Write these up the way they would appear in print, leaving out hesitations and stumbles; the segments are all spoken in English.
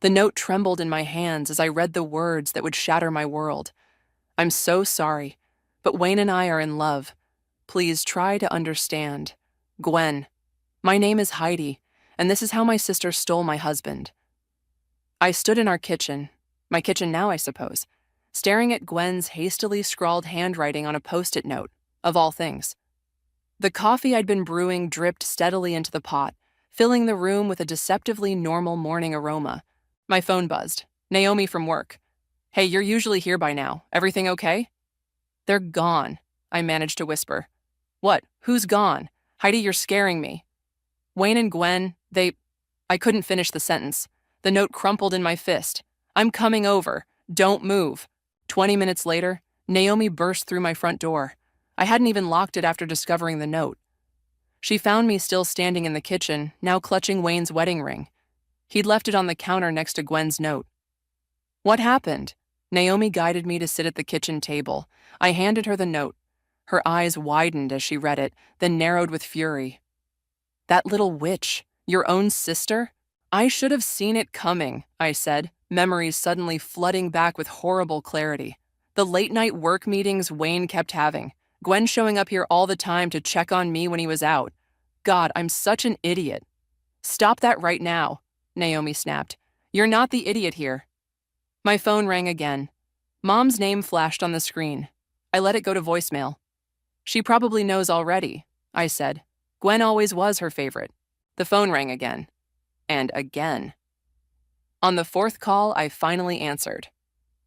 The note trembled in my hands as I read the words that would shatter my world. I'm so sorry, but Wayne and I are in love. Please try to understand. Gwen. My name is Heidi, and this is how my sister stole my husband. I stood in our kitchen, my kitchen now, I suppose, staring at Gwen's hastily scrawled handwriting on a post-it note, of all things. The coffee I'd been brewing dripped steadily into the pot, filling the room with a deceptively normal morning aroma. My phone buzzed. Naomi from work. Hey, you're usually here by now. Everything okay? They're gone, I managed to whisper. What? Who's gone? Heidi, you're scaring me. Wayne and Gwen, I couldn't finish the sentence. The note crumpled in my fist. I'm coming over. Don't move. 20 minutes later, Naomi burst through my front door. I hadn't even locked it after discovering the note. She found me still standing in the kitchen, now clutching Wayne's wedding ring. He'd left it on the counter next to Gwen's note. What happened? Naomi guided me to sit at the kitchen table. I handed her the note. Her eyes widened as she read it, then narrowed with fury. That little witch, your own sister? I should have seen it coming, I said, memories suddenly flooding back with horrible clarity. The late-night work meetings Wayne kept having. Gwen showing up here all the time to check on me when he was out. God, I'm such an idiot. Stop that right now, Naomi snapped. You're not the idiot here. My phone rang again. Mom's name flashed on the screen. I let it go to voicemail. She probably knows already, I said. Gwen always was her favorite. The phone rang again. And again. On the fourth call, I finally answered.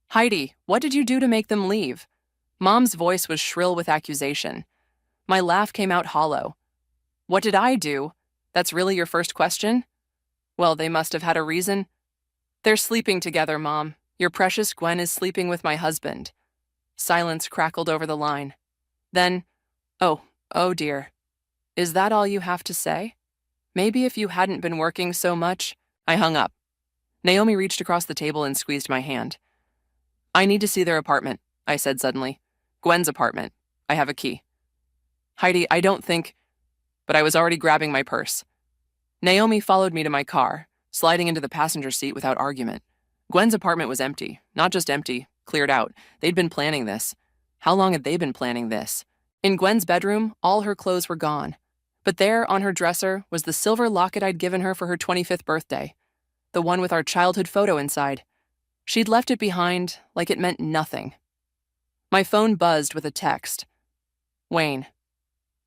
Heidi, what did you do to make them leave? Mom's voice was shrill with accusation. My laugh came out hollow. What did I do? That's really your first question? Well, they must have had a reason. They're sleeping together, Mom. Your precious Gwen is sleeping with my husband. Silence crackled over the line. Then, oh dear. Is that all you have to say? Maybe if you hadn't been working so much. I hung up. Naomi reached across the table and squeezed my hand. I need to see their apartment, I said suddenly. Gwen's apartment. I have a key. Heidi, I don't think... But I was already grabbing my purse. Naomi followed me to my car, sliding into the passenger seat without argument. Gwen's apartment was empty. Not just empty, cleared out. They'd been planning this. How long had they been planning this? In Gwen's bedroom, all her clothes were gone. But there, on her dresser, was the silver locket I'd given her for her 25th birthday. The one with our childhood photo inside. She'd left it behind like it meant nothing. My phone buzzed with a text. Wayne.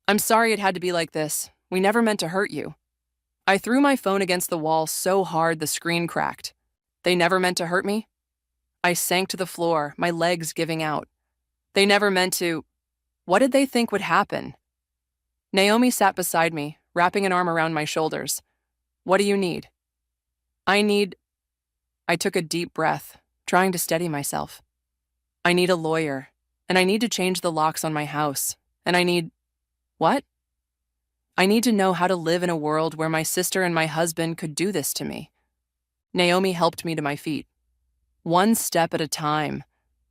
I'm sorry it had to be like this. We never meant to hurt you. I threw my phone against the wall so hard the screen cracked. They never meant to hurt me? I sank to the floor, my legs giving out. They never meant to... What did they think would happen? Naomi sat beside me, wrapping an arm around my shoulders. What do you need? I took a deep breath, trying to steady myself. I need a lawyer, and I need to change the locks on my house, and I need... What? I need to know how to live in a world where my sister and my husband could do this to me. Naomi helped me to my feet. One step at a time.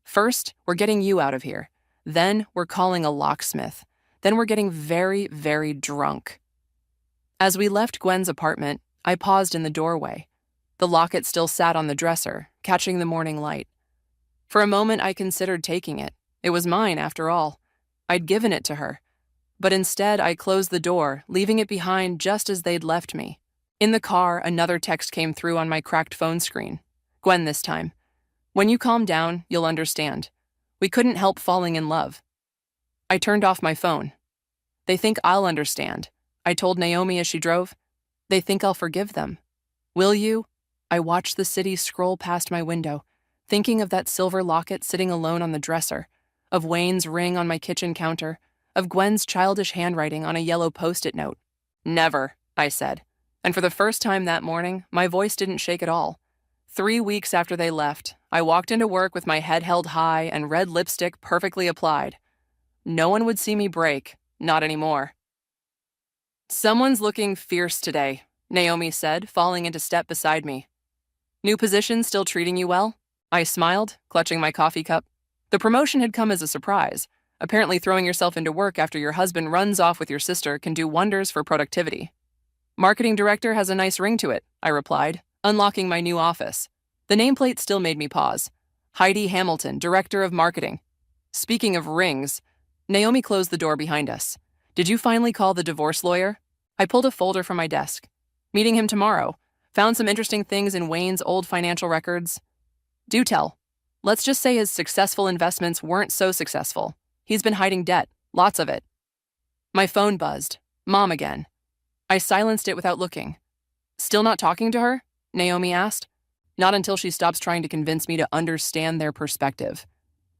First, we're getting you out of here. Then, we're calling a locksmith. Then we're getting very, very drunk. As we left Gwen's apartment, I paused in the doorway. The locket still sat on the dresser, catching the morning light. For a moment, I considered taking it. It was mine, after all. I'd given it to her. But instead, I closed the door, leaving it behind just as they'd left me. In the car, another text came through on my cracked phone screen. Gwen this time. When you calm down, you'll understand. We couldn't help falling in love. I turned off my phone. They think I'll understand, I told Naomi as she drove. They think I'll forgive them. Will you? I watched the city scroll past my window, thinking of that silver locket sitting alone on the dresser, of Wayne's ring on my kitchen counter, of Gwen's childish handwriting on a yellow post-it note. Never, I said. And for the first time that morning, my voice didn't shake at all. 3 weeks after they left, I walked into work with my head held high and red lipstick perfectly applied. No one would see me break, not anymore. Someone's looking fierce today, Naomi said, falling into step beside me. New position still treating you well? I smiled, clutching my coffee cup. The promotion had come as a surprise. Apparently throwing yourself into work after your husband runs off with your sister can do wonders for productivity. Marketing director has a nice ring to it, I replied, unlocking my new office. The nameplate still made me pause. Heidi Hamilton, Director of Marketing. Speaking of rings, Naomi closed the door behind us. Did you finally call the divorce lawyer? I pulled a folder from my desk. Meeting him tomorrow. Found some interesting things in Wayne's old financial records. Do tell. Let's just say his successful investments weren't so successful. He's been hiding debt, lots of it. My phone buzzed. Mom again. I silenced it without looking. Still not talking to her? Naomi asked. Not until she stops trying to convince me to understand their perspective.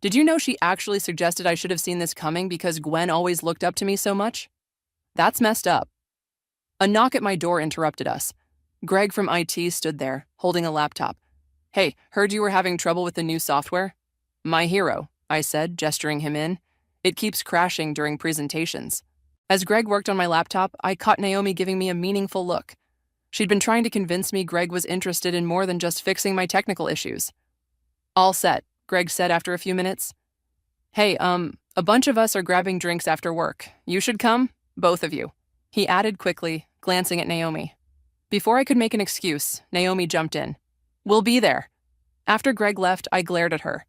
Did you know she actually suggested I should have seen this coming because Gwen always looked up to me so much? That's messed up. A knock at my door interrupted us. Greg from IT stood there, holding a laptop. Hey, heard you were having trouble with the new software? My hero, I said, gesturing him in. It keeps crashing during presentations. As Greg worked on my laptop, I caught Naomi giving me a meaningful look. She'd been trying to convince me Greg was interested in more than just fixing my technical issues. All set, Greg said after a few minutes. Hey, a bunch of us are grabbing drinks after work. You should come, both of you. He added quickly, glancing at Naomi. Before I could make an excuse, Naomi jumped in. We'll be there. After Greg left, I glared at her.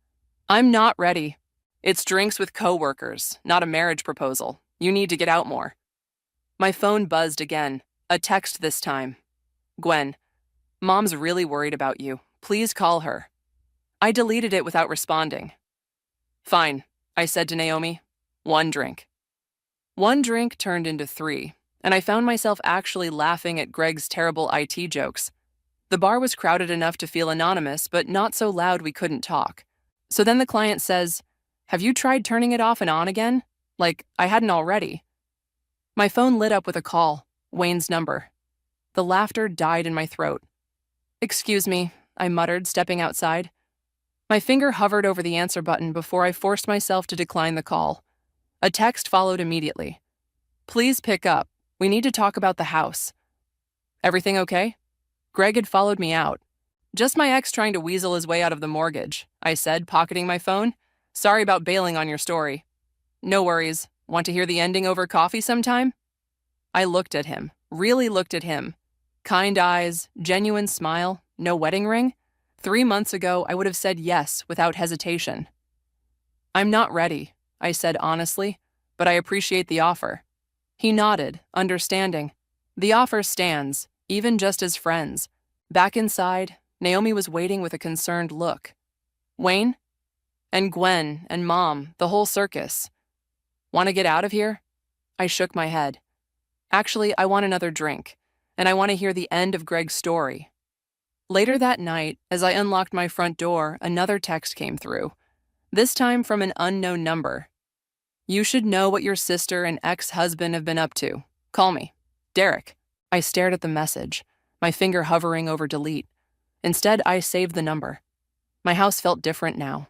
I'm not ready. It's drinks with coworkers, not a marriage proposal. You need to get out more. My phone buzzed again, a text this time. Gwen, Mom's really worried about you. Please call her. I deleted it without responding. Fine, I said to Naomi. 1 drink. 1 drink turned into 3, and I found myself actually laughing at Greg's terrible IT jokes. The bar was crowded enough to feel anonymous, but not so loud we couldn't talk. So then the client says, have you tried turning it off and on again? Like I hadn't already. My phone lit up with a call, Wayne's number. The laughter died in my throat. Excuse me, I muttered, stepping outside. My finger hovered over the answer button before I forced myself to decline the call. A text followed immediately. Please pick up. We need to talk about the house. Everything okay? Greg had followed me out. Just my ex trying to weasel his way out of the mortgage, I said, pocketing my phone. Sorry about bailing on your story. No worries. Want to hear the ending over coffee sometime? I looked at him, really looked at him. Kind eyes, genuine smile, no wedding ring? 3 months ago, I would have said yes without hesitation. I'm not ready, I said honestly, but I appreciate the offer. He nodded, understanding. The offer stands, even just as friends. Back inside, Naomi was waiting with a concerned look. Wayne? And Gwen and Mom, the whole circus. Want to get out of here? I shook my head. Actually, I want another drink, and I want to hear the end of Greg's story. Later that night, as I unlocked my front door, another text came through, this time from an unknown number. You should know what your sister and ex-husband have been up to. Call me. Derek. I stared at the message, my finger hovering over delete. Instead, I saved the number. My house felt different now.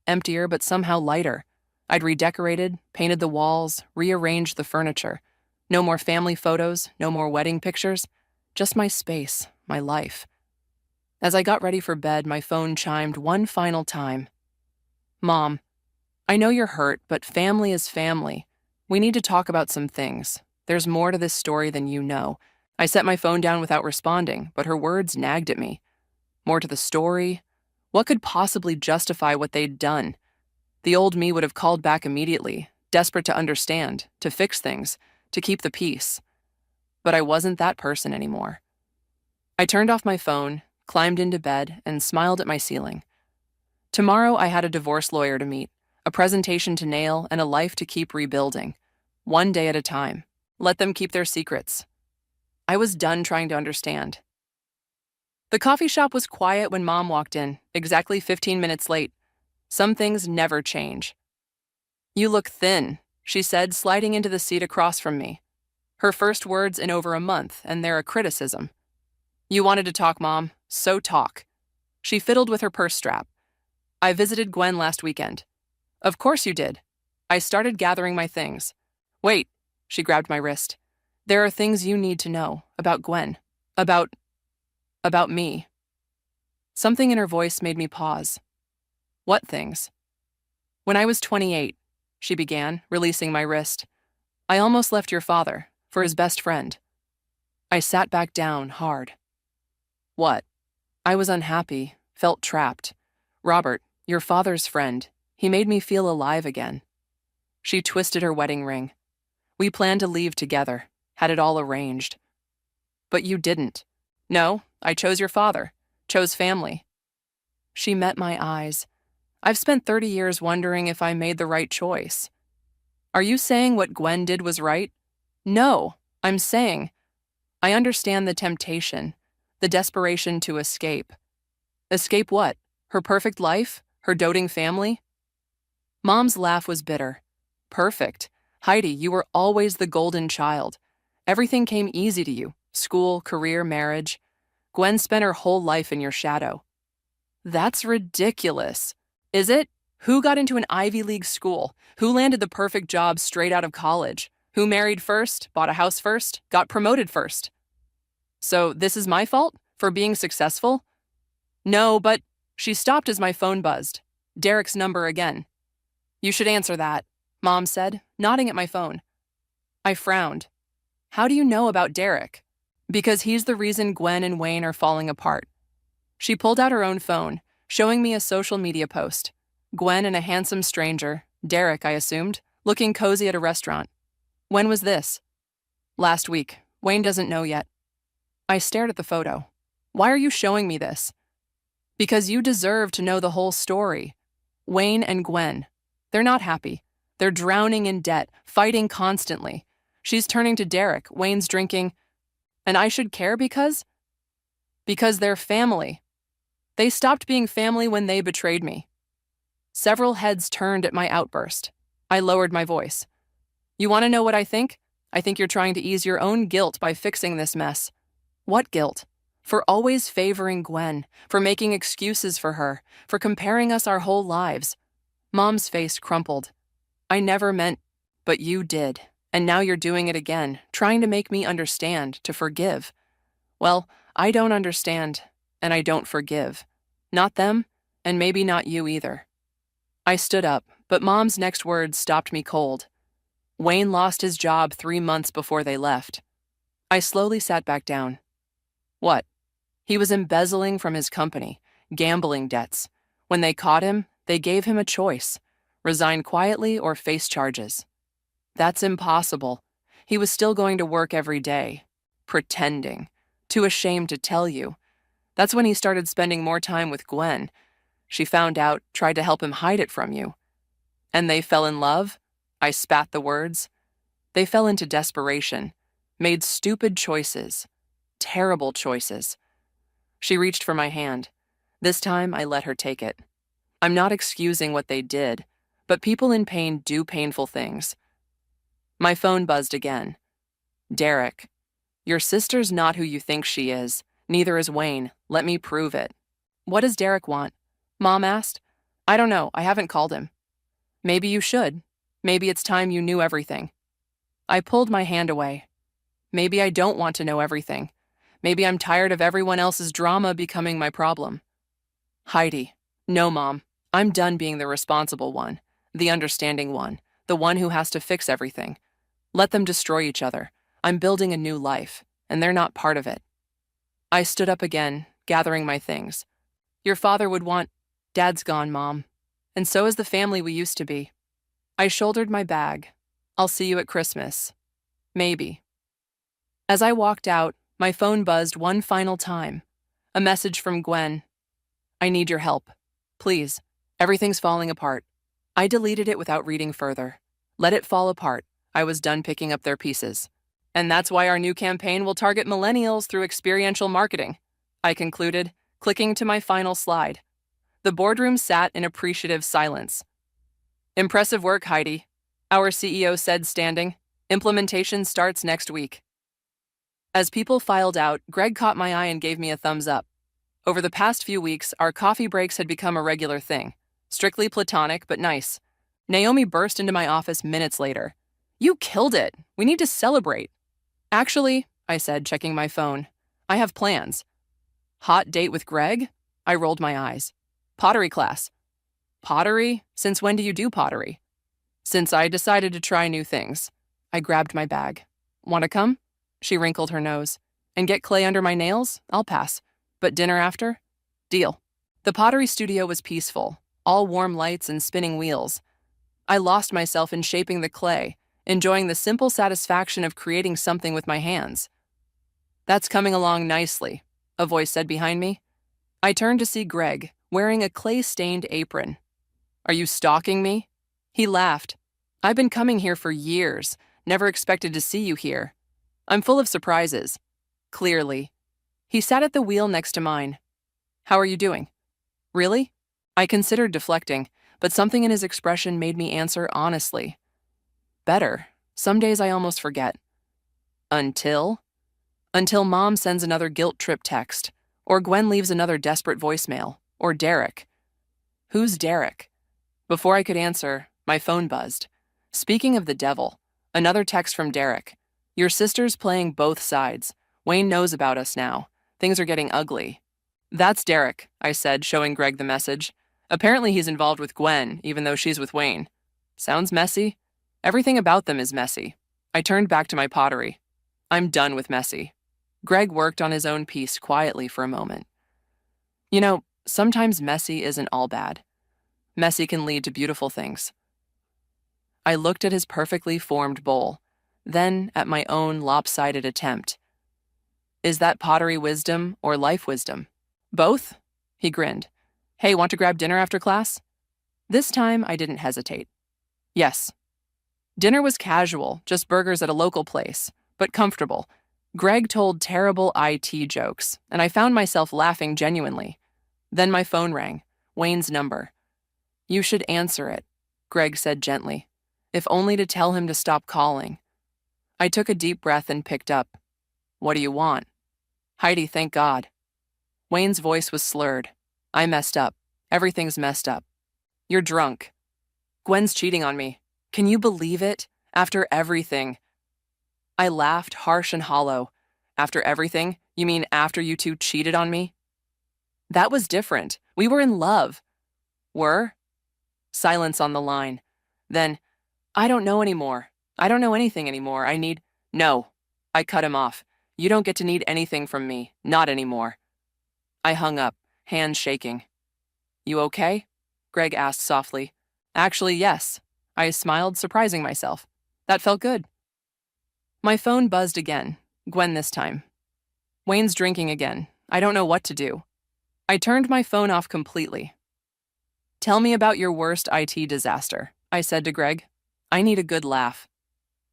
Emptier, but somehow lighter. I'd redecorated, painted the walls, rearranged the furniture. No more family photos, no more wedding pictures. Just my space, my life. As I got ready for bed, my phone chimed one final time. Mom, I know you're hurt, but family is family. We need to talk about some things. There's more to this story than you know. I set my phone down without responding, but her words nagged at me. More to the story? What could possibly justify what they'd done? The old me would have called back immediately, desperate to understand, to fix things, to keep the peace. But I wasn't that person anymore. I turned off my phone, climbed into bed, and smiled at my ceiling. Tomorrow I had a divorce lawyer to meet, a presentation to nail, and a life to keep rebuilding. 1 day at a time. Let them keep their secrets. I was done trying to understand. The coffee shop was quiet when Mom walked in, exactly 15 minutes late. Some things never change. You look thin, she said, sliding into the seat across from me. Her first words in over a month, and they're a criticism. You wanted to talk, Mom, so talk. She fiddled with her purse strap. I visited Gwen last weekend. Of course you did. I started gathering my things. Wait, she grabbed my wrist. There are things you need to know about Gwen, about me. Something in her voice made me pause. What things? When I was 28, she began, releasing my wrist. I almost left your father for his best friend. I sat back down hard. What? I was unhappy, felt trapped. Robert, your father's friend, he made me feel alive again. She twisted her wedding ring. We planned to leave together, had it all arranged. But you didn't. No, I chose your father, chose family. She met my eyes. I've spent 30 years wondering if I made the right choice. Are you saying what Gwen did was right? No, I'm saying I understand the temptation, the desperation to escape. Escape what? Her perfect life? Her doting family? Mom's laugh was bitter. Perfect. Heidi, you were always the golden child. Everything came easy to you. School, career, marriage. Gwen spent her whole life in your shadow. That's ridiculous. Is it? Who got into an Ivy League school? Who landed the perfect job straight out of college? Who married first, bought a house first, got promoted first? So this is my fault? For being successful? No, but she stopped as my phone buzzed. Derek's number again. You should answer that, Mom said, nodding at my phone. I frowned. How do you know about Derek? Because he's the reason Gwen and Wayne are falling apart. She pulled out her own phone, showing me a social media post. Gwen and a handsome stranger, Derek, I assumed, looking cozy at a restaurant. When was this? Last week. Wayne doesn't know yet. I stared at the photo. Why are you showing me this? Because you deserve to know the whole story. Wayne and Gwen. They're not happy. They're drowning in debt, fighting constantly. She's turning to Derek, Wayne's drinking. And I should care because? Because they're family. They stopped being family when they betrayed me. Several heads turned at my outburst. I lowered my voice. You want to know what I think? I think you're trying to ease your own guilt by fixing this mess. What guilt? For always favoring Gwen, for making excuses for her, for comparing us our whole lives. Mom's face crumpled. I never meant, but you did. And now you're doing it again, trying to make me understand, to forgive. Well, I don't understand, and I don't forgive. Not them, and maybe not you either. I stood up, but Mom's next words stopped me cold. Wayne lost his job 3 months before they left. I slowly sat back down. What? He was embezzling from his company, gambling debts. When they caught him, they gave him a choice: resign quietly or face charges. That's impossible. He was still going to work every day. Pretending. Too ashamed to tell you. That's when he started spending more time with Gwen. She found out, tried to help him hide it from you. And they fell in love? I spat the words. They fell into desperation, made stupid choices, terrible choices. She reached for my hand. This time, I let her take it. I'm not excusing what they did, but people in pain do painful things. My phone buzzed again. Derek. Your sister's not who you think she is. Neither is Wayne. Let me prove it. What does Derek want? Mom asked. I don't know. I haven't called him. Maybe you should. Maybe it's time you knew everything. I pulled my hand away. Maybe I don't want to know everything. Maybe I'm tired of everyone else's drama becoming my problem. Heidi. No, Mom. I'm done being the responsible one, the understanding one, the one who has to fix everything. Let them destroy each other. I'm building a new life, and they're not part of it. I stood up again, gathering my things. Your father would want... Dad's gone, Mom. And so is the family we used to be. I shouldered my bag. I'll see you at Christmas. Maybe. As I walked out, my phone buzzed one final time. A message from Gwen. I need your help. Please. Everything's falling apart. I deleted it without reading further. Let it fall apart. I was done picking up their pieces. And that's why our new campaign will target millennials through experiential marketing, I concluded, clicking to my final slide. The boardroom sat in appreciative silence. Impressive work, Heidi, our CEO said, standing. Implementation starts next week. As people filed out, Greg caught my eye and gave me a thumbs up. Over the past few weeks, our coffee breaks had become a regular thing. Strictly platonic, but nice. Naomi burst into my office minutes later. You killed it. We need to celebrate. Actually, I said, checking my phone, I have plans. Hot date with Greg? I rolled my eyes. Pottery class. Pottery? Since when do you do pottery? Since I decided to try new things. I grabbed my bag. Want to come? She wrinkled her nose. And get clay under my nails? I'll pass. But dinner after? Deal. The pottery studio was peaceful, all warm lights and spinning wheels. I lost myself in shaping the clay, enjoying the simple satisfaction of creating something with my hands. That's coming along nicely, a voice said behind me. I turned to see Greg, wearing a clay-stained apron. Are you stalking me? He laughed. I've been coming here for years, never expected to see you here. I'm full of surprises. Clearly. He sat at the wheel next to mine. How are you doing? Really? I considered deflecting, but something in his expression made me answer honestly. Better. Some days I almost forget. Until Mom sends another guilt trip text, or Gwen leaves another desperate voicemail, or Derek. Who's Derek? Before I could answer, my phone buzzed. Speaking of the devil, another text from Derek. Your sister's playing both sides. Wayne knows about us now. Things are getting ugly. That's Derek, I said, showing Greg the message. Apparently he's involved with Gwen, even though she's with Wayne. Sounds messy? Everything about them is messy. I turned back to my pottery. I'm done with messy. Greg worked on his own piece quietly for a moment. You know, sometimes messy isn't all bad. Messy can lead to beautiful things. I looked at his perfectly formed bowl, then at my own lopsided attempt. Is that pottery wisdom or life wisdom? Both? He grinned. Hey, want to grab dinner after class? This time I didn't hesitate. Yes. Dinner was casual, just burgers at a local place, but comfortable. Greg told terrible IT jokes, and I found myself laughing genuinely. Then my phone rang. Wayne's number. You should answer it, Greg said gently, if only to tell him to stop calling. I took a deep breath and picked up. What do you want? Heidi, thank God. Wayne's voice was slurred. I messed up. Everything's messed up. You're drunk. Gwen's cheating on me. Can you believe it? After everything. I laughed, harsh and hollow. After everything? You mean after you two cheated on me? That was different. We were in love. Were? Silence on the line. Then, I don't know anymore. I don't know anything anymore. No. I cut him off. You don't get to need anything from me. Not anymore. I hung up, hands shaking. You okay? Greg asked softly. Actually, yes. I smiled, surprising myself. That felt good. My phone buzzed again. Gwen this time. Wayne's drinking again. I don't know what to do. I turned my phone off completely. Tell me about your worst IT disaster, I said to Greg. I need a good laugh.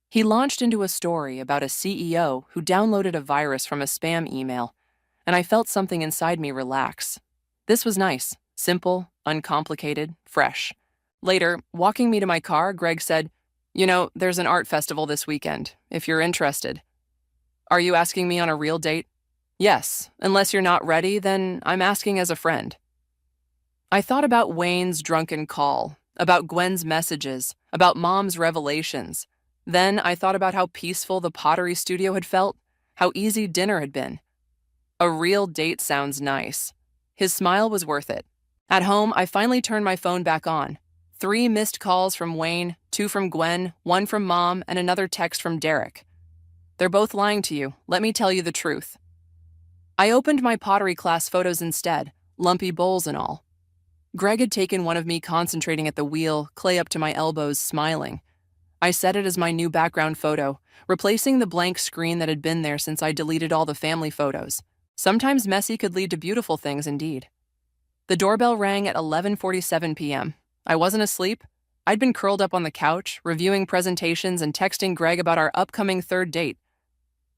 He launched into a story about a CEO who downloaded a virus from a spam email, and I felt something inside me relax. This was nice, simple, uncomplicated, fresh. Later, walking me to my car, Greg said, You know, there's an art festival this weekend, if you're interested. Are you asking me on a real date? Yes, unless you're not ready, then I'm asking as a friend. I thought about Wayne's drunken call, about Gwen's messages, about Mom's revelations. Then I thought about how peaceful the pottery studio had felt, how easy dinner had been. A real date sounds nice. His smile was worth it. At home, I finally turned my phone back on. 3 missed calls from Wayne, 2 from Gwen, 1 from Mom, and another text from Derek. They're both lying to you. Let me tell you the truth. I opened my pottery class photos instead, lumpy bowls and all. Greg had taken one of me concentrating at the wheel, clay up to my elbows, smiling. I set it as my new background photo, replacing the blank screen that had been there since I deleted all the family photos. Sometimes messy could lead to beautiful things indeed. The doorbell rang at 11:47 p.m. I wasn't asleep. I'd been curled up on the couch, reviewing presentations and texting Greg about our upcoming 3rd date.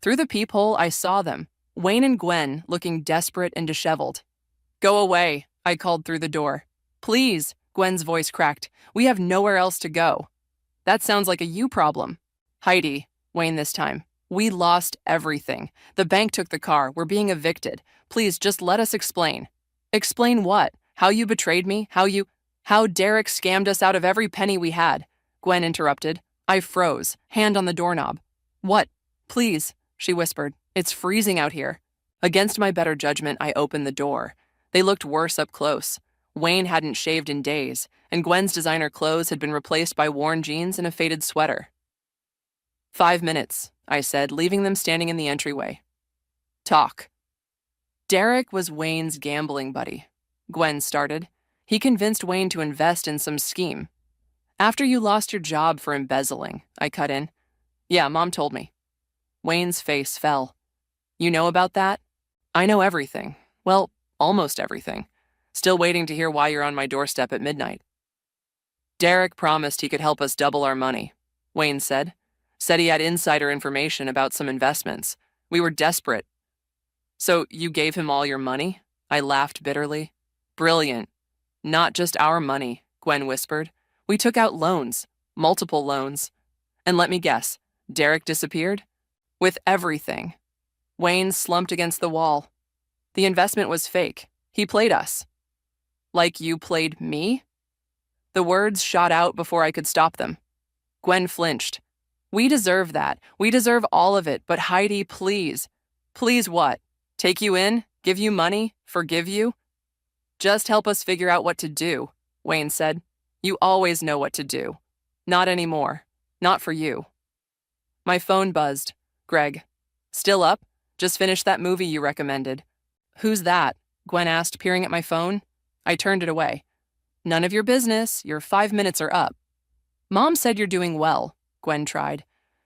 Through the peephole, I saw them, Wayne and Gwen, looking desperate and disheveled. Go away, I called through the door. Please, Gwen's voice cracked. We have nowhere else to go. That sounds like a you problem. Heidi, Wayne this time. We lost everything. The bank took the car. We're being evicted. Please, just let us explain. Explain what? How you betrayed me? How Derek scammed us out of every penny we had? Gwen interrupted. I froze, hand on the doorknob. What? Please, she whispered. It's freezing out here. Against my better judgment, I opened the door. They looked worse up close. Wayne hadn't shaved in days, and Gwen's designer clothes had been replaced by worn jeans and a faded sweater. 5 minutes, I said, leaving them standing in the entryway. Talk. Derek was Wayne's gambling buddy, Gwen started. He convinced Wayne to invest in some scheme. After you lost your job for embezzling, I cut in. Yeah, Mom told me. Wayne's face fell. You know about that? I know everything. Well, almost everything. Still waiting to hear why you're on my doorstep at midnight. Derek promised he could help us double our money, Wayne said. Said he had insider information about some investments. We were desperate. So you gave him all your money? I laughed bitterly. Brilliant. Not just our money, Gwen whispered. We took out loans, multiple loans. And let me guess, Derek disappeared? With everything. Wayne slumped against the wall. The investment was fake. He played us. Like you played me? The words shot out before I could stop them. Gwen flinched. We deserve that. We deserve all of it, but Heidi, please. Please what? Take you in? Give you money? Forgive you? Just help us figure out what to do, Wayne said. You always know what to do. Not anymore. Not for you. My phone buzzed. Greg. Still up? Just finished that movie you recommended. Who's that? Gwen asked, peering at my phone. I turned it away. None of your business. Your 5 minutes are up. Mom said you're doing well, Gwen tried.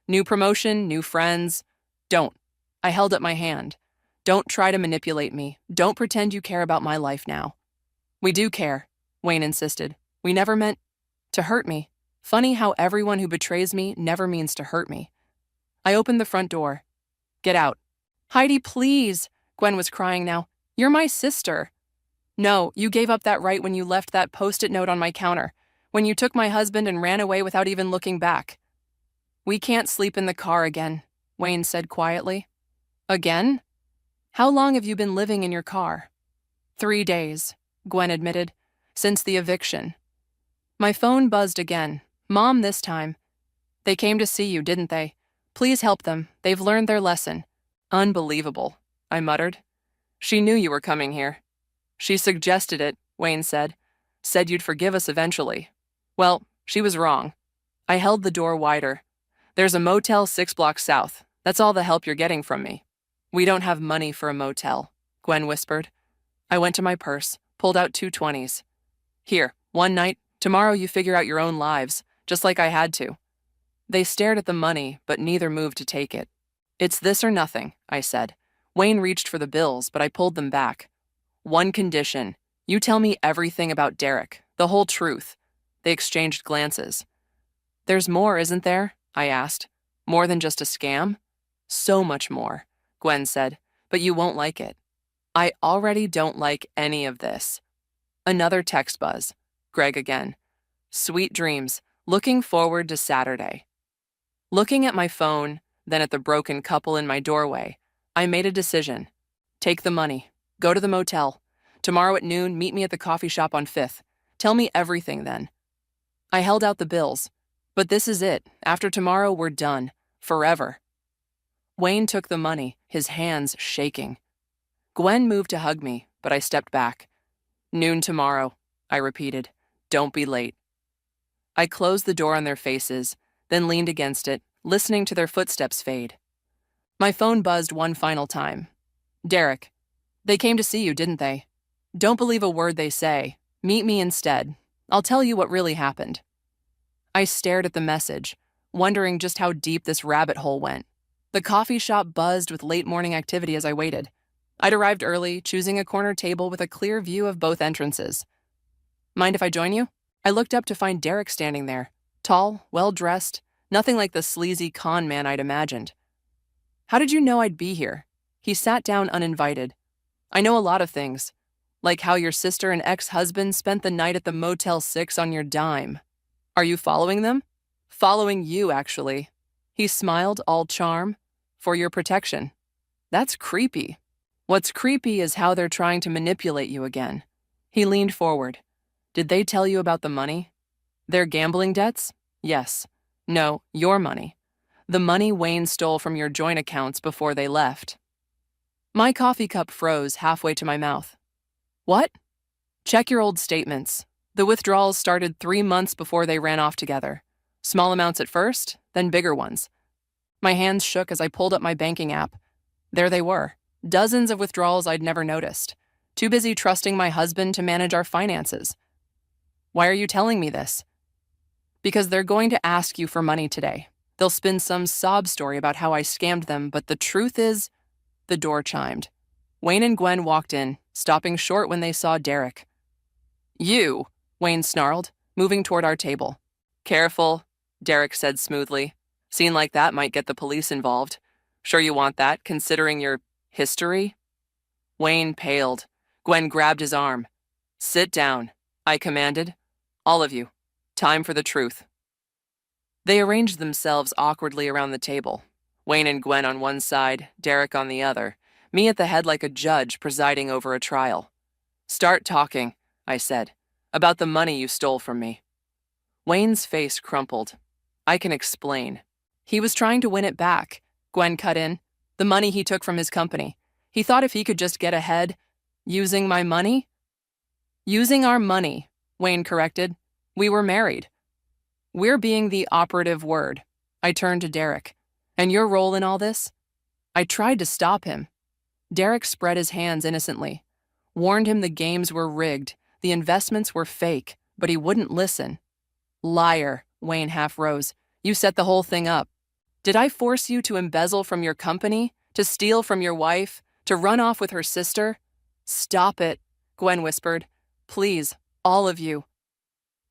New promotion, new friends. Don't. I held up my hand. Don't try to manipulate me. Don't pretend you care about my life now. We do care, Wayne insisted. We never meant to hurt me. Funny how everyone who betrays me never means to hurt me. I opened the front door. Get out. Heidi, please, Gwen was crying now. You're my sister. No, you gave up that right when you left that post-it note on my counter, when you took my husband and ran away without even looking back. We can't sleep in the car again, Wayne said quietly. Again? How long have you been living in your car? 3 days, Gwen admitted, since the eviction. My phone buzzed again. Mom this time. They came to see you, didn't they? Please help them. They've learned their lesson. Unbelievable, I muttered. She knew you were coming here. She suggested it, Wayne said. Said you'd forgive us eventually. Well, she was wrong. I held the door wider. There's a motel 6 blocks south. That's all the help you're getting from me. We don't have money for a motel, Gwen whispered. I went to my purse, pulled out 2 20s. Here, one night, tomorrow you figure out your own lives, just like I had to. They stared at the money, but neither moved to take it. It's this or nothing, I said. Wayne reached for the bills, but I pulled them back. One condition. You tell me everything about Derek, the whole truth. They exchanged glances. There's more, isn't there? I asked. More than just a scam? So much more, Gwen said, but you won't like it. I already don't like any of this. Another text buzz. Greg again. Sweet dreams. Looking forward to Saturday. Looking at my phone, then at the broken couple in my doorway, I made a decision. Take the money. Go to the motel. Tomorrow at noon, meet me at the coffee shop on 5th. Tell me everything then. I held out the bills. But this is it. After tomorrow, we're done. Forever. Wayne took the money, his hands shaking. Gwen moved to hug me, but I stepped back. Noon tomorrow, I repeated. Don't be late. I closed the door on their faces, then leaned against it, listening to their footsteps fade. My phone buzzed one final time. Derek. They came to see you, didn't they? Don't believe a word they say. Meet me instead. I'll tell you what really happened. I stared at the message, wondering just how deep this rabbit hole went. The coffee shop buzzed with late morning activity as I waited. I'd arrived early, choosing a corner table with a clear view of both entrances. Mind if I join you? I looked up to find Derek standing there, tall, well-dressed, nothing like the sleazy con man I'd imagined. How did you know I'd be here? He sat down uninvited. I know a lot of things, like how your sister and ex-husband spent the night at the Motel 6 on your dime. Are you following them? Following you, actually. He smiled, all charm. For your protection. That's creepy. What's creepy is how they're trying to manipulate you again. He leaned forward. Did they tell you about the money? Their gambling debts? Yes. No, your money. The money Wayne stole from your joint accounts before they left. My coffee cup froze halfway to my mouth. What? Check your old statements. The withdrawals started 3 months before they ran off together. Small amounts at first, then bigger ones. My hands shook as I pulled up my banking app. There they were. Dozens of withdrawals I'd never noticed. Too busy trusting my husband to manage our finances. Why are you telling me this? Because they're going to ask you for money today. They'll spin some sob story about how I scammed them, but the truth is, the door chimed. Wayne and Gwen walked in, stopping short when they saw Derek. You, Wayne snarled, moving toward our table. Careful, Derek said smoothly. Scene like that might get the police involved. Sure you want that, considering your history? Wayne paled. Gwen grabbed his arm. Sit down, I commanded. All of you. Time for the truth. They arranged themselves awkwardly around the table. Wayne and Gwen on one side, Derek on the other, me at the head like a judge presiding over a trial. Start talking, I said, about the money you stole from me. Wayne's face crumpled. I can explain. He was trying to win it back, Gwen cut in. The money he took from his company. He thought if he could just get ahead, using my money? Using our money, Wayne corrected. We were married. We're being the operative word. I turned to Derek. And your role in all this? I tried to stop him. Derek spread his hands innocently. Warned him the games were rigged, the investments were fake, but he wouldn't listen. Liar, Wayne half rose. You set the whole thing up. Did I force you to embezzle from your company? To steal from your wife? To run off with her sister? Stop it, Gwen whispered. Please, all of you.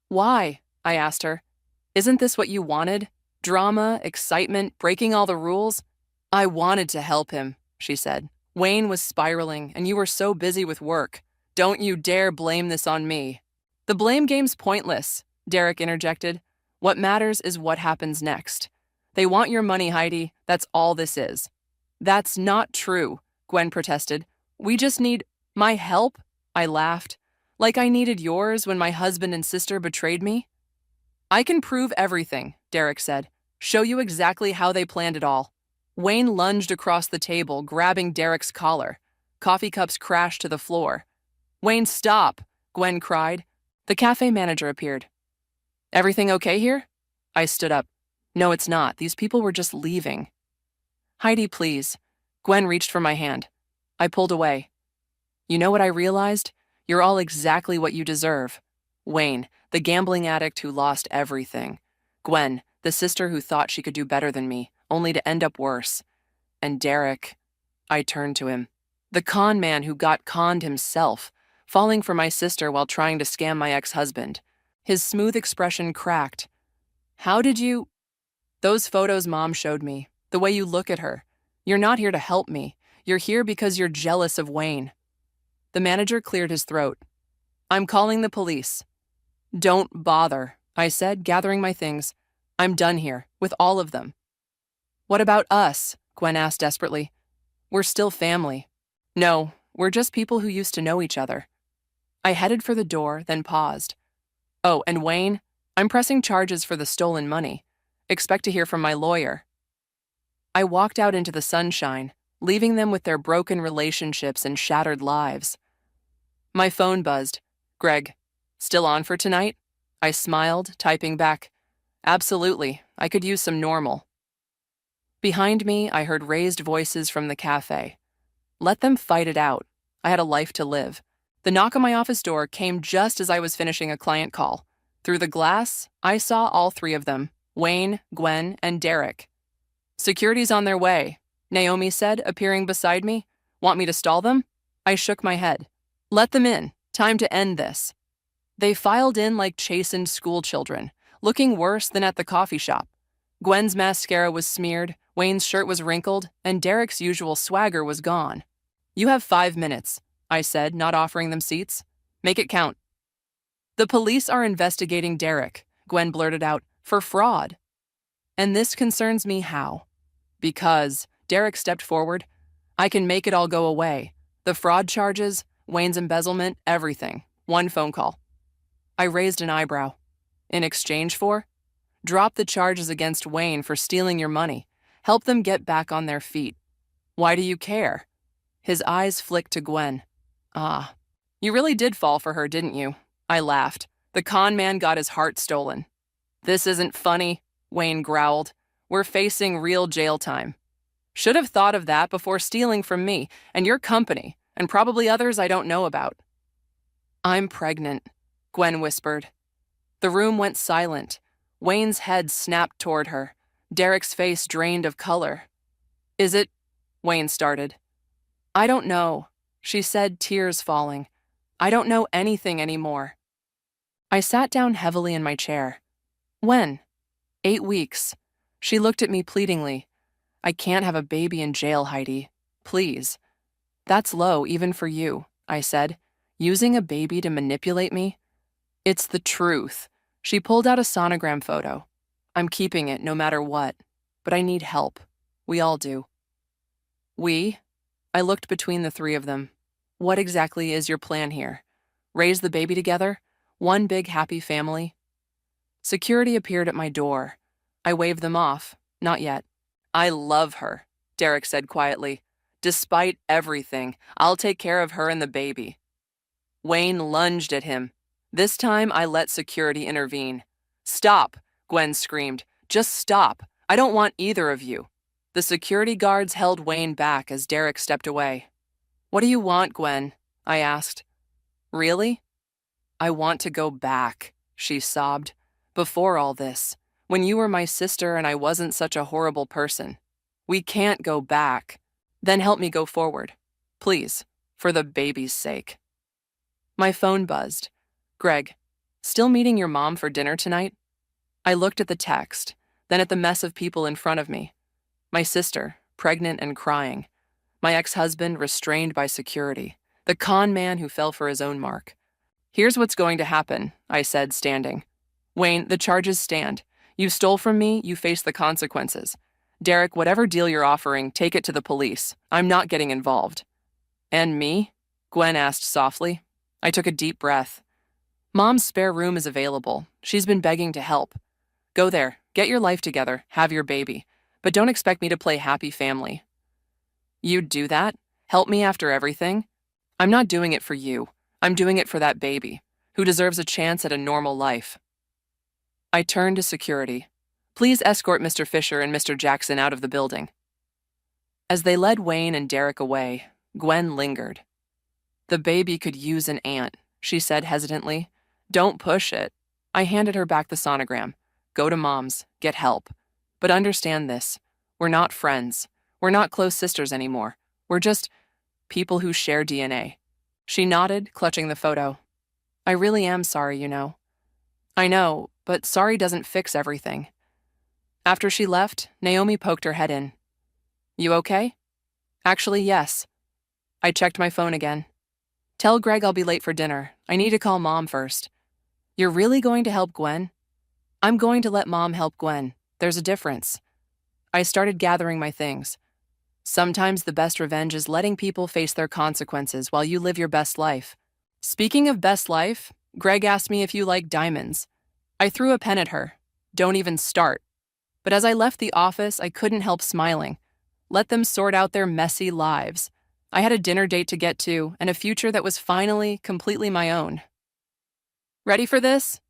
Why? I asked her. Isn't this what you wanted? Drama, excitement, breaking all the rules? I wanted to help him, she said. Wayne was spiraling, and you were so busy with work. Don't you dare blame this on me. The blame game's pointless, Derek interjected. What matters is what happens next. They want your money, Heidi. That's all this is. That's not true, Gwen protested. We just need my help, I laughed. Like I needed yours when my husband and sister betrayed me? I can prove everything, Derek said. Show you exactly how they planned it all. Wayne lunged across the table, grabbing Derek's collar. Coffee cups crashed to the floor. Wayne, stop, Gwen cried. The cafe manager appeared. Everything okay here? I stood up. No, it's not. These people were just leaving. Heidi, please. Gwen reached for my hand. I pulled away. You know what I realized? You're all exactly what you deserve. Wayne, the gambling addict who lost everything. Gwen, the sister who thought she could do better than me, only to end up worse. And Derek, I turned to him. The con man who got conned himself, falling for my sister while trying to scam my ex-husband. His smooth expression cracked. How did you... Those photos Mom showed me, the way you look at her. You're not here to help me. You're here because you're jealous of Wayne. The manager cleared his throat. I'm calling the police. Don't bother, I said, gathering my things. I'm done here, with all of them. What about us? Gwen asked desperately. We're still family. No, we're just people who used to know each other. I headed for the door, then paused. Oh, and Wayne, I'm pressing charges for the stolen money. Expect to hear from my lawyer. I walked out into the sunshine, leaving them with their broken relationships and shattered lives. My phone buzzed. Greg, still on for tonight? I smiled, typing back. Absolutely, I could use some normal. Behind me, I heard raised voices from the cafe. Let them fight it out. I had a life to live. The knock on my office door came just as I was finishing a client call. Through the glass, I saw all three of them, Wayne, Gwen, and Derek. Security's on their way, Naomi said, appearing beside me. Want me to stall them? I shook my head. Let them in. Time to end this. They filed in like chastened schoolchildren, looking worse than at the coffee shop. Gwen's mascara was smeared, Wayne's shirt was wrinkled, and Derek's usual swagger was gone. You have 5 minutes, I said, not offering them seats. Make it count. The police are investigating Derek, Gwen blurted out, for fraud. And this concerns me how? Because, Derek stepped forward, I can make it all go away. The fraud charges, Wayne's embezzlement, everything. One phone call. I raised an eyebrow. In exchange for? Drop the charges against Wayne for stealing your money. Help them get back on their feet. Why do you care? His eyes flicked to Gwen. Ah, you really did fall for her, didn't you? I laughed. The con man got his heart stolen. This isn't funny, Wayne growled. We're facing real jail time. Should have thought of that before stealing from me and your company, and probably others I don't know about. I'm pregnant, Gwen whispered. The room went silent. Wayne's head snapped toward her. Derek's face drained of color. Is it? Wayne started. I don't know, she said, tears falling. I don't know anything anymore. I sat down heavily in my chair. When? 8 weeks. She looked at me pleadingly. I can't have a baby in jail, Heidi. Please. That's low, even for you, I said. Using a baby to manipulate me? It's the truth. She pulled out a sonogram photo. I'm keeping it no matter what. But I need help. We all do. We? I looked between the three of them. What exactly is your plan here? Raise the baby together? One big happy family? Security appeared at my door. I waved them off. Not yet. I love her, Derek said quietly. Despite everything, I'll take care of her and the baby. Wayne lunged at him. This time I let security intervene. Stop, Gwen screamed. Just stop. I don't want either of you. The security guards held Wayne back as Derek stepped away. What do you want, Gwen? I asked. Really? I want to go back, she sobbed. Before all this, when you were my sister and I wasn't such a horrible person. We can't go back. Then help me go forward. Please, for the baby's sake. My phone buzzed. Greg, still meeting your mom for dinner tonight? I looked at the text, then at the mess of people in front of me. My sister, pregnant and crying. My ex-husband restrained by security. The con man who fell for his own mark. Here's what's going to happen, I said, standing. Wayne, the charges stand. You stole from me, you face the consequences. Derek, whatever deal you're offering, take it to the police. I'm not getting involved. And me? Gwen asked softly. I took a deep breath. Mom's spare room is available. She's been begging to help. Go there, get your life together, have your baby. But don't expect me to play happy family. You'd do that? Help me after everything? I'm not doing it for you. I'm doing it for that baby, who deserves a chance at a normal life. I turned to security. Please escort Mr. Fisher and Mr. Jackson out of the building. As they led Wayne and Derek away, Gwen lingered. The baby could use an aunt, she said hesitantly. Don't push it. I handed her back the sonogram. Go to Mom's, get help. But understand this. We're not friends. We're not close sisters anymore. We're just people who share DNA. She nodded, clutching the photo. I really am sorry, you know. I know, but sorry doesn't fix everything. After she left, Naomi poked her head in. You okay? Actually, yes. I checked my phone again. Tell Greg I'll be late for dinner. I need to call Mom first. You're really going to help Gwen? I'm going to let Mom help Gwen. There's a difference. I started gathering my things. Sometimes the best revenge is letting people face their consequences while you live your best life. Speaking of best life, Greg asked me if you like diamonds. I threw a pen at her. Don't even start. But as I left the office, I couldn't help smiling. Let them sort out their messy lives. I had a dinner date to get to and a future that was finally completely my own. Ready for this?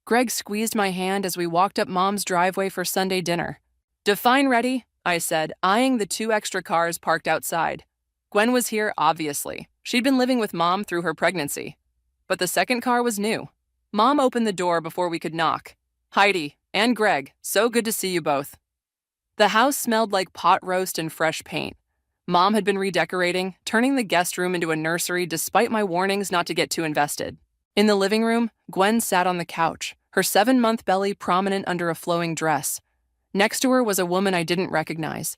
Greg squeezed my hand as we walked up Mom's driveway for Sunday dinner. Define ready, I said, eyeing the 2 extra cars parked outside. Gwen was here, obviously. She'd been living with Mom through her pregnancy. But the second car was new. Mom opened the door before we could knock. Heidi and Greg, so good to see you both. The house smelled like pot roast and fresh paint. Mom had been redecorating, turning the guest room into a nursery despite my warnings not to get too invested. In the living room, Gwen sat on the couch, her 7-month belly prominent under a flowing dress. Next to her was a woman I didn't recognize.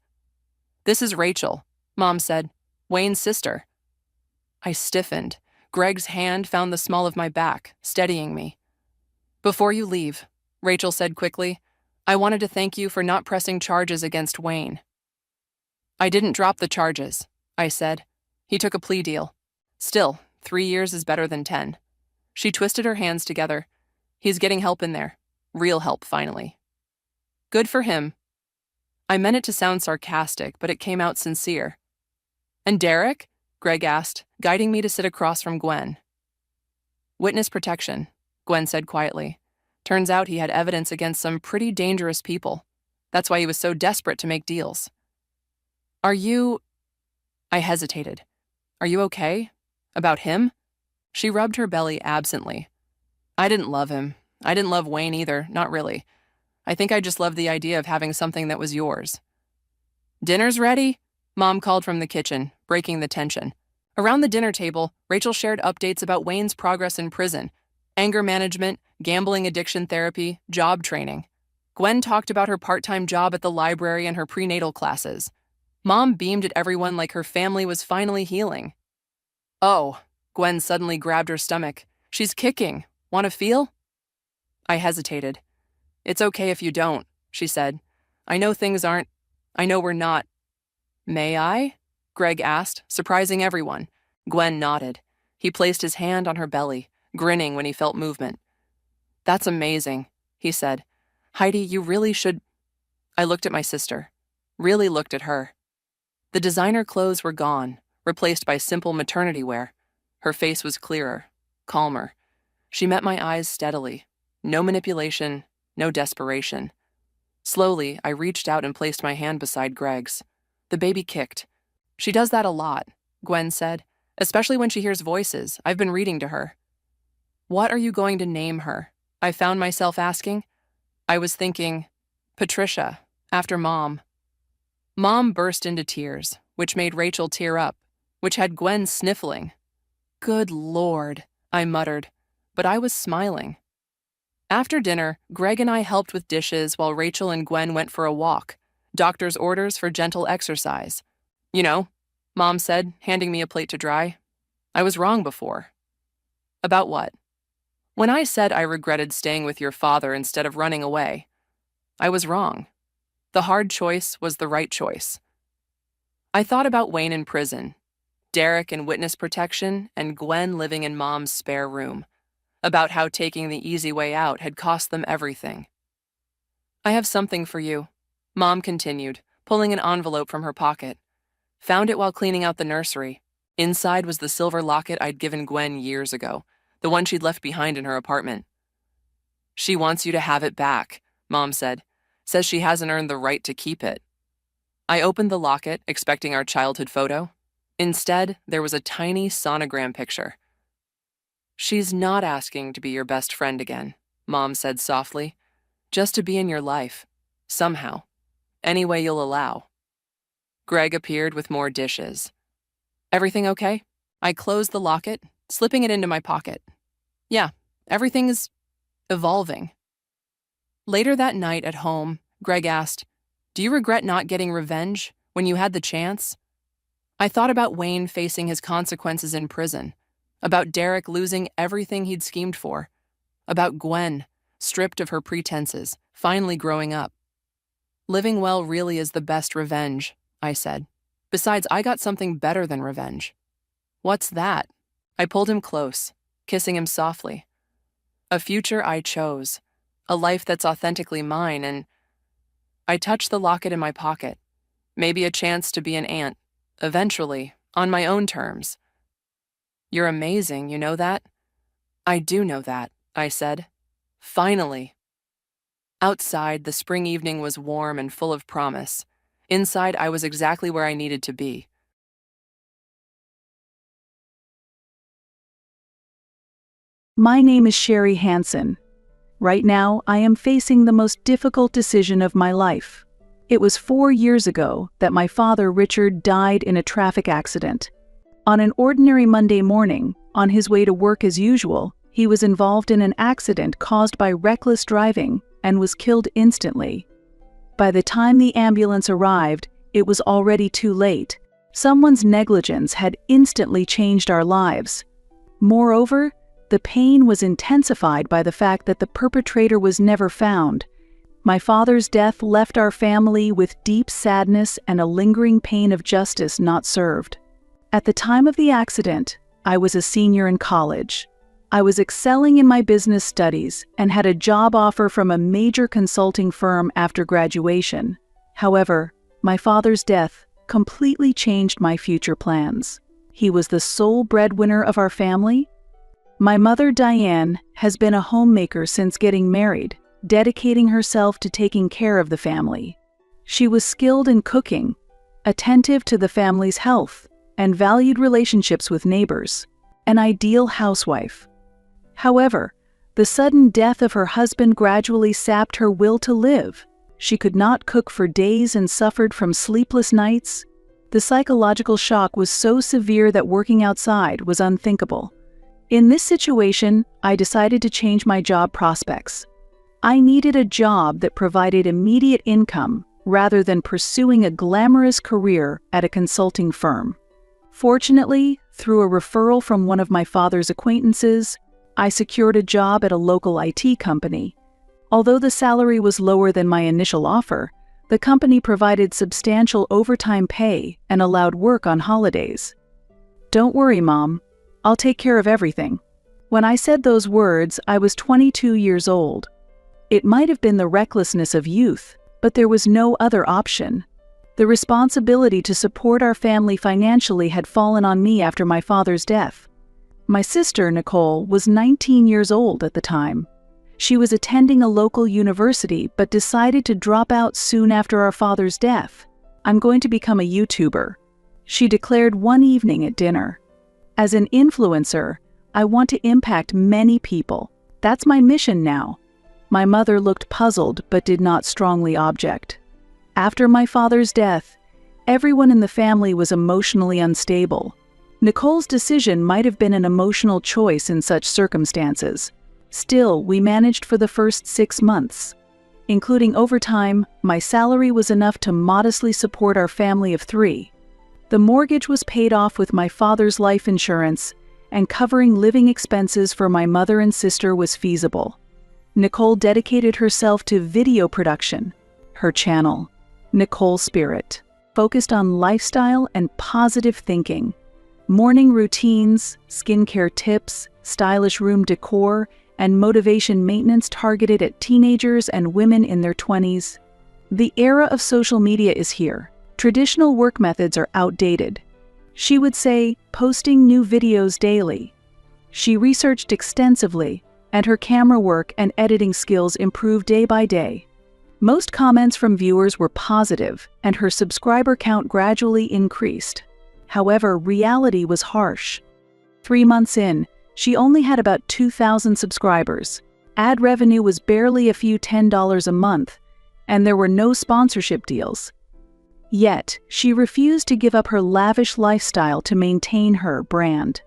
This is Rachel, Mom said, Wayne's sister. I stiffened. Greg's hand found the small of my back, steadying me. Before you leave, Rachel said quickly, I wanted to thank you for not pressing charges against Wayne. I didn't drop the charges, I said. He took a plea deal. Still, 3 years is better than 10. She twisted her hands together. He's getting help in there. Real help, finally. Good for him. I meant it to sound sarcastic, but it came out sincere. And Derek? Greg asked, guiding me to sit across from Gwen. Witness protection, Gwen said quietly. Turns out he had evidence against some pretty dangerous people. That's why he was so desperate to make deals. Are you... I hesitated. Are you okay? About him? She rubbed her belly absently. I didn't love him. I didn't love Wayne either, not really. I think I just loved the idea of having something that was yours. Dinner's ready? Mom called from the kitchen, breaking the tension. Around the dinner table, Rachel shared updates about Wayne's progress in prison, anger management, gambling addiction therapy, job training. Gwen talked about her part-time job at the library and her prenatal classes. Mom beamed at everyone like her family was finally healing. Oh, Gwen suddenly grabbed her stomach. She's kicking. Want to feel? I hesitated. It's okay if you don't, she said. I know we're not. May I? Greg asked, surprising everyone. Gwen nodded. He placed his hand on her belly, grinning when he felt movement. That's amazing, he said. Heidi, you really should... I looked at my sister. Really looked at her. The designer clothes were gone, replaced by simple maternity wear. Her face was clearer, calmer. She met my eyes steadily. No manipulation, no desperation. Slowly, I reached out and placed my hand beside Greg's. The baby kicked. She does that a lot, Gwen said, especially when she hears voices. I've been reading to her. What are you going to name her? I found myself asking. I was thinking, Patricia, after Mom. Mom burst into tears, which made Rachel tear up, which had Gwen sniffling. Good Lord, I muttered, but I was smiling. After dinner, Greg and I helped with dishes while Rachel and Gwen went for a walk. Doctor's orders for gentle exercise. You know, Mom said, handing me a plate to dry. I was wrong before. About what? When I said I regretted staying with your father instead of running away, I was wrong. The hard choice was the right choice. I thought about Wayne in prison, Derek in witness protection, and Gwen living in Mom's spare room. About how taking the easy way out had cost them everything. I have something for you, Mom continued, pulling an envelope from her pocket. Found it while cleaning out the nursery. Inside was the silver locket I'd given Gwen years ago, the one she'd left behind in her apartment. She wants you to have it back, Mom said. Says she hasn't earned the right to keep it. I opened the locket, expecting our childhood photo. Instead, there was a tiny sonogram picture. She's not asking to be your best friend again, Mom said softly. Just to be in your life. Somehow. Any way you'll allow. Greg appeared with more dishes. Everything okay? I closed the locket, slipping it into my pocket. Yeah, everything is evolving. Later that night at home, Greg asked, Do you regret not getting revenge when you had the chance? I thought about Wayne facing his consequences in prison, about Derek losing everything he'd schemed for, about Gwen, stripped of her pretenses, finally growing up. Living well really is the best revenge, I said. Besides, I got something better than revenge. What's that? I pulled him close, kissing him softly. A future I chose, a life that's authentically mine, and I touched the locket in my pocket. Maybe a chance to be an aunt, eventually, on my own terms. You're amazing, you know that? I do know that, I said. Finally. Outside, the spring evening was warm and full of promise. Inside, I was exactly where I needed to be. My name is Sherry Hansen. Right now, I am facing the most difficult decision of my life. It was 4 years ago that my father, Richard, died in a traffic accident. On an ordinary Monday morning, on his way to work as usual, he was involved in an accident caused by reckless driving and was killed instantly. By the time the ambulance arrived, it was already too late. Someone's negligence had instantly changed our lives. Moreover, the pain was intensified by the fact that the perpetrator was never found. My father's death left our family with deep sadness and a lingering pain of justice not served. At the time of the accident, I was a senior in college. I was excelling in my business studies and had a job offer from a major consulting firm after graduation. However, my father's death completely changed my future plans. He was the sole breadwinner of our family. My mother, Diane, has been a homemaker since getting married, dedicating herself to taking care of the family. She was skilled in cooking, attentive to the family's health, and valued relationships with neighbors. An ideal housewife. However, the sudden death of her husband gradually sapped her will to live. She could not cook for days and suffered from sleepless nights. The psychological shock was so severe that working outside was unthinkable. In this situation, I decided to change my job prospects. I needed a job that provided immediate income rather than pursuing a glamorous career at a consulting firm. Fortunately, through a referral from one of my father's acquaintances, I secured a job at a local IT company. Although the salary was lower than my initial offer, the company provided substantial overtime pay and allowed work on holidays. "Don't worry, Mom. I'll take care of everything." When I said those words, I was 22 years old. It might have been the recklessness of youth, but there was no other option. The responsibility to support our family financially had fallen on me after my father's death. My sister, Nicole, was 19 years old at the time. She was attending a local university but decided to drop out soon after our father's death. "I'm going to become a YouTuber," she declared one evening at dinner. "As an influencer, I want to impact many people. That's my mission now." My mother looked puzzled but did not strongly object. After my father's death, everyone in the family was emotionally unstable. Nicole's decision might have been an emotional choice in such circumstances. Still, we managed for the first 6 months. Including overtime, my salary was enough to modestly support our family of 3. The mortgage was paid off with my father's life insurance, and covering living expenses for my mother and sister was feasible. Nicole dedicated herself to video production. Her channel, Nicole Spirit, focused on lifestyle and positive thinking. Morning routines, skincare tips, stylish room decor, and motivation maintenance targeted at teenagers and women in their 20s. The era of social media is here. Traditional work methods are outdated. She would say, posting new videos daily. She researched extensively, and her camera work and editing skills improved day by day. Most comments from viewers were positive, and her subscriber count gradually increased. However, reality was harsh. 3 months in, she only had about 2,000 subscribers. Ad revenue was barely a few $10 a month, and there were no sponsorship deals. Yet, she refused to give up her lavish lifestyle to maintain her brand.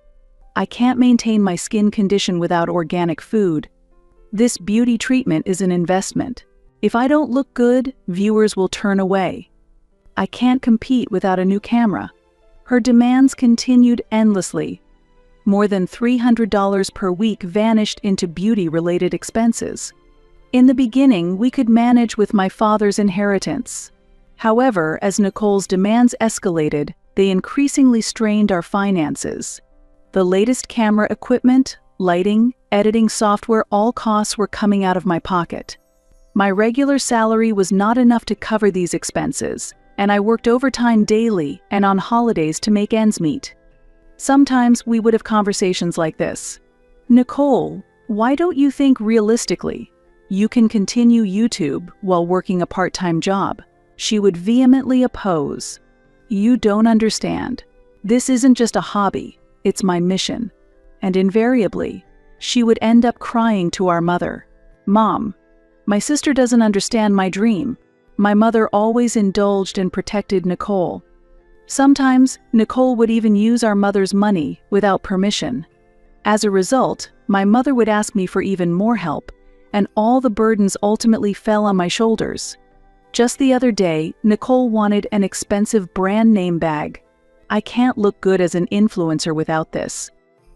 "I can't maintain my skin condition without organic food. This beauty treatment is an investment. If I don't look good, viewers will turn away. I can't compete without a new camera." Her demands continued endlessly. More than $300 per week vanished into beauty-related expenses. In the beginning, we could manage with my father's inheritance. However, as Nicole's demands escalated, they increasingly strained our finances. The latest camera equipment, lighting, editing software, all costs were coming out of my pocket. My regular salary was not enough to cover these expenses, and I worked overtime daily and on holidays to make ends meet. Sometimes we would have conversations like this. "Nicole, why don't you think realistically? You can continue YouTube while working a part-time job." She would vehemently oppose. "You don't understand. This isn't just a hobby. It's my mission." And invariably, she would end up crying to our mother. "Mom, my sister doesn't understand my dream." My mother always indulged and protected Nicole. Sometimes, Nicole would even use our mother's money without permission. As a result, my mother would ask me for even more help, and all the burdens ultimately fell on my shoulders. Just the other day, Nicole wanted an expensive brand name bag. I can't look good as an influencer without this.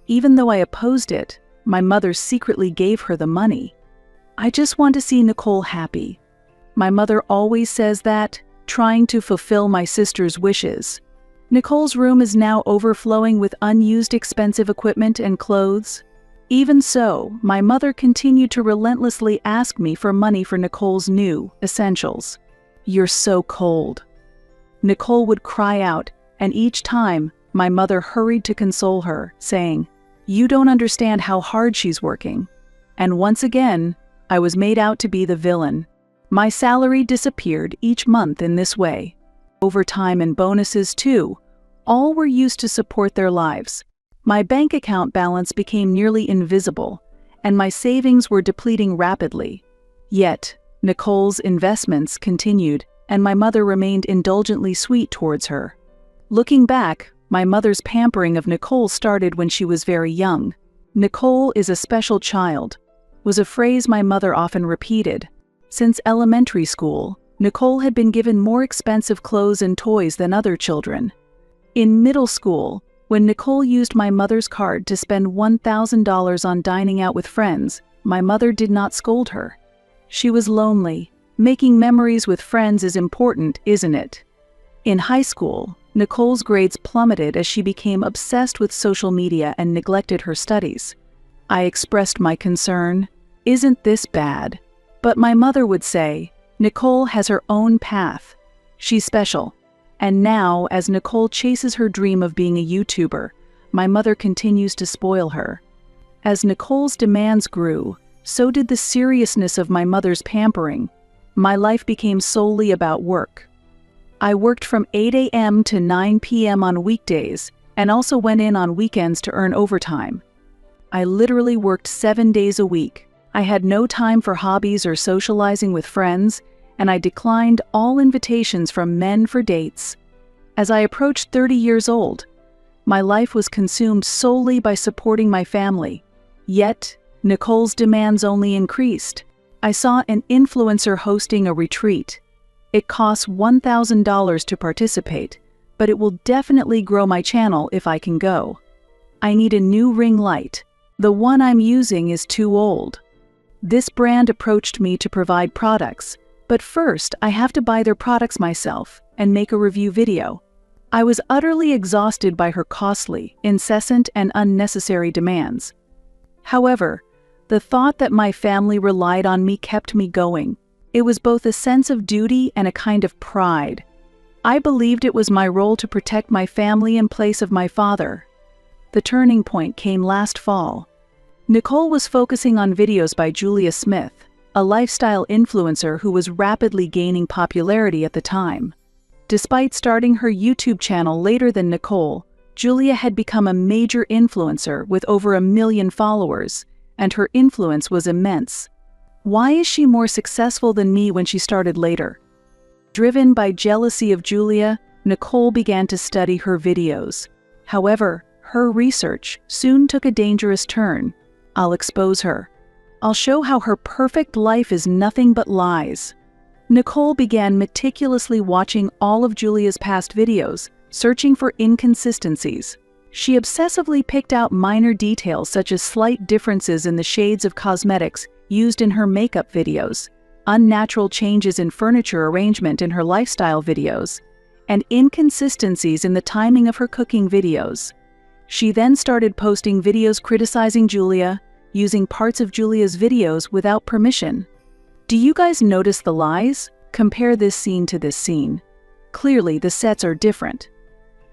Even though I opposed it, my mother secretly gave her the money. I just want to see Nicole happy. My mother always says that, trying to fulfill my sister's wishes. Nicole's room is now overflowing with unused expensive equipment and clothes. Even so, my mother continued to relentlessly ask me for money for Nicole's new essentials. "You're so cold." Nicole would cry out, and each time, my mother hurried to console her, saying, "You don't understand how hard she's working." And once again, I was made out to be the villain. My salary disappeared each month in this way. overtime and bonuses too. All were used to support their lives. My bank account balance became nearly invisible, and my savings were depleting rapidly. Yet, Nicole's investments continued, and my mother remained indulgently sweet towards her. Looking back, my mother's pampering of Nicole started when she was very young. "Nicole is a special child," was a phrase my mother often repeated. Since elementary school, Nicole had been given more expensive clothes and toys than other children. In middle school, when Nicole used my mother's card to spend $1,000 on dining out with friends, my mother did not scold her. She was lonely. Making memories with friends is important, isn't it? In high school, Nicole's grades plummeted as she became obsessed with social media and neglected her studies. I expressed my concern. "Isn't this bad?" But my mother would say, "Nicole has her own path. She's special." And now, as Nicole chases her dream of being a YouTuber, my mother continues to spoil her. As Nicole's demands grew, so did the seriousness of my mother's pampering. My life became solely about work. I worked from 8 a.m. to 9 p.m. on weekdays, and also went in on weekends to earn overtime. I literally worked 7 days a week. I had no time for hobbies or socializing with friends, and I declined all invitations from men for dates. As I approached 30 years old, my life was consumed solely by supporting my family. Yet, Nicole's demands only increased. I saw an influencer hosting a retreat. It costs $1,000 to participate, but it will definitely grow my channel if I can go. I need a new ring light. The one I'm using is too old. This brand approached me to provide products, but first I have to buy their products myself and make a review video. I was utterly exhausted by her costly, incessant, and unnecessary demands. However, the thought that my family relied on me kept me going. It was both a sense of duty and a kind of pride. I believed it was my role to protect my family in place of my father. The turning point came last fall. Nicole was focusing on videos by Julia Smith, a lifestyle influencer who was rapidly gaining popularity at the time. Despite starting her YouTube channel later than Nicole, Julia had become a major influencer with over 1 million followers, and her influence was immense. Why is she more successful than me when she started later? Driven by jealousy of Julia, Nicole began to study her videos. However, her research soon took a dangerous turn. I'll expose her. I'll show how her perfect life is nothing but lies. Nicole began meticulously watching all of Julia's past videos, searching for inconsistencies. She obsessively picked out minor details such as slight differences in the shades of cosmetics used in her makeup videos, unnatural changes in furniture arrangement in her lifestyle videos, and inconsistencies in the timing of her cooking videos. She then started posting videos criticizing Julia, using parts of Julia's videos without permission. Do you guys notice the lies? Compare this scene to this scene. Clearly, the sets are different.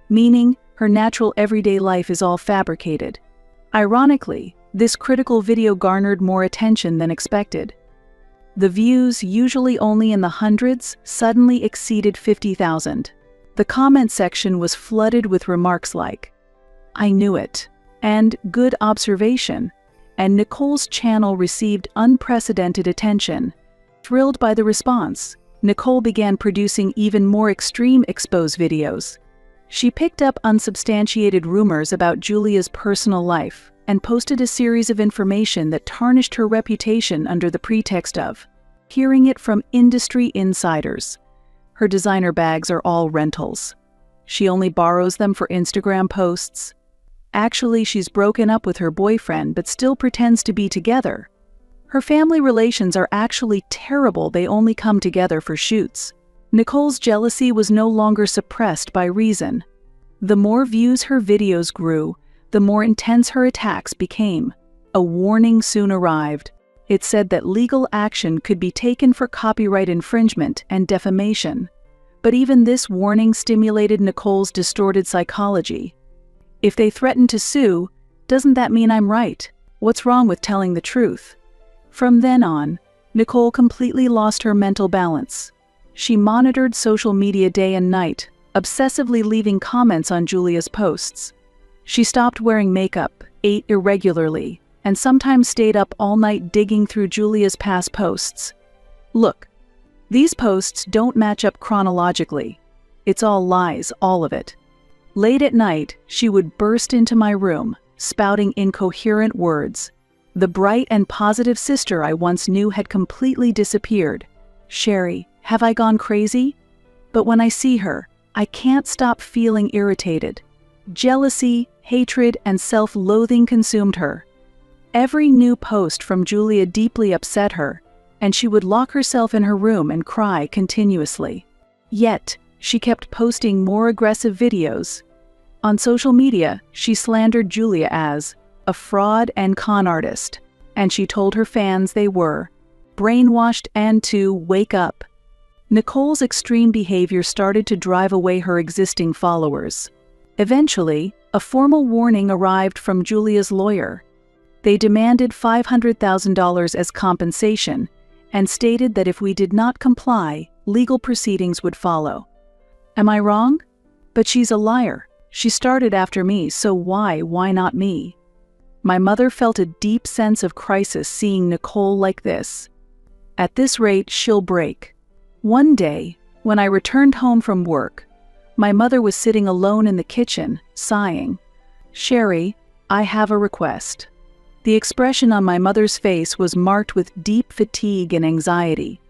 Meaning, her natural everyday life is all fabricated. Ironically, this critical video garnered more attention than expected. The views, usually only in the hundreds, suddenly exceeded 50,000. The comment section was flooded with remarks like, "I knew it," and "good observation," and Nicole's channel received unprecedented attention. Thrilled by the response, Nicole began producing even more extreme expose videos. She picked up unsubstantiated rumors about Julia's personal life and posted a series of information that tarnished her reputation under the pretext of hearing it from industry insiders. Her designer bags are all rentals. She only borrows them for Instagram posts. Actually, she's broken up with her boyfriend but still pretends to be together. Her family relations are actually terrible, they only come together for shoots. Nicole's jealousy was no longer suppressed by reason. The more views her videos grew, the more intense her attacks became. A warning soon arrived. It said that legal action could be taken for copyright infringement and defamation. But even this warning stimulated Nicole's distorted psychology. If they threaten to sue, doesn't that mean I'm right? What's wrong with telling the truth? From then on, Nicole completely lost her mental balance. She monitored social media day and night, obsessively leaving comments on Julia's posts. She stopped wearing makeup, ate irregularly, and sometimes stayed up all night digging through Julia's past posts. Look, these posts don't match up chronologically. It's all lies, all of it. Late at night, she would burst into my room, spouting incoherent words. The bright and positive sister I once knew had completely disappeared. Sherry, have I gone crazy? But when I see her, I can't stop feeling irritated. Jealousy, hatred, and self-loathing consumed her. Every new post from Julia deeply upset her, and she would lock herself in her room and cry continuously. Yet, she kept posting more aggressive videos. On social media, she slandered Julia as a fraud and con artist, and she told her fans they were brainwashed and to wake up. Nicole's extreme behavior started to drive away her existing followers. Eventually, a formal warning arrived from Julia's lawyer. They demanded $500,000 as compensation and stated that if we did not comply, legal proceedings would follow. Am I wrong? But she's a liar. She started after me, so why not me? My mother felt a deep sense of crisis seeing Nicole like this. At this rate, she'll break. One day, when I returned home from work, my mother was sitting alone in the kitchen, sighing. "Sherry, I have a request." The expression on my mother's face was marked with deep fatigue and anxiety.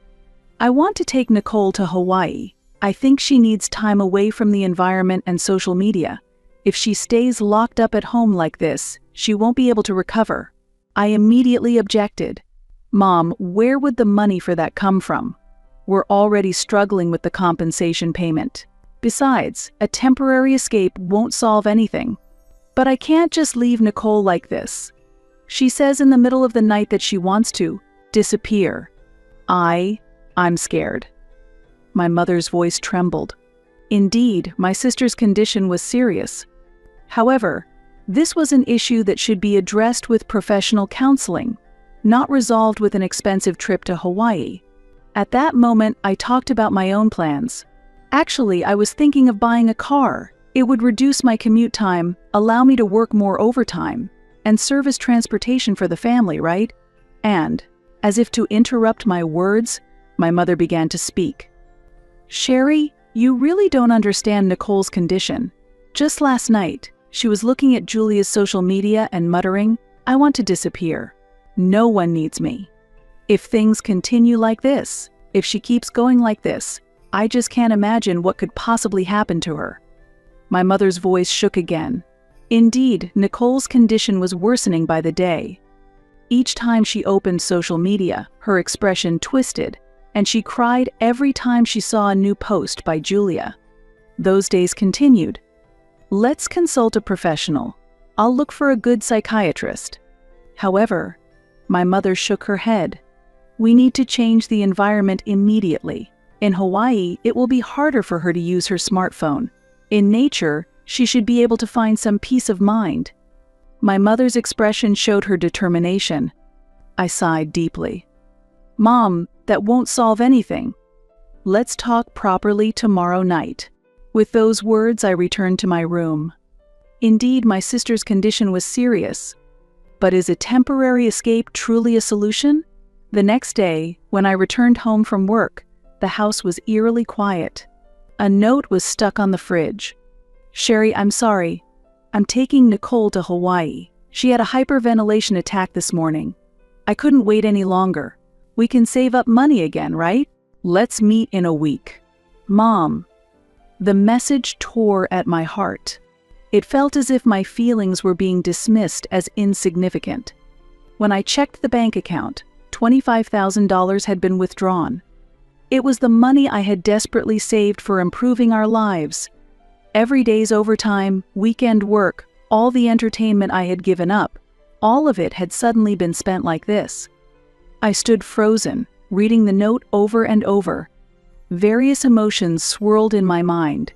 "I want to take Nicole to Hawaii. I think she needs time away from the environment and social media. If she stays locked up at home like this, she won't be able to recover." I immediately objected. "Mom, where would the money for that come from? We're already struggling with the compensation payment. Besides, a temporary escape won't solve anything." "But I can't just leave Nicole like this. She says in the middle of the night that she wants to disappear." I'm scared." My mother's voice trembled. Indeed, my sister's condition was serious. However, this was an issue that should be addressed with professional counseling, not resolved with an expensive trip to Hawaii. At that moment, I talked about my own plans. Actually, I was thinking of buying a car. It would reduce my commute time, allow me to work more overtime, and serve as transportation for the family, right? And, as if to interrupt my words, my mother began to speak. "Sherry, you really don't understand Nicole's condition. Just last night, she was looking at Julia's social media and muttering, 'I want to disappear. No one needs me.' If things continue like this, if she keeps going like this, I just can't imagine what could possibly happen to her." My mother's voice shook again. Indeed, Nicole's condition was worsening by the day. Each time she opened social media, her expression twisted, and she cried every time she saw a new post by Julia. Those days continued. "Let's consult a professional. I'll look for a good psychiatrist." However, my mother shook her head. "We need to change the environment immediately. In Hawaii, it will be harder for her to use her smartphone. In nature, she should be able to find some peace of mind." My mother's expression showed her determination. I sighed deeply. "Mom, that won't solve anything. Let's talk properly tomorrow night." With those words, I returned to my room. Indeed, my sister's condition was serious. But is a temporary escape truly a solution? The next day, when I returned home from work, the house was eerily quiet. A note was stuck on the fridge. "Sherry, I'm sorry. I'm taking Nicole to Hawaii. She had a hyperventilation attack this morning. I couldn't wait any longer. We can save up money again, right? Let's meet in a week." Mom. The message tore at my heart. It felt as if my feelings were being dismissed as insignificant. When I checked the bank account, $25,000 had been withdrawn. It was the money I had desperately saved for improving our lives. Every day's overtime, weekend work, all the entertainment I had given up, all of it had suddenly been spent like this. I stood frozen, reading the note over and over. Various emotions swirled in my mind: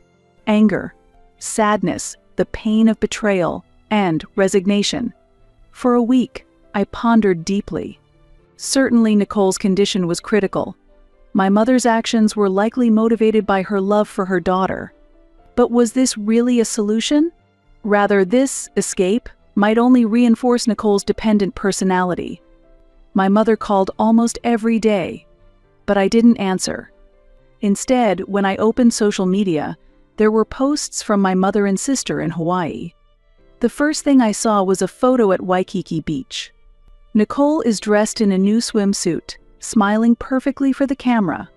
anger, sadness, the pain of betrayal, and resignation. For a week, I pondered deeply. Certainly Nicole's condition was critical. My mother's actions were likely motivated by her love for her daughter. But was this really a solution? Rather, this escape might only reinforce Nicole's dependent personality. My mother called almost every day, but I didn't answer. Instead, when I opened social media, there were posts from my mother and sister in Hawaii. The first thing I saw was a photo at Waikiki Beach. Nicole is dressed in a new swimsuit, smiling perfectly for the camera.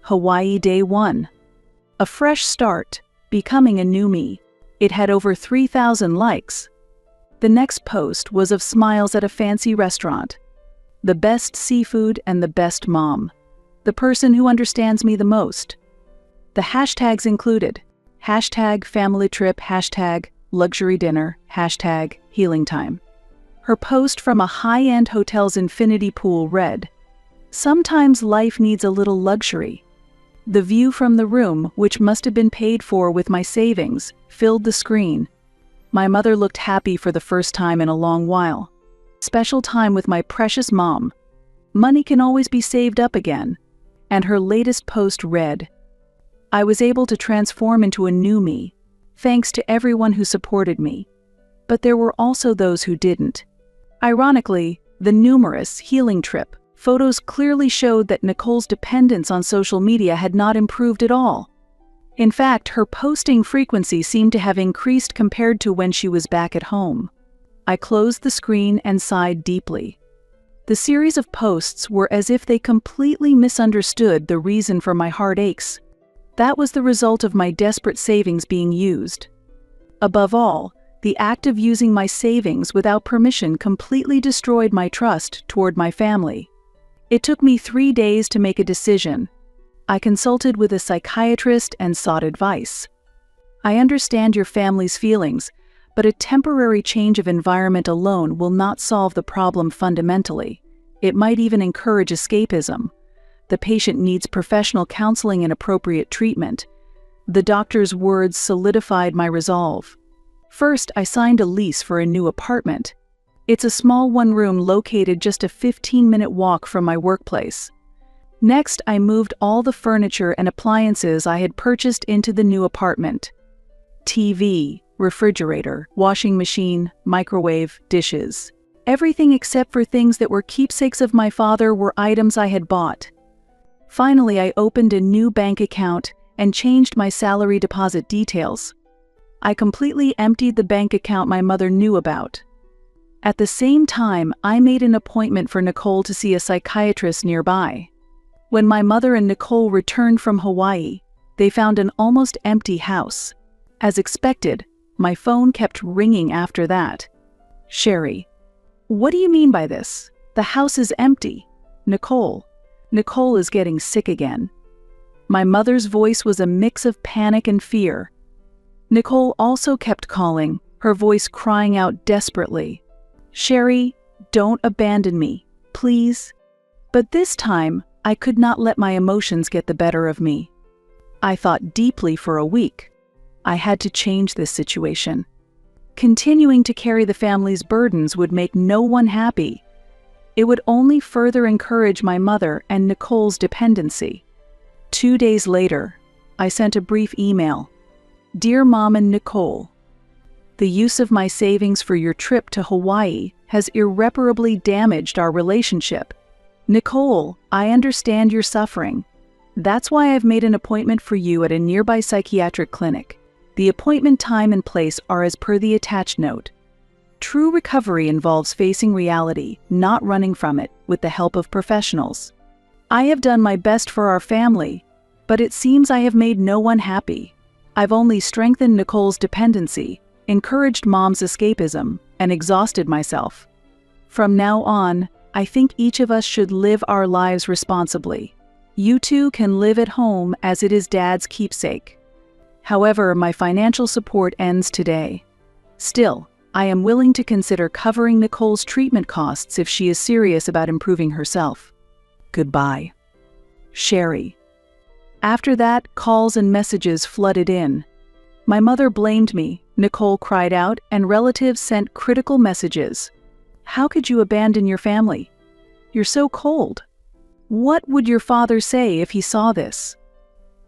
Hawaii Day 1. A fresh start, becoming a new me. It had over 3,000 likes. The next post was of smiles at a fancy restaurant. The best seafood and the best mom. The person who understands me the most. The hashtags included #family trip, #luxury dinner, #healing time. Her post from a high-end hotel's infinity pool read, "Sometimes life needs a little luxury." The view from the room, which must have been paid for with my savings, filled the screen. My mother looked happy for the first time in a long while. Special time with my precious mom. Money can always be saved up again. And her latest post read, "I was able to transform into a new me, thanks to everyone who supported me. But there were also those who didn't." Ironically, the numerous healing trip photos clearly showed that Nicole's dependence on social media had not improved at all. In fact, her posting frequency seemed to have increased compared to when she was back at home. I closed the screen and sighed deeply. The series of posts were as if they completely misunderstood the reason for my heartaches. That was the result of my desperate savings being used. Above all, the act of using my savings without permission completely destroyed my trust toward my family. It took me 3 days to make a decision. I consulted with a psychiatrist and sought advice. I understand your family's feelings, but a temporary change of environment alone will not solve the problem fundamentally. It might even encourage escapism. The patient needs professional counseling and appropriate treatment. The doctor's words solidified my resolve. First, I signed a lease for a new apartment. It's a small one-room located just a 15-minute walk from my workplace. Next, I moved all the furniture and appliances I had purchased into the new apartment. TV, refrigerator, washing machine, microwave, dishes. Everything except for things that were keepsakes of my father were items I had bought. Finally, I opened a new bank account and changed my salary deposit details. I completely emptied the bank account my mother knew about. At the same time, I made an appointment for Nicole to see a psychiatrist nearby. When my mother and Nicole returned from Hawaii, they found an almost empty house. As expected, my phone kept ringing after that. "Sherry, what do you mean by this? The house is empty. Nicole is getting sick again." My mother's voice was a mix of panic and fear. Nicole also kept calling, her voice crying out desperately, "Sherry, don't abandon me, please." But this time, I could not let my emotions get the better of me. I thought deeply for a week. I had to change this situation. Continuing to carry the family's burdens would make no one happy. It would only further encourage my mother and Nicole's dependency. 2 days later, I sent a brief email. "Dear Mom and Nicole, the use of my savings for your trip to Hawaii has irreparably damaged our relationship. Nicole, I understand your suffering. That's why I've made an appointment for you at a nearby psychiatric clinic. The appointment time and place are as per the attached note. True recovery involves facing reality, not running from it, with the help of professionals. I have done my best for our family, but it seems I have made no one happy. I've only strengthened Nicole's dependency, encouraged Mom's escapism, and exhausted myself. From now on, I think each of us should live our lives responsibly. You two can live at home as it is Dad's keepsake. However, my financial support ends today. Still, I am willing to consider covering Nicole's treatment costs if she is serious about improving herself. Goodbye. Sherry." After that, calls and messages flooded in. My mother blamed me, Nicole cried out, and relatives sent critical messages. "How could you abandon your family? You're so cold." What would your father say if he saw this?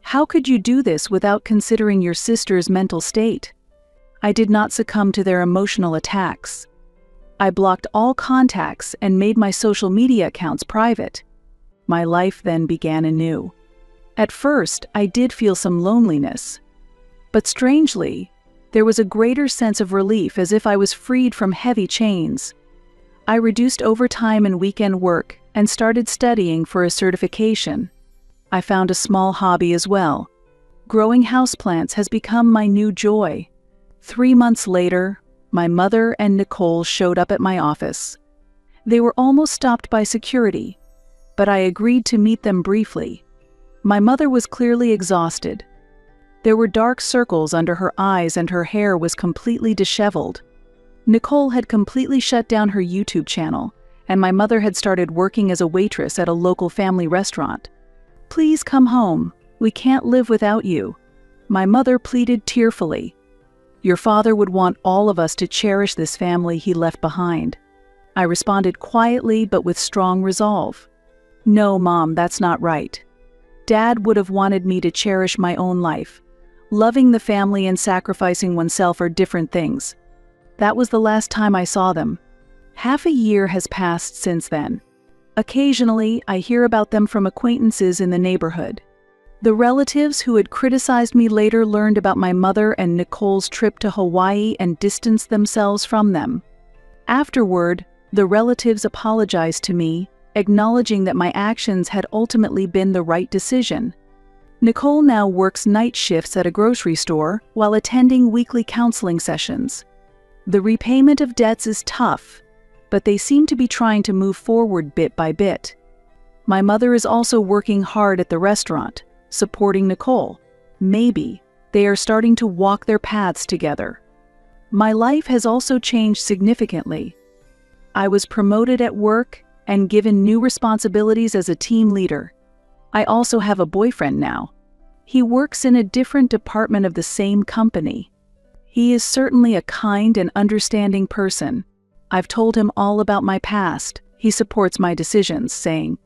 How could you do this without considering your sister's mental state? I did not succumb to their emotional attacks. I blocked all contacts and made my social media accounts private. My life then began anew. At first, I did feel some loneliness. But strangely, there was a greater sense of relief, as if I was freed from heavy chains. I reduced overtime and weekend work and started studying for a certification. I found a small hobby as well. Growing houseplants has become my new joy. 3 months later, my mother and Nicole showed up at my office. They were almost stopped by security, but I agreed to meet them briefly. My mother was clearly exhausted. There were dark circles under her eyes and her hair was completely disheveled. Nicole had completely shut down her YouTube channel, and my mother had started working as a waitress at a local family restaurant. "Please come home. We can't live without you," my mother pleaded tearfully. "Your father would want all of us to cherish this family he left behind." I responded quietly but with strong resolve. "No, Mom, that's not right. Dad would have wanted me to cherish my own life. Loving the family and sacrificing oneself are different things." That was the last time I saw them. Half a year has passed since then. Occasionally, I hear about them from acquaintances in the neighborhood. The relatives who had criticized me later learned about my mother and Nicole's trip to Hawaii and distanced themselves from them. Afterward, the relatives apologized to me, acknowledging that my actions had ultimately been the right decision. Nicole now works night shifts at a grocery store while attending weekly counseling sessions. The repayment of debts is tough, but they seem to be trying to move forward bit by bit. My mother is also working hard at the restaurant, supporting Nicole. Maybe they are starting to walk their paths together. My life has also changed significantly. I was promoted at work and given new responsibilities as a team leader. I also have a boyfriend now. He works in a different department of the same company. He is certainly a kind and understanding person. I've told him all about my past. He supports my decisions, saying,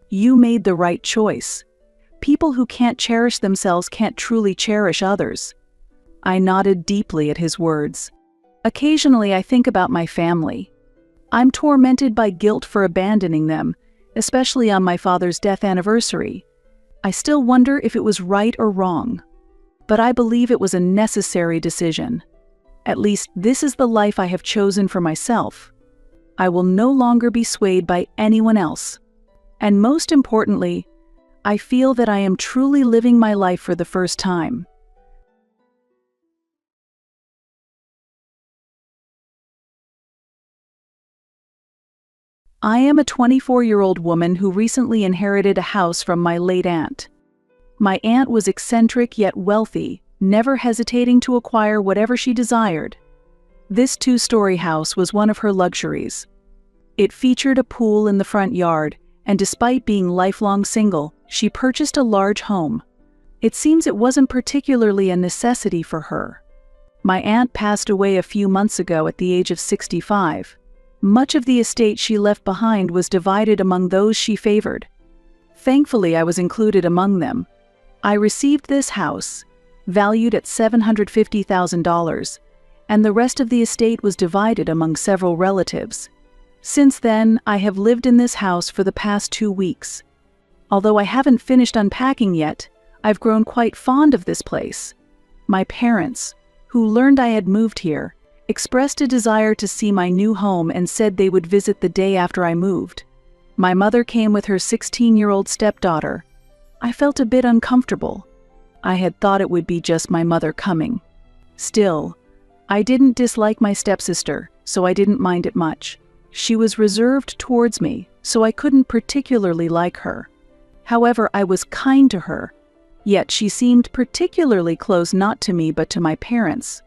"You made the right choice. People who can't cherish themselves can't truly cherish others." I nodded deeply at his words. Occasionally, I think about my family. I'm tormented by guilt for abandoning them, especially on my father's death anniversary. I still wonder if it was right or wrong. But I believe it was a necessary decision. At least this is the life I have chosen for myself. I will no longer be swayed by anyone else. And most importantly, I feel that I am truly living my life for the first time. I am a 24-year-old woman who recently inherited a house from my late aunt. My aunt was eccentric yet wealthy, never hesitating to acquire whatever she desired. This 2-story house was one of her luxuries. It featured a pool in the front yard, and despite being lifelong single, she purchased a large home. It seems it wasn't particularly a necessity for her. My aunt passed away a few months ago at the age of 65. Much of the estate she left behind was divided among those she favored. Thankfully, I was included among them. I received this house, valued at $750,000, and the rest of the estate was divided among several relatives. Since then, I have lived in this house for the past 2 weeks. Although I haven't finished unpacking yet, I've grown quite fond of this place. My parents, who learned I had moved here, expressed a desire to see my new home and said they would visit the day after I moved. My mother came with her 16-year-old stepdaughter. I felt a bit uncomfortable. I had thought it would be just my mother coming. Still, I didn't dislike my stepsister, so I didn't mind it much. She was reserved towards me, so I couldn't particularly like her. However, I was kind to her, yet she seemed particularly close not to me but to my parents.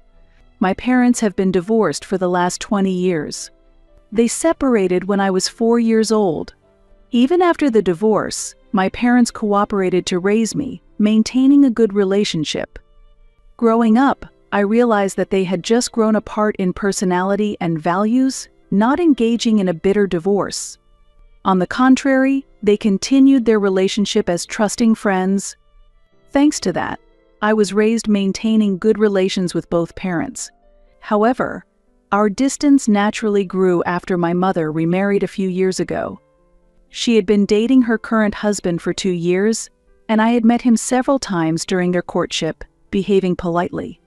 My parents have been divorced for the last 20 years. They separated when I was 4 years old. Even after the divorce, my parents cooperated to raise me, maintaining a good relationship. Growing up, I realized that they had just grown apart in personality and values, not engaging in a bitter divorce. On the contrary, they continued their relationship as trusting friends. Thanks to that, I was raised maintaining good relations with both parents. However, our distance naturally grew after my mother remarried a few years ago. She had been dating her current husband for 2 years, and I had met him several times during their courtship, behaving politely.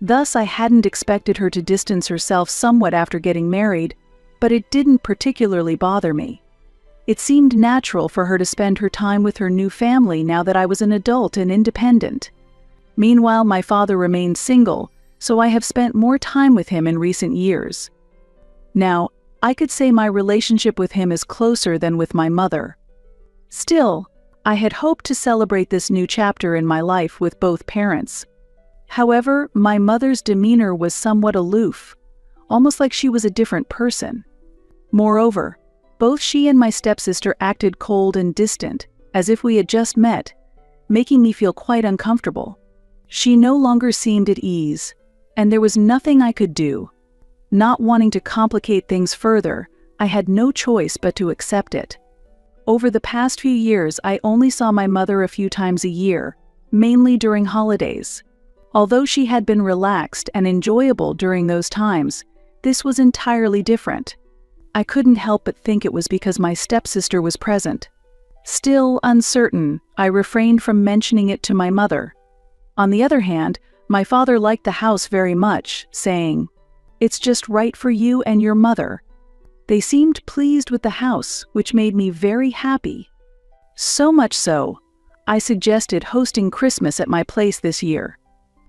Thus, I hadn't expected her to distance herself somewhat after getting married, but it didn't particularly bother me. It seemed natural for her to spend her time with her new family now that I was an adult and independent. Meanwhile, my father remained single, so I have spent more time with him in recent years. Now, I could say my relationship with him is closer than with my mother. Still, I had hoped to celebrate this new chapter in my life with both parents. However, my mother's demeanor was somewhat aloof, almost like she was a different person. Moreover, both she and my stepsister acted cold and distant, as if we had just met, making me feel quite uncomfortable. She no longer seemed at ease, and there was nothing I could do. Not wanting to complicate things further, I had no choice but to accept it. Over the past few years, I only saw my mother a few times a year, mainly during holidays. Although she had been relaxed and enjoyable during those times, this was entirely different. I couldn't help but think it was because my stepsister was present. Still uncertain, I refrained from mentioning it to my mother. On the other hand, my father liked the house very much, saying, "It's just right for you and your mother." They seemed pleased with the house, which made me very happy. So much so, I suggested hosting Christmas at my place this year.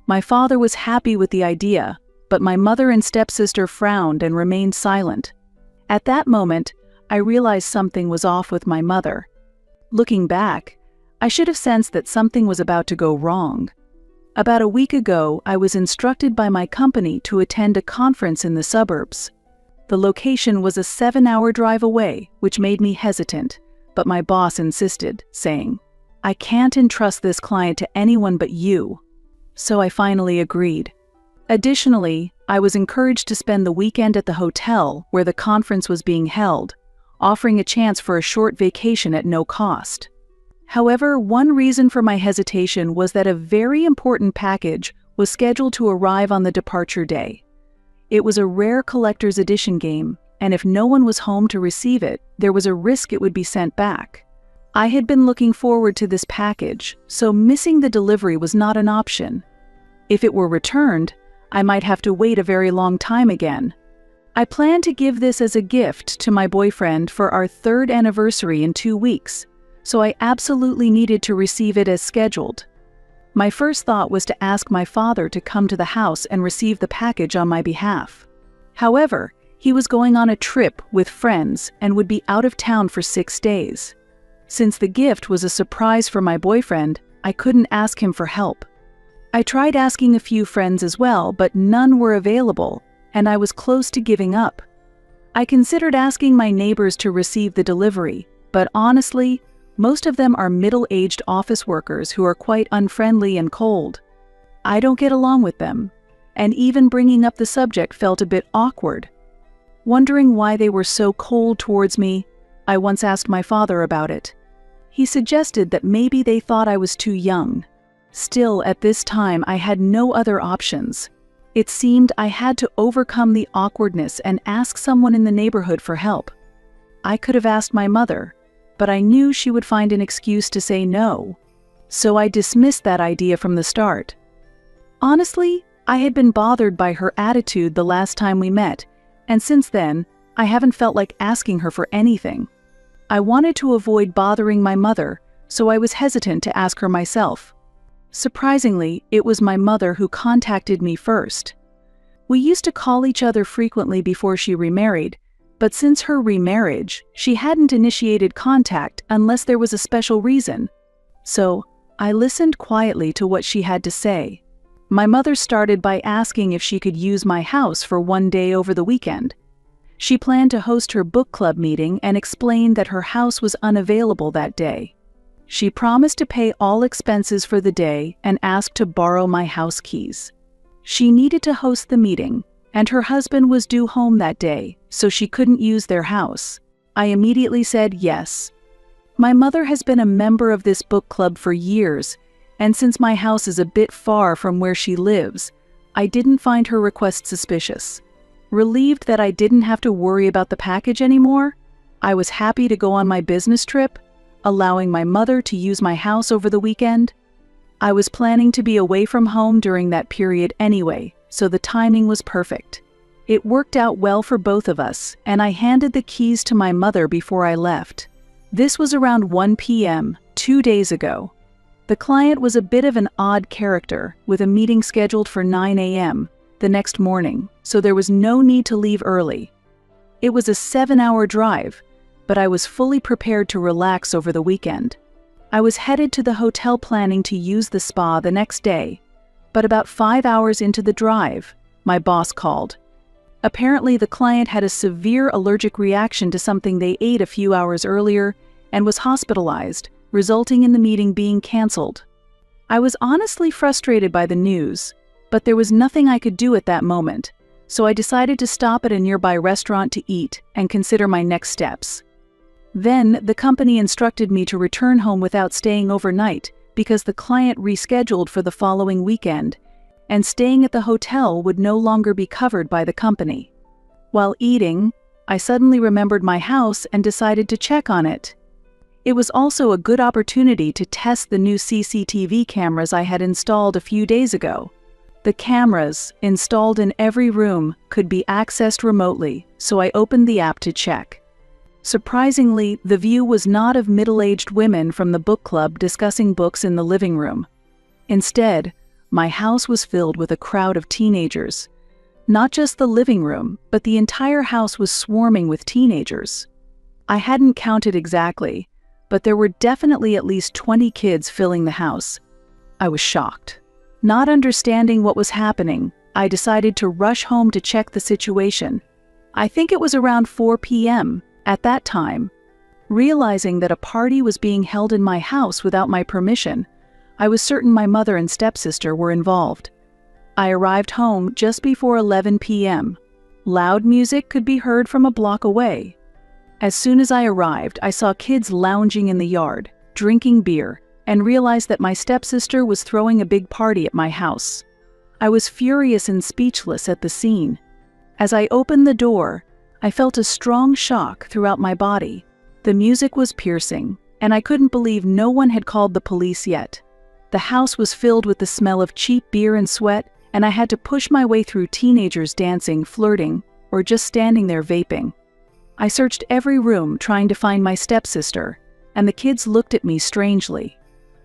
My father was happy with the idea, but my mother and stepsister frowned and remained silent. At that moment, I realized something was off with my mother. Looking back, I should have sensed that something was about to go wrong. About a week ago, I was instructed by my company to attend a conference in the suburbs. The location was a 7-hour drive away, which made me hesitant, but my boss insisted, saying, "I can't entrust this client to anyone but you." So I finally agreed. Additionally, I was encouraged to spend the weekend at the hotel where the conference was being held, offering a chance for a short vacation at no cost. However, one reason for my hesitation was that a very important package was scheduled to arrive on the departure day. It was a rare collector's edition game, and if no one was home to receive it, there was a risk it would be sent back. I had been looking forward to this package, so missing the delivery was not an option. If it were returned, I might have to wait a very long time again. I planned to give this as a gift to my boyfriend for our 3rd anniversary in 2 weeks, so I absolutely needed to receive it as scheduled. My first thought was to ask my father to come to the house and receive the package on my behalf. However, he was going on a trip with friends and would be out of town for 6 days. Since the gift was a surprise for my boyfriend, I couldn't ask him for help. I tried asking a few friends as well, but none were available, and I was close to giving up. I considered asking my neighbors to receive the delivery, but honestly, most of them are middle-aged office workers who are quite unfriendly and cold. I don't get along with them, and even bringing up the subject felt a bit awkward. Wondering why they were so cold towards me, I once asked my father about it. He suggested that maybe they thought I was too young. Still, at this time, I had no other options. It seemed I had to overcome the awkwardness and ask someone in the neighborhood for help. I could have asked my mother, but I knew she would find an excuse to say no. So I dismissed that idea from the start. Honestly, I had been bothered by her attitude the last time we met, and since then, I haven't felt like asking her for anything. I wanted to avoid bothering my mother, so I was hesitant to ask her myself. Surprisingly, it was my mother who contacted me first. We used to call each other frequently before she remarried, but since her remarriage, she hadn't initiated contact unless there was a special reason. So, I listened quietly to what she had to say. My mother started by asking if she could use my house for one day over the weekend. She planned to host her book club meeting and explained that her house was unavailable that day. She promised to pay all expenses for the day and asked to borrow my house keys. She needed to host the meeting, and her husband was due home that day, so she couldn't use their house. I immediately said yes. My mother has been a member of this book club for years, and since my house is a bit far from where she lives, I didn't find her request suspicious. Relieved that I didn't have to worry about the package anymore, I was happy to go on my business trip, allowing my mother to use my house over the weekend. I was planning to be away from home during that period anyway, so the timing was perfect. It worked out well for both of us, and I handed the keys to my mother before I left. This was around 1 p.m., 2 days ago. The client was a bit of an odd character, with a meeting scheduled for 9 a.m. the next morning, so there was no need to leave early. It was a 7-hour drive, but I was fully prepared to relax over the weekend. I was headed to the hotel planning to use the spa the next day, but about 5 hours into the drive, my boss called. Apparently, the client had a severe allergic reaction to something they ate a few hours earlier and was hospitalized, resulting in the meeting being canceled. I was honestly frustrated by the news, but there was nothing I could do at that moment, so I decided to stop at a nearby restaurant to eat and consider my next steps. Then, the company instructed me to return home without staying overnight because the client rescheduled for the following weekend, and staying at the hotel would no longer be covered by the company. While eating, I suddenly remembered my house and decided to check on it. It was also a good opportunity to test the new CCTV cameras I had installed a few days ago. The cameras, installed in every room, could be accessed remotely, so I opened the app to check. Surprisingly, the view was not of middle-aged women from the book club discussing books in the living room. Instead, my house was filled with a crowd of teenagers. Not just the living room, but the entire house was swarming with teenagers. I hadn't counted exactly, but there were definitely at least 20 kids filling the house. I was shocked. Not understanding what was happening, I decided to rush home to check the situation. I think it was around 4 p.m. at that time. Realizing that a party was being held in my house without my permission, I was certain my mother and stepsister were involved. I arrived home just before 11 p.m. Loud music could be heard from a block away. As soon as I arrived, I saw kids lounging in the yard, drinking beer, and realized that my stepsister was throwing a big party at my house. I was furious and speechless at the scene. As I opened the door, I felt a strong shock throughout my body. The music was piercing, and I couldn't believe no one had called the police yet. The house was filled with the smell of cheap beer and sweat, and I had to push my way through teenagers dancing, flirting, or just standing there vaping. I searched every room trying to find my stepsister, and the kids looked at me strangely.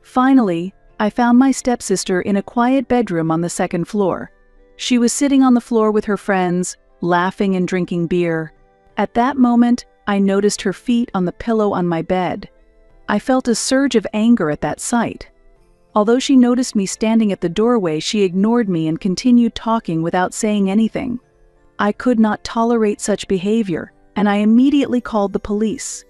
Finally, I found my stepsister in a quiet bedroom on the second floor. She was sitting on the floor with her friends, laughing and drinking beer. At that moment, I noticed her feet on the pillow on my bed. I felt a surge of anger at that sight. Although she noticed me standing at the doorway, she ignored me and continued talking without saying anything. I could not tolerate such behavior, and I immediately called the police.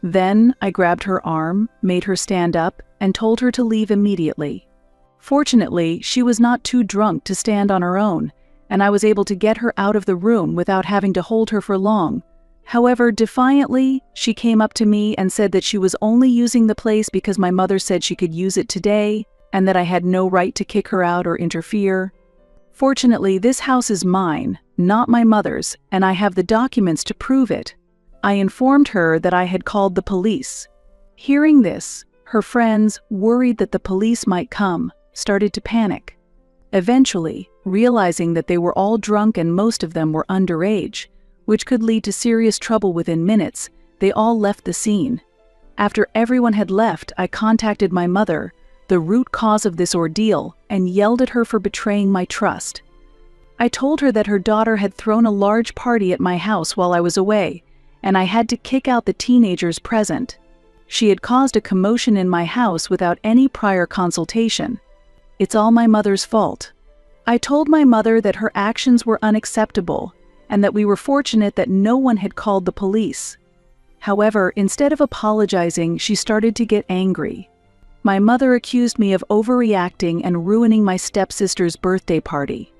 Then I grabbed her arm, made her stand up, and told her to leave immediately. Fortunately, she was not too drunk to stand on her own, and I was able to get her out of the room without having to hold her for long. However, defiantly, she came up to me and said that she was only using the place because my mother said she could use it today, and that I had no right to kick her out or interfere. Fortunately, this house is mine, not my mother's, and I have the documents to prove it. I informed her that I had called the police. Hearing this, her friends, worried that the police might come, started to panic. Eventually, realizing that they were all drunk and most of them were underage, which could lead to serious trouble within minutes, they all left the scene. After everyone had left, I contacted my mother, the root cause of this ordeal, and yelled at her for betraying my trust. I told her that her daughter had thrown a large party at my house while I was away, and I had to kick out the teenagers present. She had caused a commotion in my house without any prior consultation. It's all my mother's fault. I told my mother that her actions were unacceptable, and that we were fortunate that no one had called the police. However, instead of apologizing, she started to get angry. My mother accused me of overreacting and ruining my stepsister's birthday party.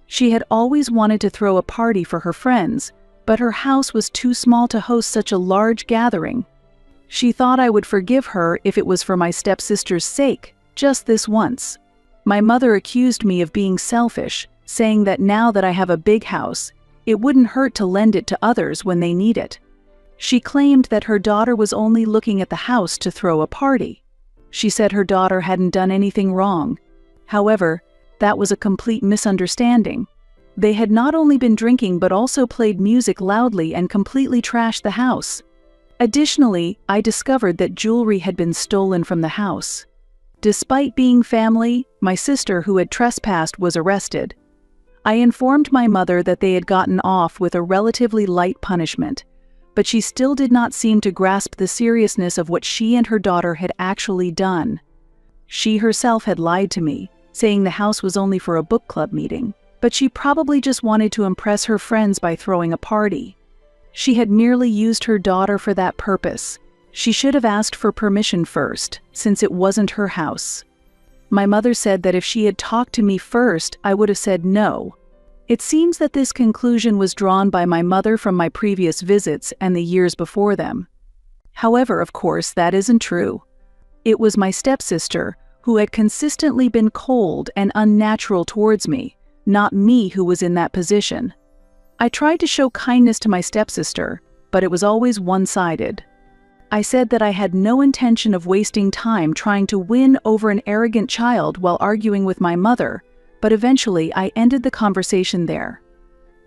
She had always wanted to throw a party for her friends, but her house was too small to host such a large gathering. She thought I would forgive her if it was for my stepsister's sake, just this once. My mother accused me of being selfish, saying that now that I have a big house, it wouldn't hurt to lend it to others when they need it. She claimed that her daughter was only looking at the house to throw a party. She said her daughter hadn't done anything wrong. However, that was a complete misunderstanding. They had not only been drinking but also played music loudly and completely trashed the house. Additionally, I discovered that jewelry had been stolen from the house. Despite being family, my sister who had trespassed was arrested. I informed my mother that they had gotten off with a relatively light punishment, but she still did not seem to grasp the seriousness of what she and her daughter had actually done. She herself had lied to me, saying the house was only for a book club meeting, but she probably just wanted to impress her friends by throwing a party. She had merely used her daughter for that purpose. She should have asked for permission first, since it wasn't her house. My mother said that if she had talked to me first, I would have said no. It seems that this conclusion was drawn by my mother from my previous visits and the years before them. However, of course, that isn't true. It was my stepsister who had consistently been cold and unnatural towards me, not me who was in that position. I tried to show kindness to my stepsister, but it was always one-sided. I said that I had no intention of wasting time trying to win over an arrogant child while arguing with my mother, but eventually I ended the conversation there.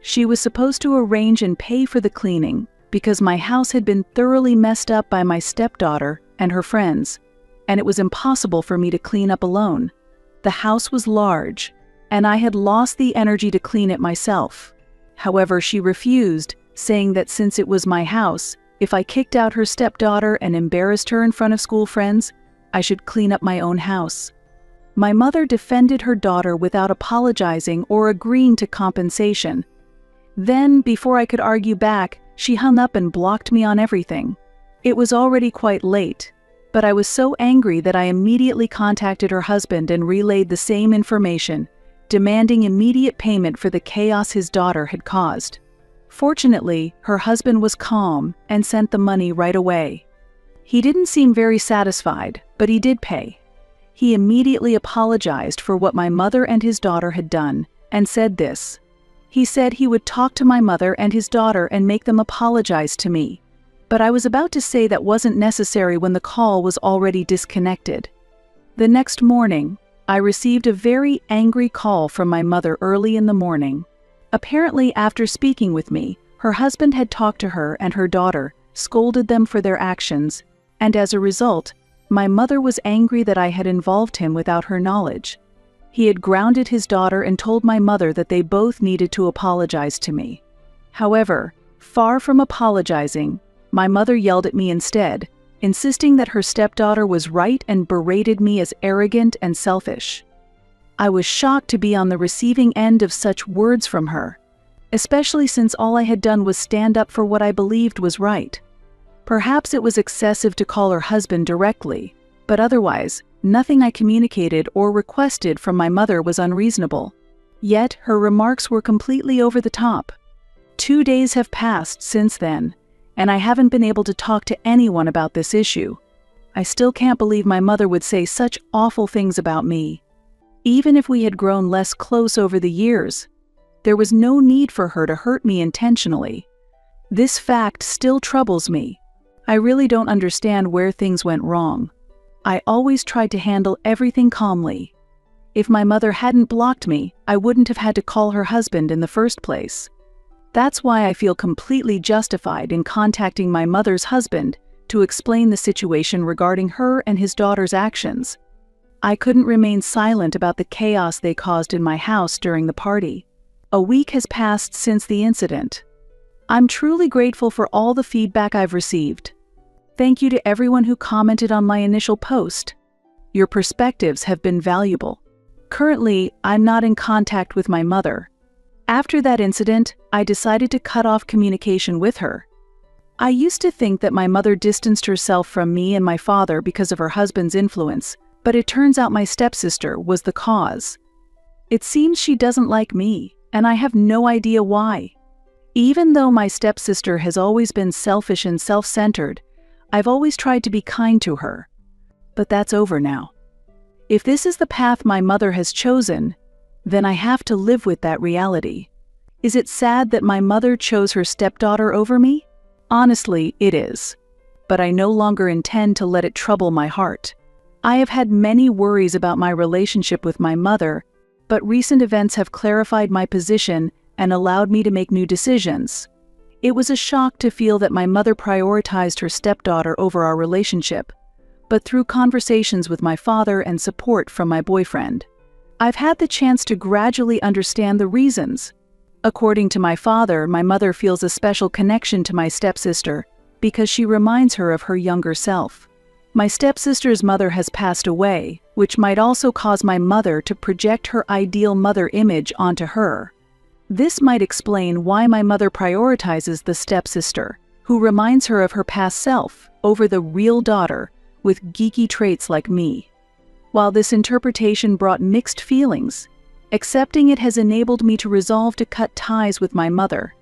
She was supposed to arrange and pay for the cleaning because my house had been thoroughly messed up by my stepdaughter and her friends, and it was impossible for me to clean up alone. The house was large, and I had lost the energy to clean it myself. However, she refused, saying that since it was my house, if I kicked out her stepdaughter and embarrassed her in front of school friends, I should clean up my own house. My mother defended her daughter without apologizing or agreeing to compensation. Then, before I could argue back, she hung up and blocked me on everything. It was already quite late, but I was so angry that I immediately contacted her husband and relayed the same information, demanding immediate payment for the chaos his daughter had caused. Fortunately, her husband was calm and sent the money right away. He didn't seem very satisfied, but he did pay. He immediately apologized for what my mother and his daughter had done, and said this. He said he would talk to my mother and his daughter and make them apologize to me. But I was about to say that wasn't necessary when the call was already disconnected. The next morning, I received a very angry call from my mother early in the morning. Apparently, after speaking with me, her husband had talked to her and her daughter, scolded them for their actions, and as a result, my mother was angry that I had involved him without her knowledge. He had grounded his daughter and told my mother that they both needed to apologize to me. However, far from apologizing, my mother yelled at me instead, insisting that her stepdaughter was right and berated me as arrogant and selfish. I was shocked to be on the receiving end of such words from her, especially since all I had done was stand up for what I believed was right. Perhaps it was excessive to call her husband directly, but otherwise, nothing I communicated or requested from my mother was unreasonable. Yet her remarks were completely over the top. 2 days have passed since then, and I haven't been able to talk to anyone about this issue. I still can't believe my mother would say such awful things about me. Even if we had grown less close over the years, there was no need for her to hurt me intentionally. This fact still troubles me. I really don't understand where things went wrong. I always tried to handle everything calmly. If my mother hadn't blocked me, I wouldn't have had to call her husband in the first place. That's why I feel completely justified in contacting my mother's husband to explain the situation regarding her and his daughter's actions. I couldn't remain silent about the chaos they caused in my house during the party. A week has passed since the incident. I'm truly grateful for all the feedback I've received. Thank you to everyone who commented on my initial post. Your perspectives have been valuable. Currently, I'm not in contact with my mother. After that incident, I decided to cut off communication with her. I used to think that my mother distanced herself from me and my father because of her husband's influence, but it turns out my stepsister was the cause. It seems she doesn't like me, and I have no idea why. Even though my stepsister has always been selfish and self-centered, I've always tried to be kind to her. But that's over now. If this is the path my mother has chosen, then I have to live with that reality. Is it sad that my mother chose her stepdaughter over me? Honestly, it is. But I no longer intend to let it trouble my heart. I have had many worries about my relationship with my mother, but recent events have clarified my position and allowed me to make new decisions. It was a shock to feel that my mother prioritized her stepdaughter over our relationship, but through conversations with my father and support from my boyfriend, I've had the chance to gradually understand the reasons. According to my father, my mother feels a special connection to my stepsister because she reminds her of her younger self. My stepsister's mother has passed away, which might also cause my mother to project her ideal mother image onto her. This might explain why my mother prioritizes the stepsister, who reminds her of her past self, over the real daughter with geeky traits like me. While this interpretation brought mixed feelings, accepting it has enabled me to resolve to cut ties with my mother.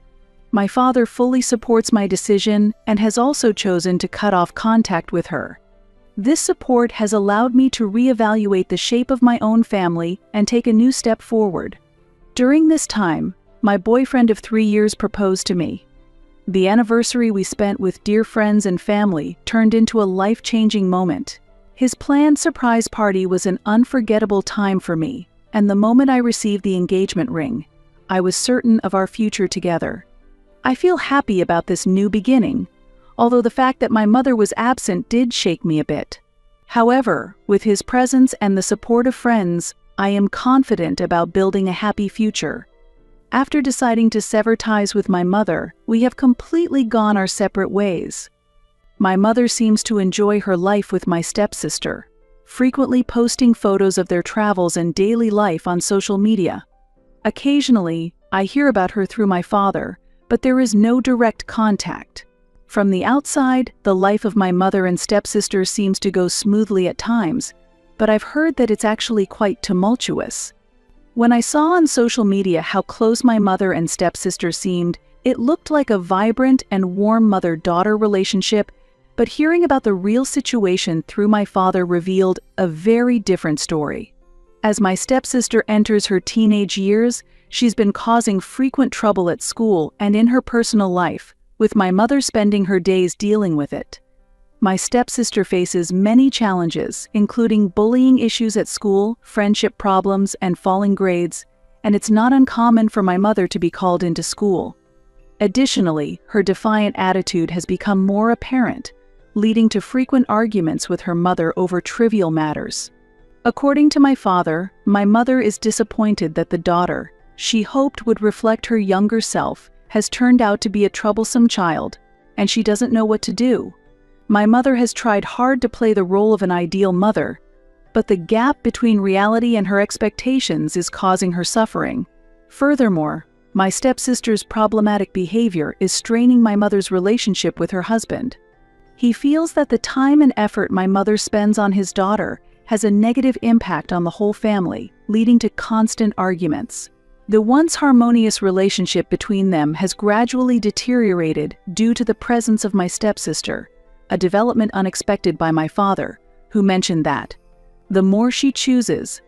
My father fully supports my decision and has also chosen to cut off contact with her. This support has allowed me to reevaluate the shape of my own family and take a new step forward. During this time, my boyfriend of 3 years proposed to me. The anniversary we spent with dear friends and family turned into a life-changing moment. His planned surprise party was an unforgettable time for me, and the moment I received the engagement ring, I was certain of our future together. I feel happy about this new beginning, although the fact that my mother was absent did shake me a bit. However, with his presence and the support of friends, I am confident about building a happy future. After deciding to sever ties with my mother, we have completely gone our separate ways. My mother seems to enjoy her life with my stepsister, frequently posting photos of their travels and daily life on social media. Occasionally, I hear about her through my father, but there is no direct contact. From the outside, the life of my mother and stepsister seems to go smoothly at times, but I've heard that it's actually quite tumultuous. When I saw on social media how close my mother and stepsister seemed, it looked like a vibrant and warm mother-daughter relationship, but hearing about the real situation through my father revealed a very different story. As my stepsister enters her teenage years, she's been causing frequent trouble at school and in her personal life, with my mother spending her days dealing with it. My stepsister faces many challenges, including bullying issues at school, friendship problems, and falling grades, and it's not uncommon for my mother to be called into school. Additionally, her defiant attitude has become more apparent, leading to frequent arguments with her mother over trivial matters. According to my father, my mother is disappointed that the daughter she hoped would reflect her younger self has turned out to be a troublesome child, and she doesn't know what to do. My mother has tried hard to play the role of an ideal mother, but the gap between reality and her expectations is causing her suffering. Furthermore, my stepsister's problematic behavior is straining my mother's relationship with her husband. He feels that the time and effort my mother spends on his daughter has a negative impact on the whole family, leading to constant arguments. The once harmonious relationship between them has gradually deteriorated due to the presence of my stepsister, a development unexpected by my father, who mentioned that the more she chooses,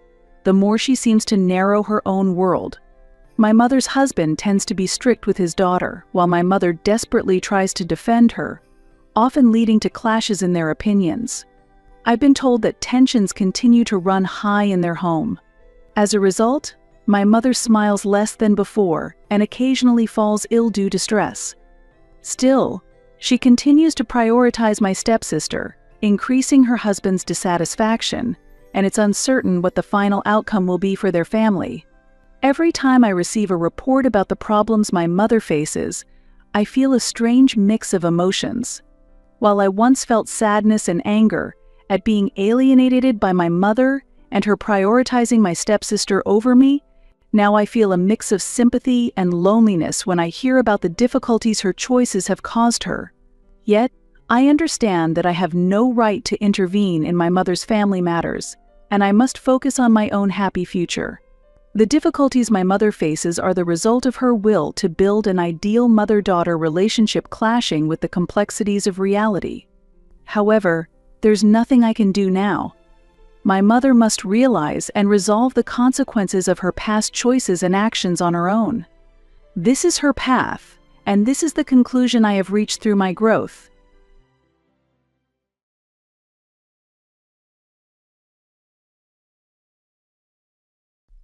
the more she seems to narrow her own world. My mother's husband tends to be strict with his daughter, while my mother desperately tries to defend her, often leading to clashes in their opinions. I've been told that tensions continue to run high in their home. As a result, my mother smiles less than before and occasionally falls ill due to stress. Still, she continues to prioritize my stepsister, increasing her husband's dissatisfaction, and it's uncertain what the final outcome will be for their family. Every time I receive a report about the problems my mother faces, I feel a strange mix of emotions. While I once felt sadness and anger at being alienated by my mother and her prioritizing my stepsister over me, now I feel a mix of sympathy and loneliness when I hear about the difficulties her choices have caused her. Yet, I understand that I have no right to intervene in my mother's family matters, and I must focus on my own happy future. The difficulties my mother faces are the result of her will to build an ideal mother-daughter relationship clashing with the complexities of reality. However, there's nothing I can do now. My mother must realize and resolve the consequences of her past choices and actions on her own. This is her path, and this is the conclusion I have reached through my growth.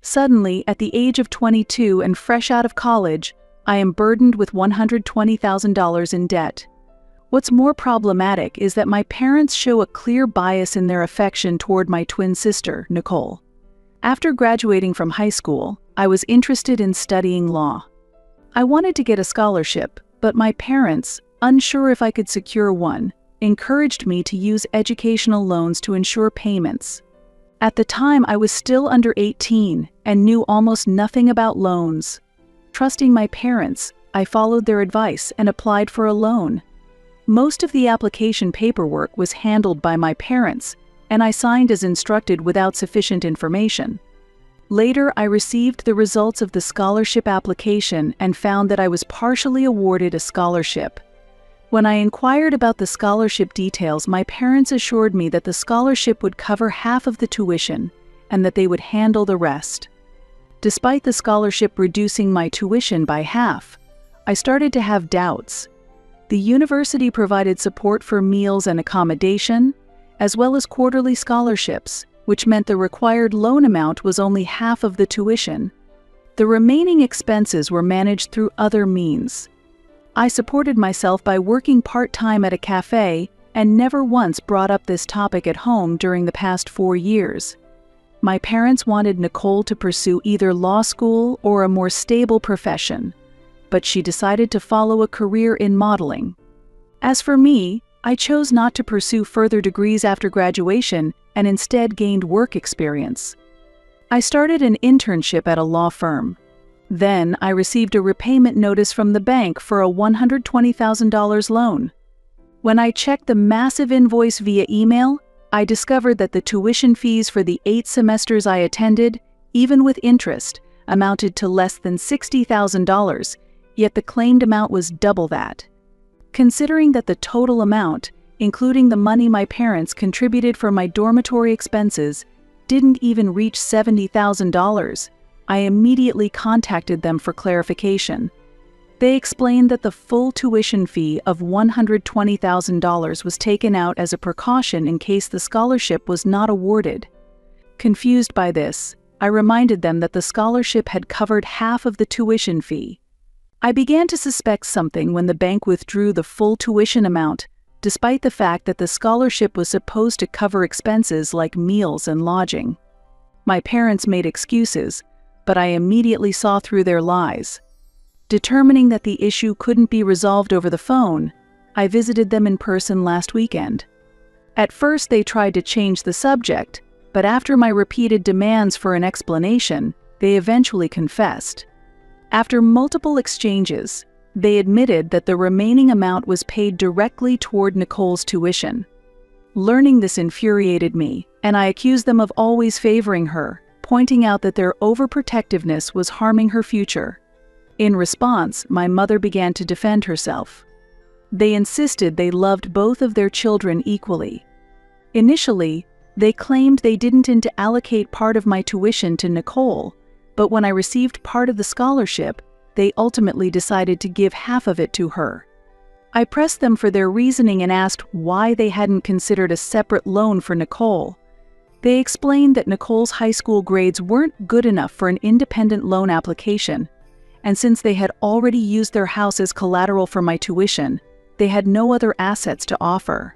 Suddenly, at the age of 22 and fresh out of college, I am burdened with $120,000 in debt. What's more problematic is that my parents show a clear bias in their affection toward my twin sister, Nicole. After graduating from high school, I was interested in studying law. I wanted to get a scholarship, but my parents, unsure if I could secure one, encouraged me to use educational loans to ensure payments. At the time, I was still under 18 and knew almost nothing about loans. Trusting my parents, I followed their advice and applied for a loan. Most of the application paperwork was handled by my parents, and I signed as instructed without sufficient information. Later, I received the results of the scholarship application and found that I was partially awarded a scholarship. When I inquired about the scholarship details, my parents assured me that the scholarship would cover half of the tuition and that they would handle the rest. Despite the scholarship reducing my tuition by half, I started to have doubts. The university provided support for meals and accommodation, as well as quarterly scholarships, which meant the required loan amount was only half of the tuition. The remaining expenses were managed through other means. I supported myself by working part-time at a cafe and never once brought up this topic at home during the past 4 years. My parents wanted Nicole to pursue either law school or a more stable profession, but she decided to follow a career in modeling. As for me, I chose not to pursue further degrees after graduation and instead gained work experience. I started an internship at a law firm. Then I received a repayment notice from the bank for a $120,000 loan. When I checked the massive invoice via email, I discovered that the tuition fees for the 8 semesters I attended, even with interest, amounted to less than $60,000, yet the claimed amount was double that. Considering that the total amount, including the money my parents contributed for my dormitory expenses, didn't even reach $70,000, I immediately contacted them for clarification. They explained that the full tuition fee of $120,000 was taken out as a precaution in case the scholarship was not awarded. Confused by this, I reminded them that the scholarship had covered half of the tuition fee. I began to suspect something when the bank withdrew the full tuition amount, despite the fact that the scholarship was supposed to cover expenses like meals and lodging. My parents made excuses, but I immediately saw through their lies. Determining that the issue couldn't be resolved over the phone, I visited them in person last weekend. At first they tried to change the subject, but after my repeated demands for an explanation, they eventually confessed. After multiple exchanges, they admitted that the remaining amount was paid directly toward Nicole's tuition. Learning this infuriated me, and I accused them of always favoring her, pointing out that their overprotectiveness was harming her future. In response, my mother began to defend herself. They insisted they loved both of their children equally. Initially, they claimed they didn't intend to allocate part of my tuition to Nicole, but when I received part of the scholarship, they ultimately decided to give half of it to her. I pressed them for their reasoning and asked why they hadn't considered a separate loan for Nicole. They explained that Nicole's high school grades weren't good enough for an independent loan application, and since they had already used their house as collateral for my tuition, they had no other assets to offer.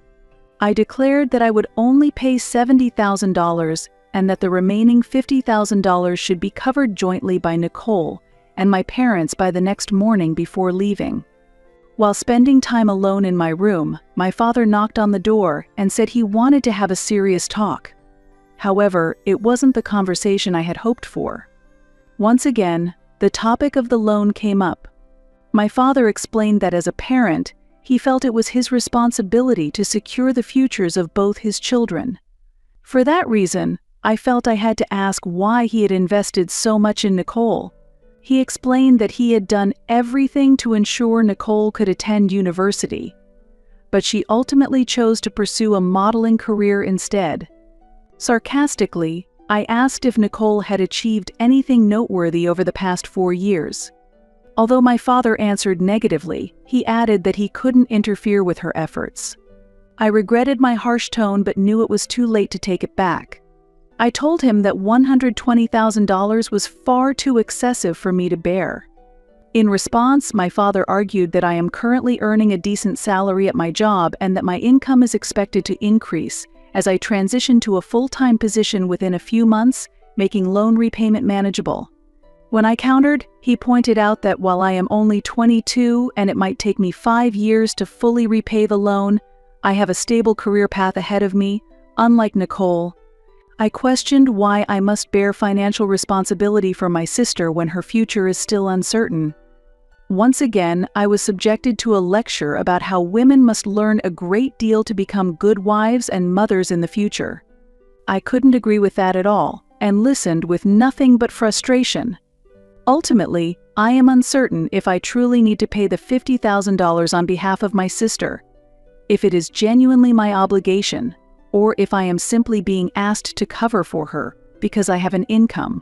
I declared that I would only pay $70,000 and that the remaining $50,000 should be covered jointly by Nicole and my parents by the next morning before leaving. While spending time alone in my room, my father knocked on the door and said he wanted to have a serious talk. However, it wasn't the conversation I had hoped for. Once again, the topic of the loan came up. My father explained that as a parent, he felt it was his responsibility to secure the futures of both his children. For that reason, I felt I had to ask why he had invested so much in Nicole. He explained that he had done everything to ensure Nicole could attend university, but she ultimately chose to pursue a modeling career instead. Sarcastically, I asked if Nicole had achieved anything noteworthy over the past 4 years. Although my father answered negatively, he added that he couldn't interfere with her efforts. I regretted my harsh tone but knew it was too late to take it back. I told him that $120,000 was far too excessive for me to bear. In response, my father argued that I am currently earning a decent salary at my job and that my income is expected to increase as I transition to a full-time position within a few months, making loan repayment manageable. When I countered, he pointed out that while I am only 22 and it might take me 5 years to fully repay the loan, I have a stable career path ahead of me, unlike Nicole. I questioned why I must bear financial responsibility for my sister when her future is still uncertain. Once again, I was subjected to a lecture about how women must learn a great deal to become good wives and mothers in the future. I couldn't agree with that at all, and listened with nothing but frustration. Ultimately, I am uncertain if I truly need to pay the $50,000 on behalf of my sister, if it is genuinely my obligation, or if I am simply being asked to cover for her because I have an income.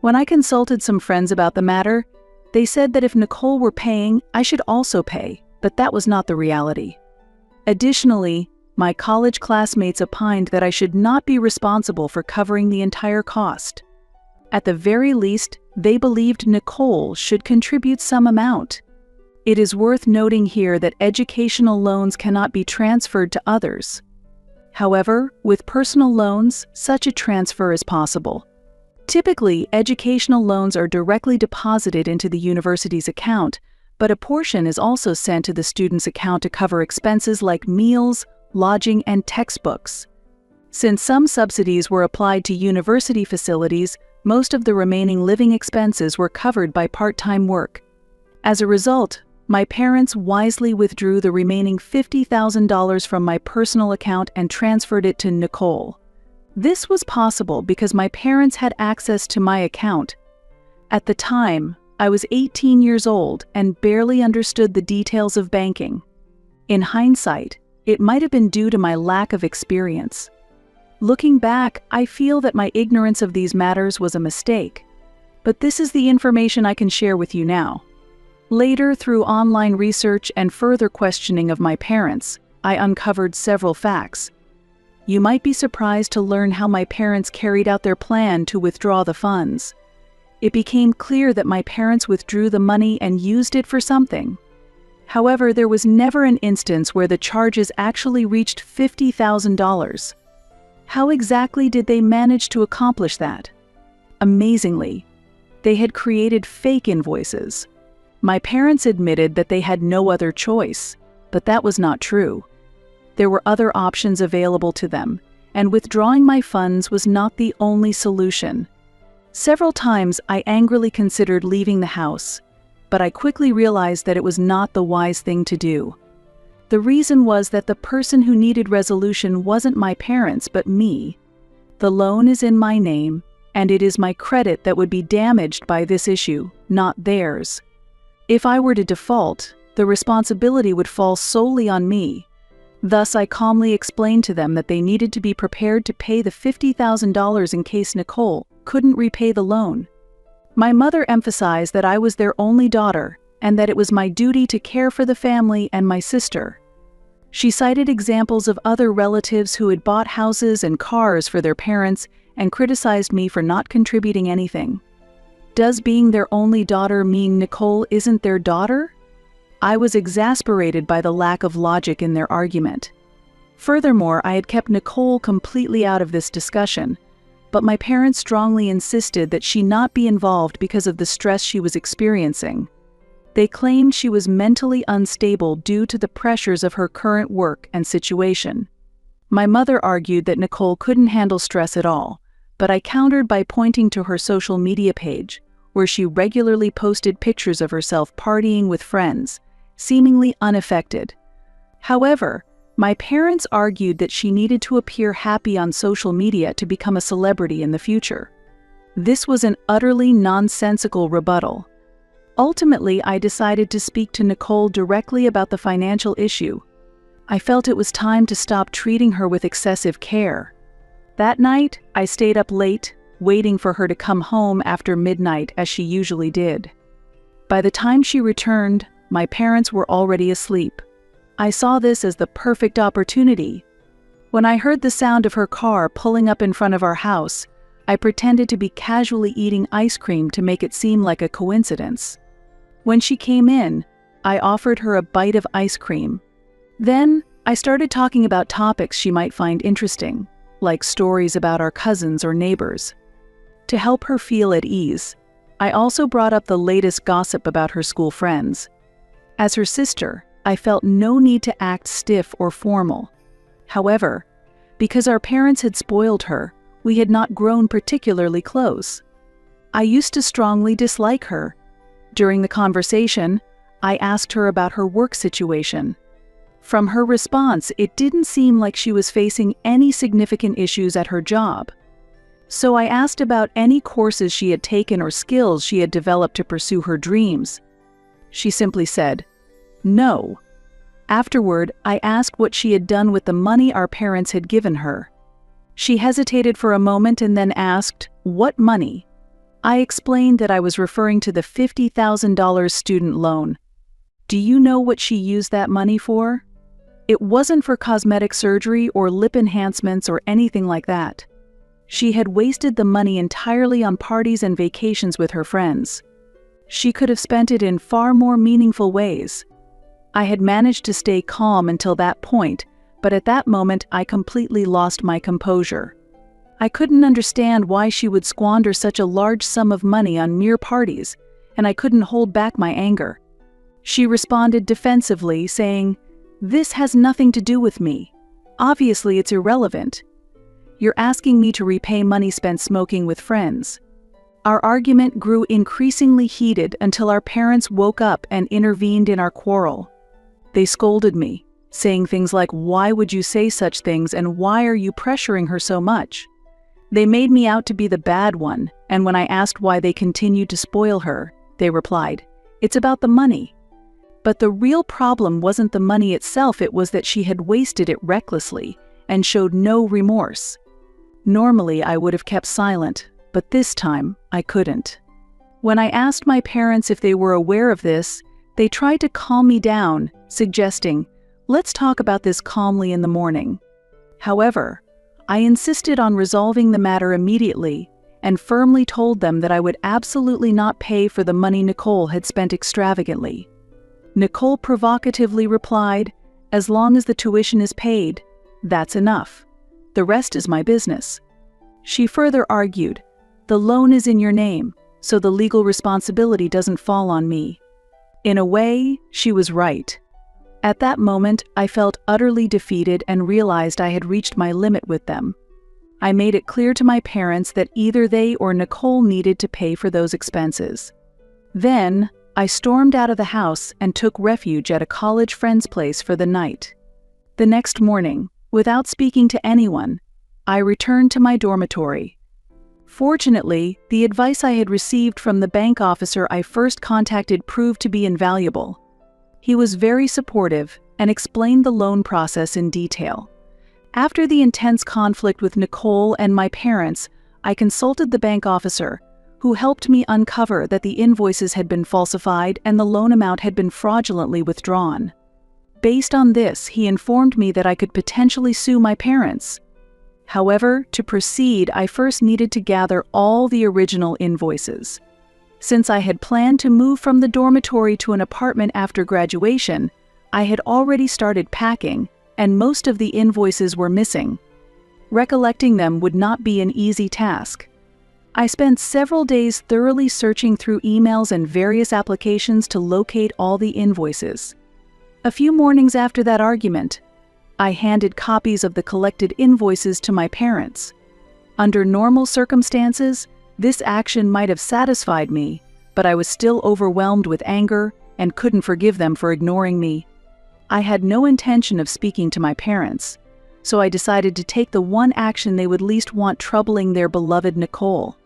When I consulted some friends about the matter, they said that if Nicole were paying, I should also pay, but that was not the reality. Additionally, my college classmates opined that I should not be responsible for covering the entire cost. At the very least, they believed Nicole should contribute some amount. It is worth noting here that educational loans cannot be transferred to others. However, with personal loans, such a transfer is possible. Typically, educational loans are directly deposited into the university's account, but a portion is also sent to the student's account to cover expenses like meals, lodging, and textbooks. Since some subsidies were applied to university facilities, most of the remaining living expenses were covered by part-time work. As a result, my parents wisely withdrew the remaining $50,000 from my personal account and transferred it to Nicole. This was possible because my parents had access to my account. At the time, I was 18 years old and barely understood the details of banking. In hindsight, it might have been due to my lack of experience. Looking back, I feel that my ignorance of these matters was a mistake. But this is the information I can share with you now. Later, through online research and further questioning of my parents, I uncovered several facts. You might be surprised to learn how my parents carried out their plan to withdraw the funds. It became clear that my parents withdrew the money and used it for something. However, there was never an instance where the charges actually reached $50,000. How exactly did they manage to accomplish that? Amazingly, they had created fake invoices. My parents admitted that they had no other choice, but that was not true. There were other options available to them, and withdrawing my funds was not the only solution. Several times I angrily considered leaving the house, but I quickly realized that it was not the wise thing to do. The reason was that the person who needed resolution wasn't my parents but me. The loan is in my name, and it is my credit that would be damaged by this issue, not theirs. If I were to default, the responsibility would fall solely on me. Thus, I calmly explained to them that they needed to be prepared to pay the $50,000 in case Nicole couldn't repay the loan. My mother emphasized that I was their only daughter and that it was my duty to care for the family and my sister. She cited examples of other relatives who had bought houses and cars for their parents and criticized me for not contributing anything. Does being their only daughter mean Nicole isn't their daughter? I was exasperated by the lack of logic in their argument. Furthermore, I had kept Nicole completely out of this discussion, but my parents strongly insisted that she not be involved because of the stress she was experiencing. They claimed she was mentally unstable due to the pressures of her current work and situation. My mother argued that Nicole couldn't handle stress at all, but I countered by pointing to her social media page, where she regularly posted pictures of herself partying with friends, seemingly unaffected. However, My parents argued that she needed to appear happy on social media to become a celebrity in the future. This was an utterly nonsensical rebuttal. Ultimately, I decided to speak to Nicole directly about the financial issue. I felt it was time to stop treating her with excessive care. That night, I stayed up late, waiting for her to come home after midnight as she usually did. By the time she returned, my parents were already asleep. I saw this as the perfect opportunity. When I heard the sound of her car pulling up in front of our house, I pretended to be casually eating ice cream to make it seem like a coincidence. When she came in, I offered her a bite of ice cream. Then, I started talking about topics she might find interesting, like stories about our cousins or neighbors. To help her feel at ease, I also brought up the latest gossip about her school friends. As her sister, I felt no need to act stiff or formal. However, because our parents had spoiled her, we had not grown particularly close. I used to strongly dislike her. During the conversation, I asked her about her work situation. From her response, it didn't seem like she was facing any significant issues at her job. So I asked about any courses she had taken or skills she had developed to pursue her dreams. She simply said, "No." Afterward, I asked what she had done with the money our parents had given her. She hesitated for a moment and then asked, "What money?" I explained that I was referring to the $50,000 student loan. "Do you know what she used that money for?" It wasn't for cosmetic surgery or lip enhancements or anything like that. She had wasted the money entirely on parties and vacations with her friends. She could have spent it in far more meaningful ways. I had managed to stay calm until that point, but at that moment I completely lost my composure. I couldn't understand why she would squander such a large sum of money on mere parties, and I couldn't hold back my anger. She responded defensively, saying, "This has nothing to do with me. Obviously, it's irrelevant. You're asking me to repay money spent smoking with friends." Our argument grew increasingly heated until our parents woke up and intervened in our quarrel. They scolded me, saying things like, "Why would you say such things and why are you pressuring her so much?" They made me out to be the bad one, and when I asked why they continued to spoil her, they replied, "It's about the money." But the real problem wasn't the money itself, it was that she had wasted it recklessly and showed no remorse. Normally, I would have kept silent, but this time, I couldn't. When I asked my parents if they were aware of this, they tried to calm me down, suggesting, "Let's talk about this calmly in the morning." However, I insisted on resolving the matter immediately and firmly told them that I would absolutely not pay for the money Nicole had spent extravagantly. Nicole provocatively replied, "As long as the tuition is paid, that's enough. The rest is my business." She further argued, "The loan is in your name, so the legal responsibility doesn't fall on me." In a way, she was right. At that moment, I felt utterly defeated and realized I had reached my limit with them. I made it clear to my parents that either they or Nicole needed to pay for those expenses. Then, I stormed out of the house and took refuge at a college friend's place for the night. The next morning, without speaking to anyone, I returned to my dormitory. Fortunately, the advice I had received from the bank officer I first contacted proved to be invaluable. He was very supportive and explained the loan process in detail. After the intense conflict with Nicole and my parents, I consulted the bank officer, who helped me uncover that the invoices had been falsified and the loan amount had been fraudulently withdrawn. Based on this, he informed me that I could potentially sue my parents. However, to proceed, I first needed to gather all the original invoices. Since I had planned to move from the dormitory to an apartment after graduation, I had already started packing, and most of the invoices were missing. Recollecting them would not be an easy task. I spent several days thoroughly searching through emails and various applications to locate all the invoices. A few mornings after that argument, I handed copies of the collected invoices to my parents. Under normal circumstances, this action might have satisfied me, but I was still overwhelmed with anger and couldn't forgive them for ignoring me. I had no intention of speaking to my parents, so I decided to take the one action they would least want troubling their beloved Nicole.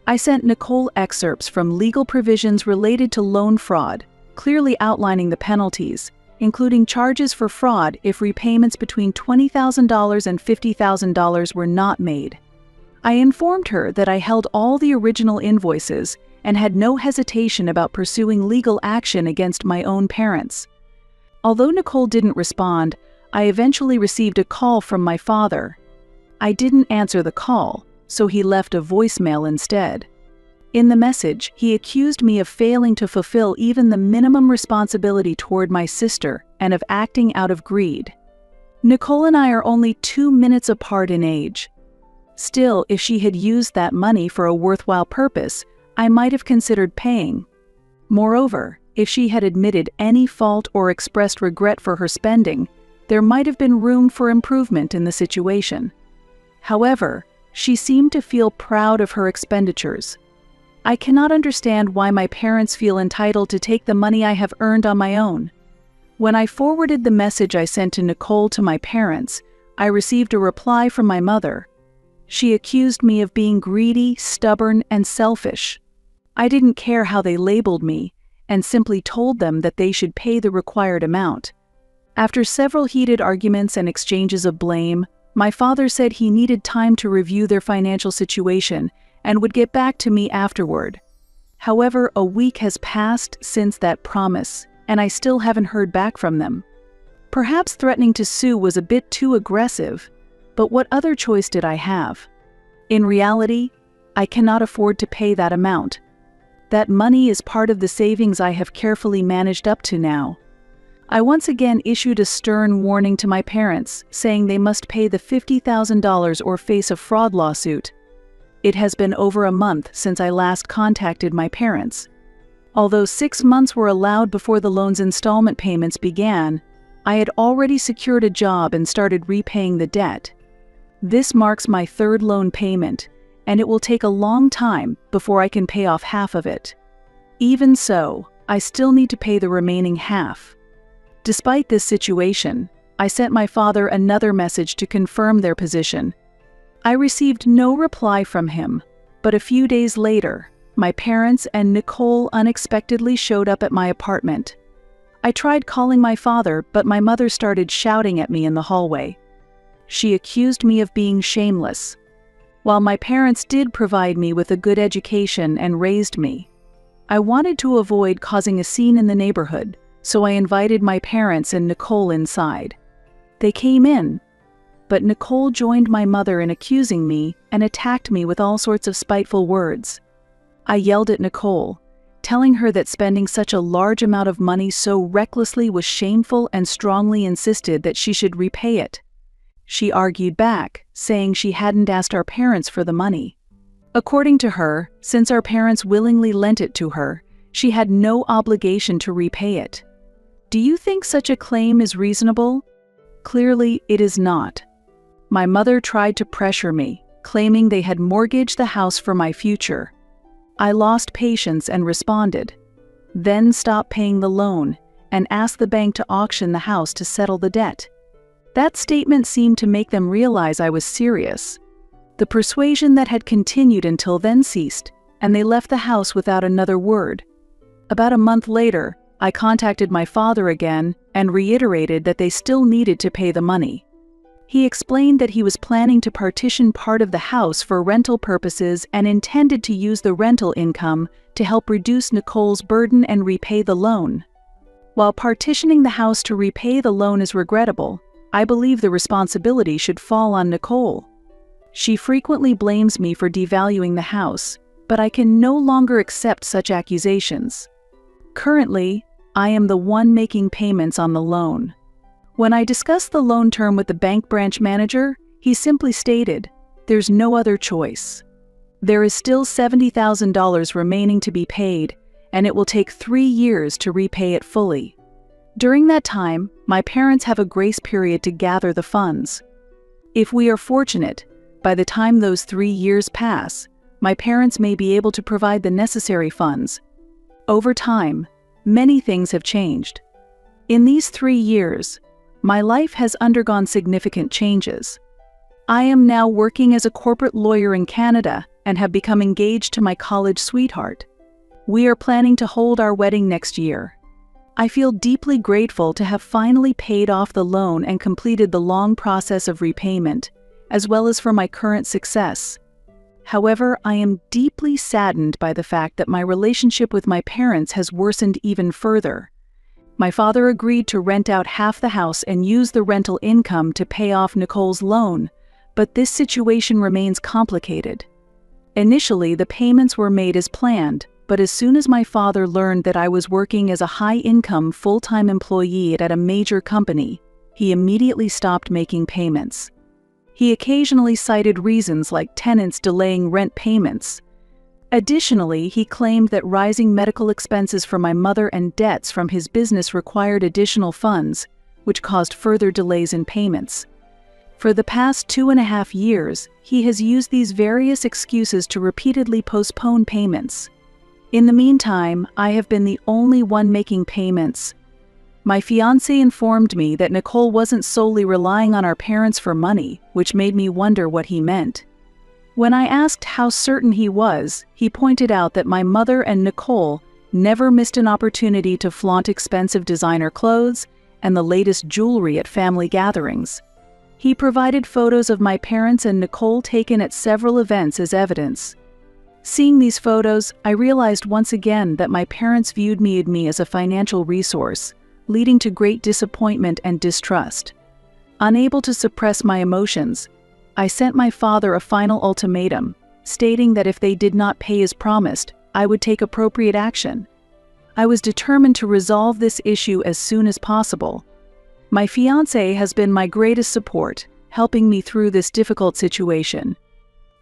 I sent Nicole excerpts from legal provisions related to loan fraud, clearly outlining the penalties, including charges for fraud if repayments between $20,000 and $50,000 were not made. I informed her that I held all the original invoices and had no hesitation about pursuing legal action against my own parents. Although Nicole didn't respond, I eventually received a call from my father. I didn't answer the call, so he left a voicemail instead. In the message, he accused me of failing to fulfill even the minimum responsibility toward my sister and of acting out of greed. Nicole and I are only 2 minutes apart in age. Still, if she had used that money for a worthwhile purpose, I might have considered paying. Moreover, if she had admitted any fault or expressed regret for her spending, there might have been room for improvement in the situation. However, she seemed to feel proud of her expenditures. I cannot understand why my parents feel entitled to take the money I have earned on my own. When I forwarded the message I sent to Nicole to my parents, I received a reply from my mother. She accused me of being greedy, stubborn, and selfish. I didn't care how they labeled me, and simply told them that they should pay the required amount. After several heated arguments and exchanges of blame, my father said he needed time to review their financial situation and would get back to me afterward. However, a week has passed since that promise, and I still haven't heard back from them. Perhaps threatening to sue was a bit too aggressive, but what other choice did I have? In reality, I cannot afford to pay that amount. That money is part of the savings I have carefully managed up to now. I once again issued a stern warning to my parents, saying they must pay the $50,000 or face a fraud lawsuit. It has been over a month since I last contacted my parents. Although 6 months were allowed before the loan's installment payments began, I had already secured a job and started repaying the debt. This marks my 3rd loan payment, and it will take a long time before I can pay off half of it. Even so, I still need to pay the remaining half. Despite this situation, I sent my father another message to confirm their position. I received no reply from him, but a few days later, my parents and Nicole unexpectedly showed up at my apartment. I tried calling my father, but my mother started shouting at me in the hallway. She accused me of being shameless. While my parents did provide me with a good education and raised me, I wanted to avoid causing a scene in the neighborhood, so I invited my parents and Nicole inside. They came in, but Nicole joined my mother in accusing me and attacked me with all sorts of spiteful words. I yelled at Nicole, telling her that spending such a large amount of money so recklessly was shameful and strongly insisted that she should repay it. She argued back, saying she hadn't asked our parents for the money. According to her, since our parents willingly lent it to her, she had no obligation to repay it. Do you think such a claim is reasonable? Clearly, it is not. My mother tried to pressure me, claiming they had mortgaged the house for my future. I lost patience and responded, then stopped paying the loan and asked the bank to auction the house to settle the debt. That statement seemed to make them realize I was serious. The persuasion that had continued until then ceased, and they left the house without another word. About a month later, I contacted my father again and reiterated that they still needed to pay the money. He explained that he was planning to partition part of the house for rental purposes and intended to use the rental income to help reduce Nicole's burden and repay the loan. While partitioning the house to repay the loan is regrettable, I believe the responsibility should fall on Nicole. She frequently blames me for devaluing the house, but I can no longer accept such accusations. Currently, I am the one making payments on the loan. When I discussed the loan term with the bank branch manager, he simply stated, "There's no other choice." There is still $70,000 remaining to be paid, and it will take 3 years to repay it fully. During that time, my parents have a grace period to gather the funds. If we are fortunate, by the time those 3 years pass, my parents may be able to provide the necessary funds. Over time, many things have changed. In these 3 years, my life has undergone significant changes. I am now working as a corporate lawyer in Canada and have become engaged to my college sweetheart. We are planning to hold our wedding next year. I feel deeply grateful to have finally paid off the loan and completed the long process of repayment, as well as for my current success. However, I am deeply saddened by the fact that my relationship with my parents has worsened even further. My father agreed to rent out half the house and use the rental income to pay off Nicole's loan, but this situation remains complicated. Initially, the payments were made as planned, but as soon as my father learned that I was working as a high-income, full-time employee at a major company, he immediately stopped making payments. He occasionally cited reasons like tenants delaying rent payments. Additionally, he claimed that rising medical expenses for my mother and debts from his business required additional funds, which caused further delays in payments. For the past 2.5 years, he has used these various excuses to repeatedly postpone payments. In the meantime, I have been the only one making payments. My fiancé informed me that Nicole wasn't solely relying on our parents for money, which made me wonder what he meant. When I asked how certain he was, he pointed out that my mother and Nicole never missed an opportunity to flaunt expensive designer clothes and the latest jewelry at family gatherings. He provided photos of my parents and Nicole taken at several events as evidence. Seeing these photos, I realized once again that my parents viewed me as a financial resource, leading to great disappointment and distrust. Unable to suppress my emotions, I sent my father a final ultimatum, stating that if they did not pay as promised, I would take appropriate action. I was determined to resolve this issue as soon as possible. My fiancé has been my greatest support, helping me through this difficult situation.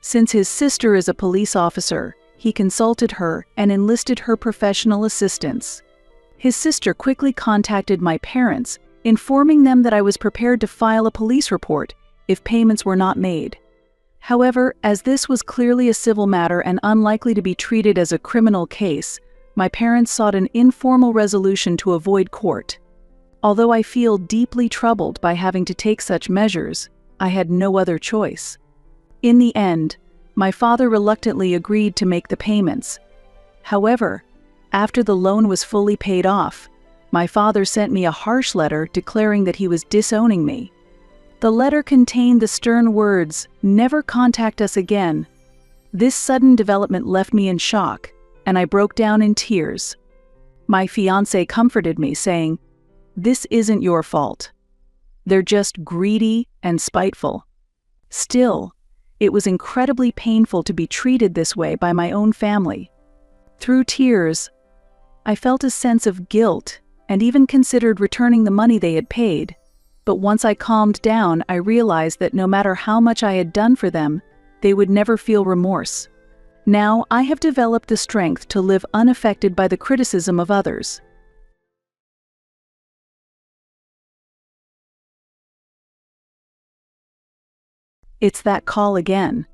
Since his sister is a police officer, he consulted her and enlisted her professional assistance. His sister quickly contacted my parents, informing them that I was prepared to file a police report if payments were not made. However, as this was clearly a civil matter and unlikely to be treated as a criminal case, my parents sought an informal resolution to avoid court. Although I feel deeply troubled by having to take such measures, I had no other choice. In the end, my father reluctantly agreed to make the payments. However, after the loan was fully paid off, my father sent me a harsh letter declaring that he was disowning me. The letter contained the stern words, "Never contact us again." This sudden development left me in shock, and I broke down in tears. My fiancé comforted me, saying, "This isn't your fault. They're just greedy and spiteful." Still, it was incredibly painful to be treated this way by my own family. Through tears, I felt a sense of guilt and even considered returning the money they had paid. But once I calmed down, I realized that no matter how much I had done for them, they would never feel remorse. Now I have developed the strength to live unaffected by the criticism of others. It's that call again.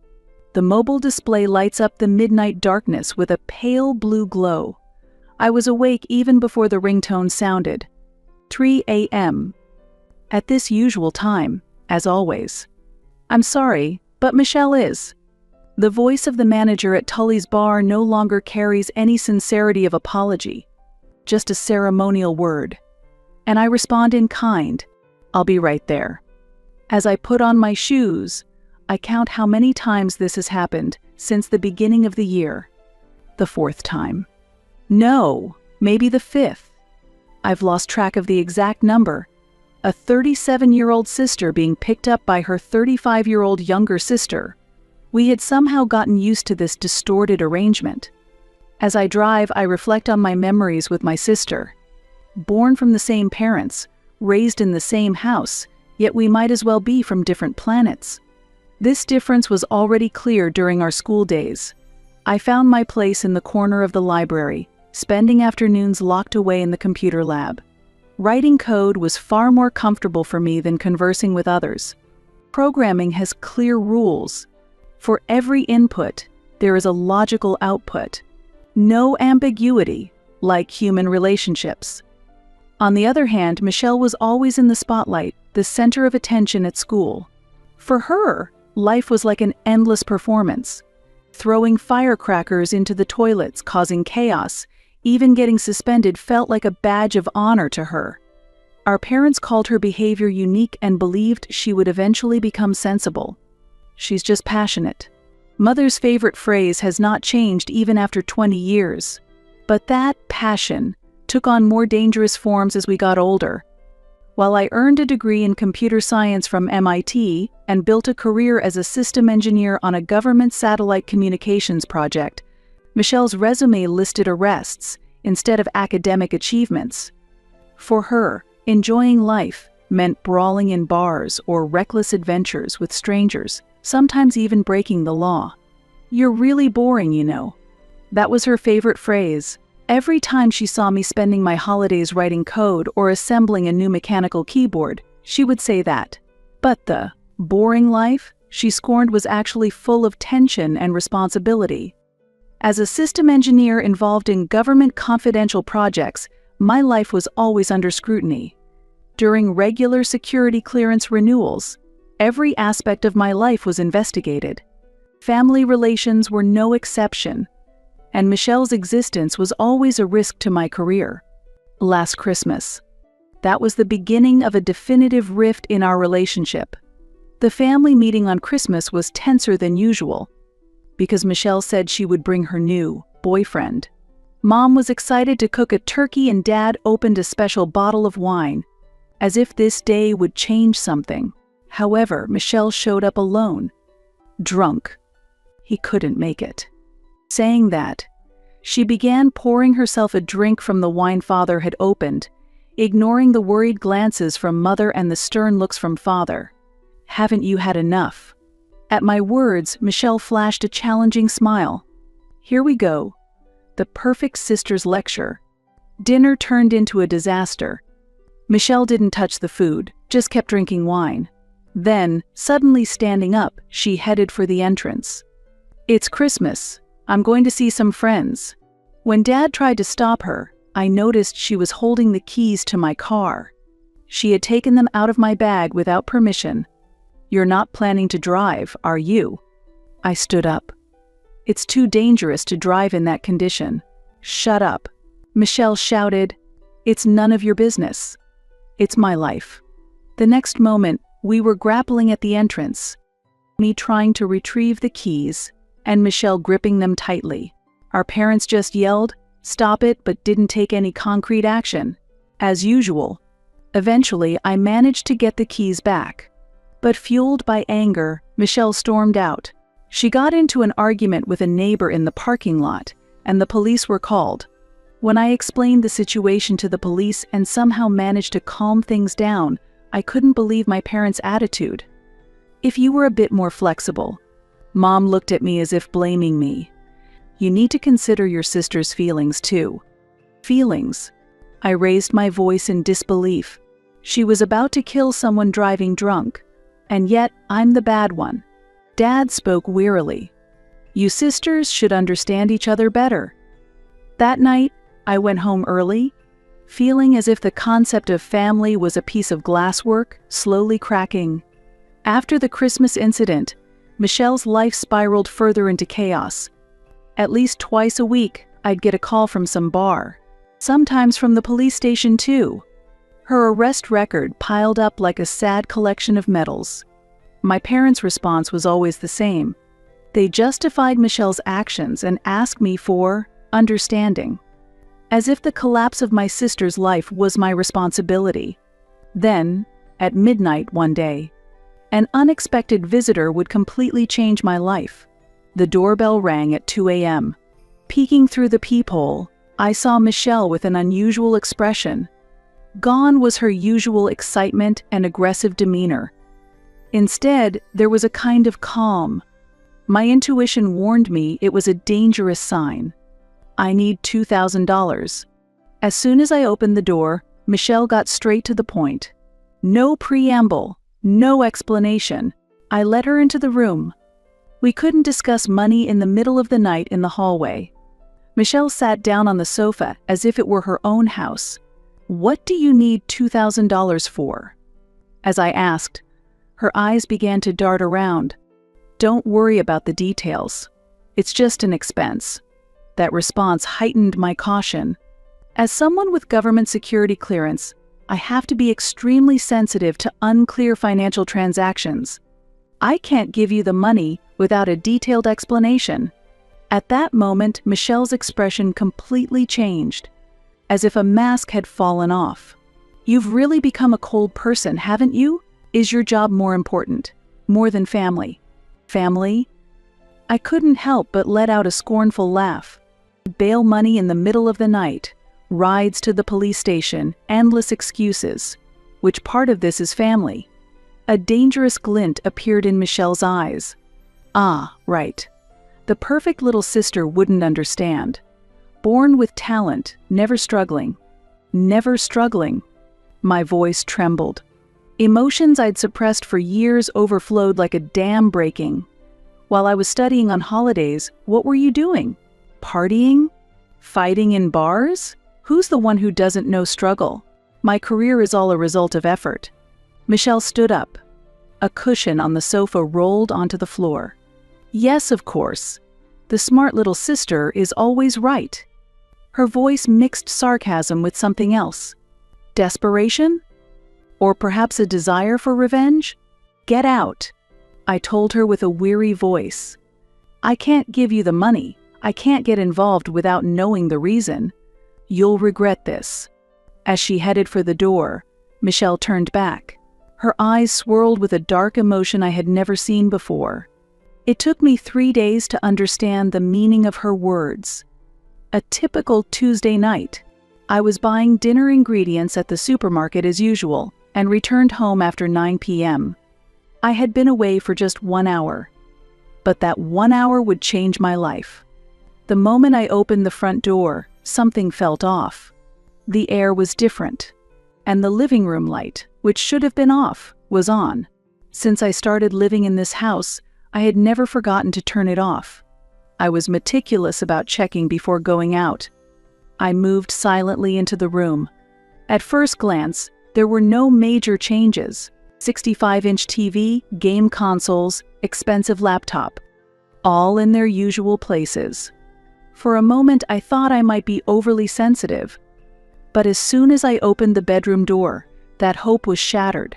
The mobile display lights up the midnight darkness with a pale blue glow. I was awake even before the ringtone sounded. 3 a.m. At this usual time, as always. "I'm sorry, but Michelle is." The voice of the manager at Tully's bar no longer carries any sincerity of apology, just a ceremonial word. And I respond in kind, "I'll be right there." As I put on my shoes, I count how many times this has happened since the beginning of the year. The 4th time. No, maybe the 5th. I've lost track of the exact number. A 37-year-old sister being picked up by her 35-year-old younger sister. We had somehow gotten used to this distorted arrangement. As I drive, I reflect on my memories with my sister. Born from the same parents, raised in the same house, yet we might as well be from different planets. This difference was already clear during our school days. I found my place in the corner of the library, spending afternoons locked away in the computer lab. Writing code was far more comfortable for me than conversing with others. Programming has clear rules. For every input, there is a logical output. No ambiguity, like human relationships. On the other hand, Michelle was always in the spotlight, the center of attention at school. For her, life was like an endless performance. Throwing firecrackers into the toilets, causing chaos, even getting suspended felt like a badge of honor to her. Our parents called her behavior unique and believed she would eventually become sensible. She's just passionate. Mother's favorite phrase has not changed even after 20 years. But that passion took on more dangerous forms as we got older. While I earned a degree in computer science from MIT and built a career as a system engineer on a government satellite communications project, Michelle's resume listed arrests instead of academic achievements. For her, enjoying life meant brawling in bars or reckless adventures with strangers, sometimes even breaking the law. "You're really boring, you know." That was her favorite phrase. Every time she saw me spending my holidays writing code or assembling a new mechanical keyboard, she would say that. But the boring life she scorned was actually full of tension and responsibility. As a system engineer involved in government confidential projects, my life was always under scrutiny. During regular security clearance renewals, every aspect of my life was investigated. Family relations were no exception, and Michelle's existence was always a risk to my career. Last Christmas. That was the beginning of a definitive rift in our relationship. The family meeting on Christmas was tenser than usual, because Michelle said she would bring her new boyfriend. Mom was excited to cook a turkey and Dad opened a special bottle of wine, as if this day would change something. However, Michelle showed up alone, drunk. He couldn't make it. Saying that, she began pouring herself a drink from the wine Father had opened, ignoring the worried glances from Mother and the stern looks from Father. "Haven't you had enough?" At my words, Michelle flashed a challenging smile. Here we go. The perfect sister's lecture. Dinner turned into a disaster. Michelle didn't touch the food, just kept drinking wine. Then, suddenly standing up, she headed for the entrance. "It's Christmas. I'm going to see some friends." When Dad tried to stop her, I noticed she was holding the keys to my car. She had taken them out of my bag without permission. "You're not planning to drive, are you?" I stood up. "It's too dangerous to drive in that condition." "Shut up," Michelle shouted. "It's none of your business. It's my life." The next moment, we were grappling at the entrance, me trying to retrieve the keys, and Michelle gripping them tightly. Our parents just yelled, "Stop it," but didn't take any concrete action. As usual. Eventually, I managed to get the keys back. But fueled by anger, Michelle stormed out. She got into an argument with a neighbor in the parking lot, and the police were called. When I explained the situation to the police and somehow managed to calm things down, I couldn't believe my parents' attitude. "If you were a bit more flexible." Mom looked at me as if blaming me. "You need to consider your sister's feelings too." "Feelings?" I raised my voice in disbelief. She was about to kill someone driving drunk, and yet I'm the bad one. Dad spoke wearily. "You sisters should understand each other better." That night, I went home early, feeling as if the concept of family was a piece of glasswork slowly cracking. After the Christmas incident, Michelle's life spiraled further into chaos. At least twice a week, I'd get a call from some bar. Sometimes from the police station too. Her arrest record piled up like a sad collection of medals. My parents' response was always the same. They justified Michelle's actions and asked me for understanding, as if the collapse of my sister's life was my responsibility. Then, at midnight one day, an unexpected visitor would completely change my life. The doorbell rang at 2 a.m. Peeking through the peephole, I saw Michelle with an unusual expression. Gone was her usual excitement and aggressive demeanor. Instead, there was a kind of calm. My intuition warned me it was a dangerous sign. "I need $2,000. As soon as I opened the door, Michelle got straight to the point. No preamble, no explanation. I led her into the room. We couldn't discuss money in the middle of the night in the hallway. Michelle sat down on the sofa as if it were her own house. "What do you need $2,000 for?" As I asked, her eyes began to dart around. "Don't worry about the details. It's just an expense." That response heightened my caution. As someone with government security clearance, I have to be extremely sensitive to unclear financial transactions. "I can't give you the money without a detailed explanation." At that moment, Michelle's expression completely changed, as if a mask had fallen off. "You've really become a cold person, haven't you? Is your job more important? More than family?" "Family?" I couldn't help but let out a scornful laugh. Bail money in the middle of the night, rides to the police station, endless excuses. Which part of this is family? A dangerous glint appeared in Michelle's eyes. Ah, right. The perfect little sister wouldn't understand. Born with talent, never struggling. Never struggling. My voice trembled. Emotions I'd suppressed for years overflowed like a dam breaking. "While I was studying on holidays, what were you doing? Partying? Fighting in bars? Who's the one who doesn't know struggle? My career is all a result of effort." Michelle stood up. A cushion on the sofa rolled onto the floor. "Yes, of course. The smart little sister is always right." Her voice mixed sarcasm with something else. Desperation? Or perhaps a desire for revenge? "Get out," I told her with a weary voice. "I can't give you the money. I can't get involved without knowing the reason. You'll regret this." As she headed for the door, Michelle turned back. Her eyes swirled with a dark emotion I had never seen before. It took me 3 days to understand the meaning of her words. A typical Tuesday night. I was buying dinner ingredients at the supermarket as usual and returned home after 9 p.m. I had been away for just 1 hour. But that 1 hour would change my life. The moment I opened the front door, something felt off. The air was different. And the living room light, which should have been off, was on. Since I started living in this house, I had never forgotten to turn it off. I was meticulous about checking before going out. I moved silently into the room. At first glance, there were no major changes. 65-inch TV, game consoles, expensive laptop, all in their usual places. For a moment, I thought I might be overly sensitive. But as soon as I opened the bedroom door, that hope was shattered.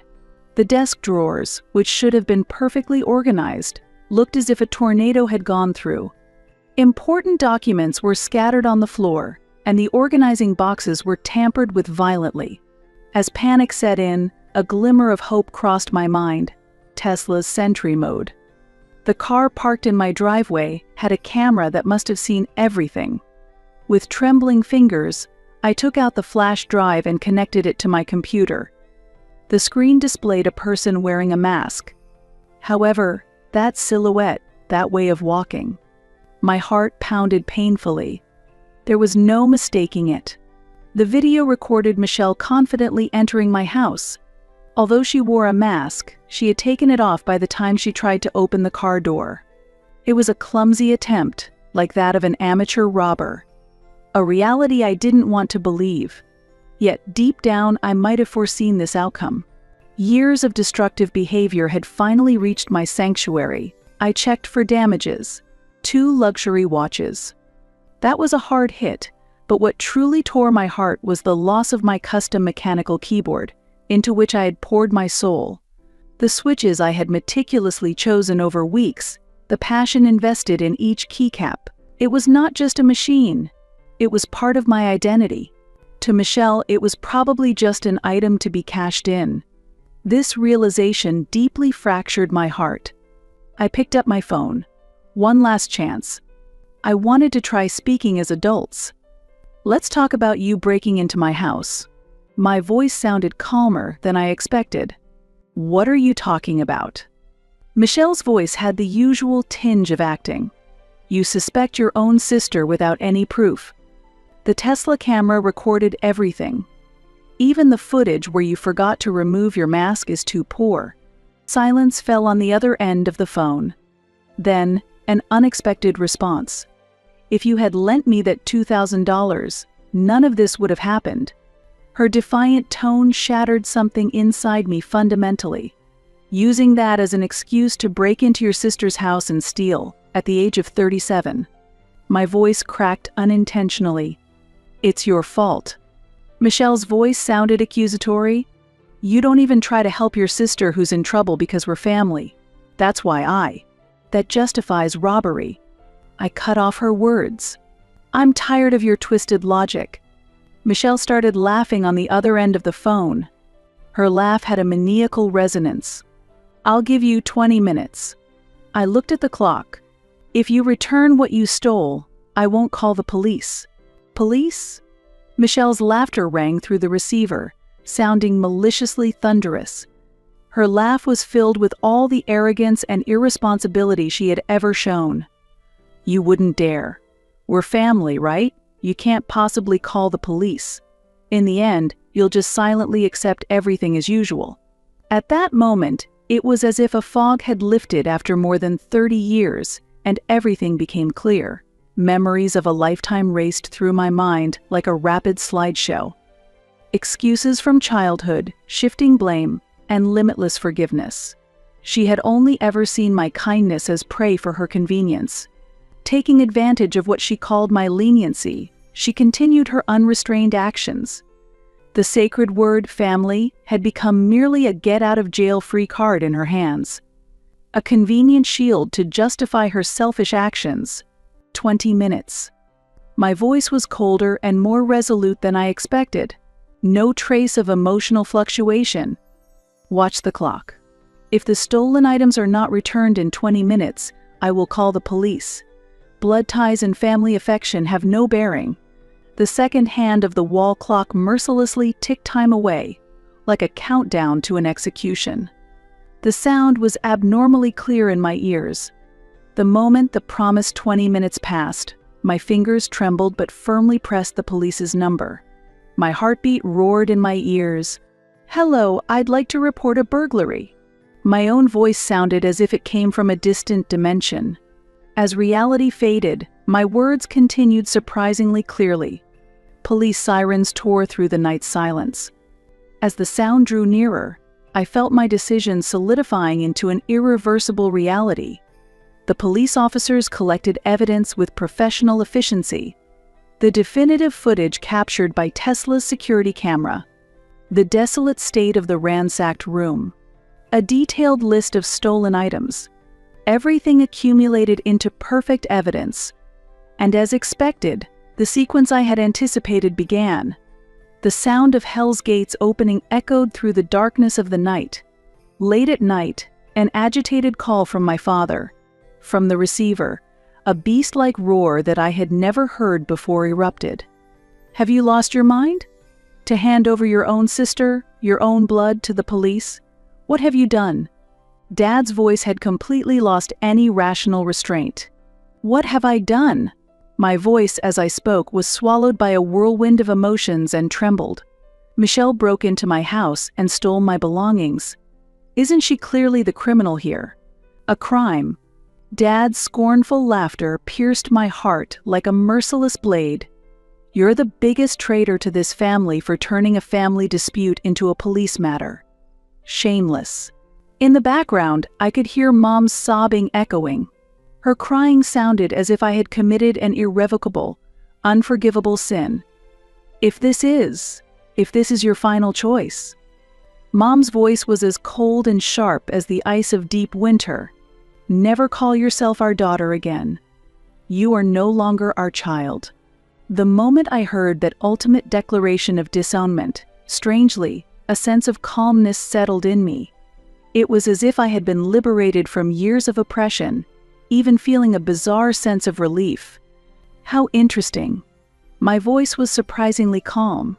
The desk drawers, which should have been perfectly organized, looked as if a tornado had gone through. Important documents were scattered on the floor, and the organizing boxes were tampered with violently. As panic set in, a glimmer of hope crossed my mind. Tesla's Sentry mode. The car parked in my driveway had a camera that must have seen everything. With trembling fingers, I took out the flash drive and connected it to my computer. The screen displayed a person wearing a mask. However, that silhouette, that way of walking. My heart pounded painfully. There was no mistaking it. The video recorded Michelle confidently entering my house. Although she wore a mask, she had taken it off by the time she tried to open the car door. It was a clumsy attempt, like that of an amateur robber. A reality I didn't want to believe. Yet deep down, I might have foreseen this outcome. Years of destructive behavior had finally reached my sanctuary. I checked for damages. 2 luxury watches. That was a hard hit, but what truly tore my heart was the loss of my custom mechanical keyboard, into which I had poured my soul. The switches I had meticulously chosen over weeks, the passion invested in each keycap. It was not just a machine. It was part of my identity. To Michelle, it was probably just an item to be cashed in. This realization deeply fractured my heart. I picked up my phone. One last chance. I wanted to try speaking as adults. "Let's talk about you breaking into my house." My voice sounded calmer than I expected. "What are you talking about?" Michelle's voice had the usual tinge of acting. "You suspect your own sister without any proof. The Tesla camera recorded everything. Even the footage where you forgot to remove your mask is too poor." Silence fell on the other end of the phone. Then, an unexpected response. "If you had lent me that $2,000, none of this would have happened." Her defiant tone shattered something inside me fundamentally. Using that as an excuse to break into your sister's house and steal, at the age of 37. My voice cracked unintentionally. It's your fault. Michelle's voice sounded accusatory. You don't even try to help your sister who's in trouble because we're family. That's why That justifies robbery. I cut off her words. I'm tired of your twisted logic. Michelle started laughing on the other end of the phone. Her laugh had a maniacal resonance. I'll give you 20 minutes. I looked at the clock. If you return what you stole, I won't call the police. Police? Michelle's laughter rang through the receiver, sounding maliciously thunderous. Her laugh was filled with all the arrogance and irresponsibility she had ever shown. You wouldn't dare. We're family, right? You can't possibly call the police. In the end, you'll just silently accept everything as usual. At that moment, it was as if a fog had lifted after more than 30 years, and everything became clear. Memories of a lifetime raced through my mind like a rapid slideshow. Excuses from childhood, shifting blame, and limitless forgiveness. She had only ever seen my kindness as prey for her convenience. Taking advantage of what she called my leniency, she continued her unrestrained actions. The sacred word family had become merely a get-out-of-jail-free card in her hands. A convenient shield to justify her selfish actions. 20 minutes. My voice was colder and more resolute than I expected. No trace of emotional fluctuation. Watch the clock. If the stolen items are not returned in 20 minutes, I will call the police. Blood ties and family affection have no bearing. The second hand of the wall clock mercilessly ticked time away, like a countdown to an execution. The sound was abnormally clear in my ears. The moment the promised 20 minutes passed, my fingers trembled but firmly pressed the police's number. My heartbeat roared in my ears. Hello, I'd like to report a burglary. My own voice sounded as if it came from a distant dimension. As reality faded, my words continued surprisingly clearly. Police sirens tore through the night silence. As the sound drew nearer, I felt my decision solidifying into an irreversible reality. The police officers collected evidence with professional efficiency. The definitive footage captured by Tesla's security camera. The desolate state of the ransacked room. A detailed list of stolen items. Everything accumulated into perfect evidence. And as expected, the sequence I had anticipated began. The sound of Hell's Gates opening echoed through the darkness of the night. Late at night, an agitated call from my father. From the receiver, a beast-like roar that I had never heard before erupted. Have you lost your mind? To hand over your own sister, your own blood to the police? What have you done? Dad's voice had completely lost any rational restraint. What have I done? My voice, as I spoke, was swallowed by a whirlwind of emotions and trembled. Michelle broke into my house and stole my belongings. Isn't she clearly the criminal here? A crime. Dad's scornful laughter pierced my heart like a merciless blade. You're the biggest traitor to this family for turning a family dispute into a police matter. Shameless. In the background, I could hear Mom's sobbing echoing. Her crying sounded as if I had committed an irrevocable, unforgivable sin. If this is your final choice. Mom's voice was as cold and sharp as the ice of deep winter. Never call yourself our daughter again. You are no longer our child. The moment I heard that ultimate declaration of disownment, strangely, a sense of calmness settled in me. It was as if I had been liberated from years of oppression, even feeling a bizarre sense of relief. How interesting. My voice was surprisingly calm.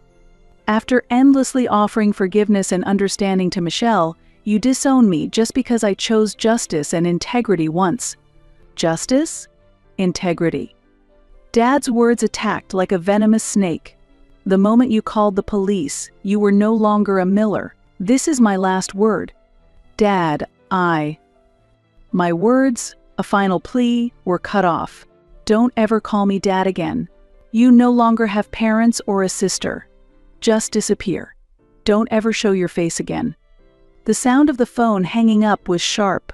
After endlessly offering forgiveness and understanding to Michelle, you disown me just because I chose justice and integrity once. Justice? Integrity. Dad's words attacked like a venomous snake. The moment you called the police, you were no longer a Miller. This is my last word. Dad, My words, a final plea, were cut off. Don't ever call me Dad again. You no longer have parents or a sister. Just disappear. Don't ever show your face again." The sound of the phone hanging up was sharp,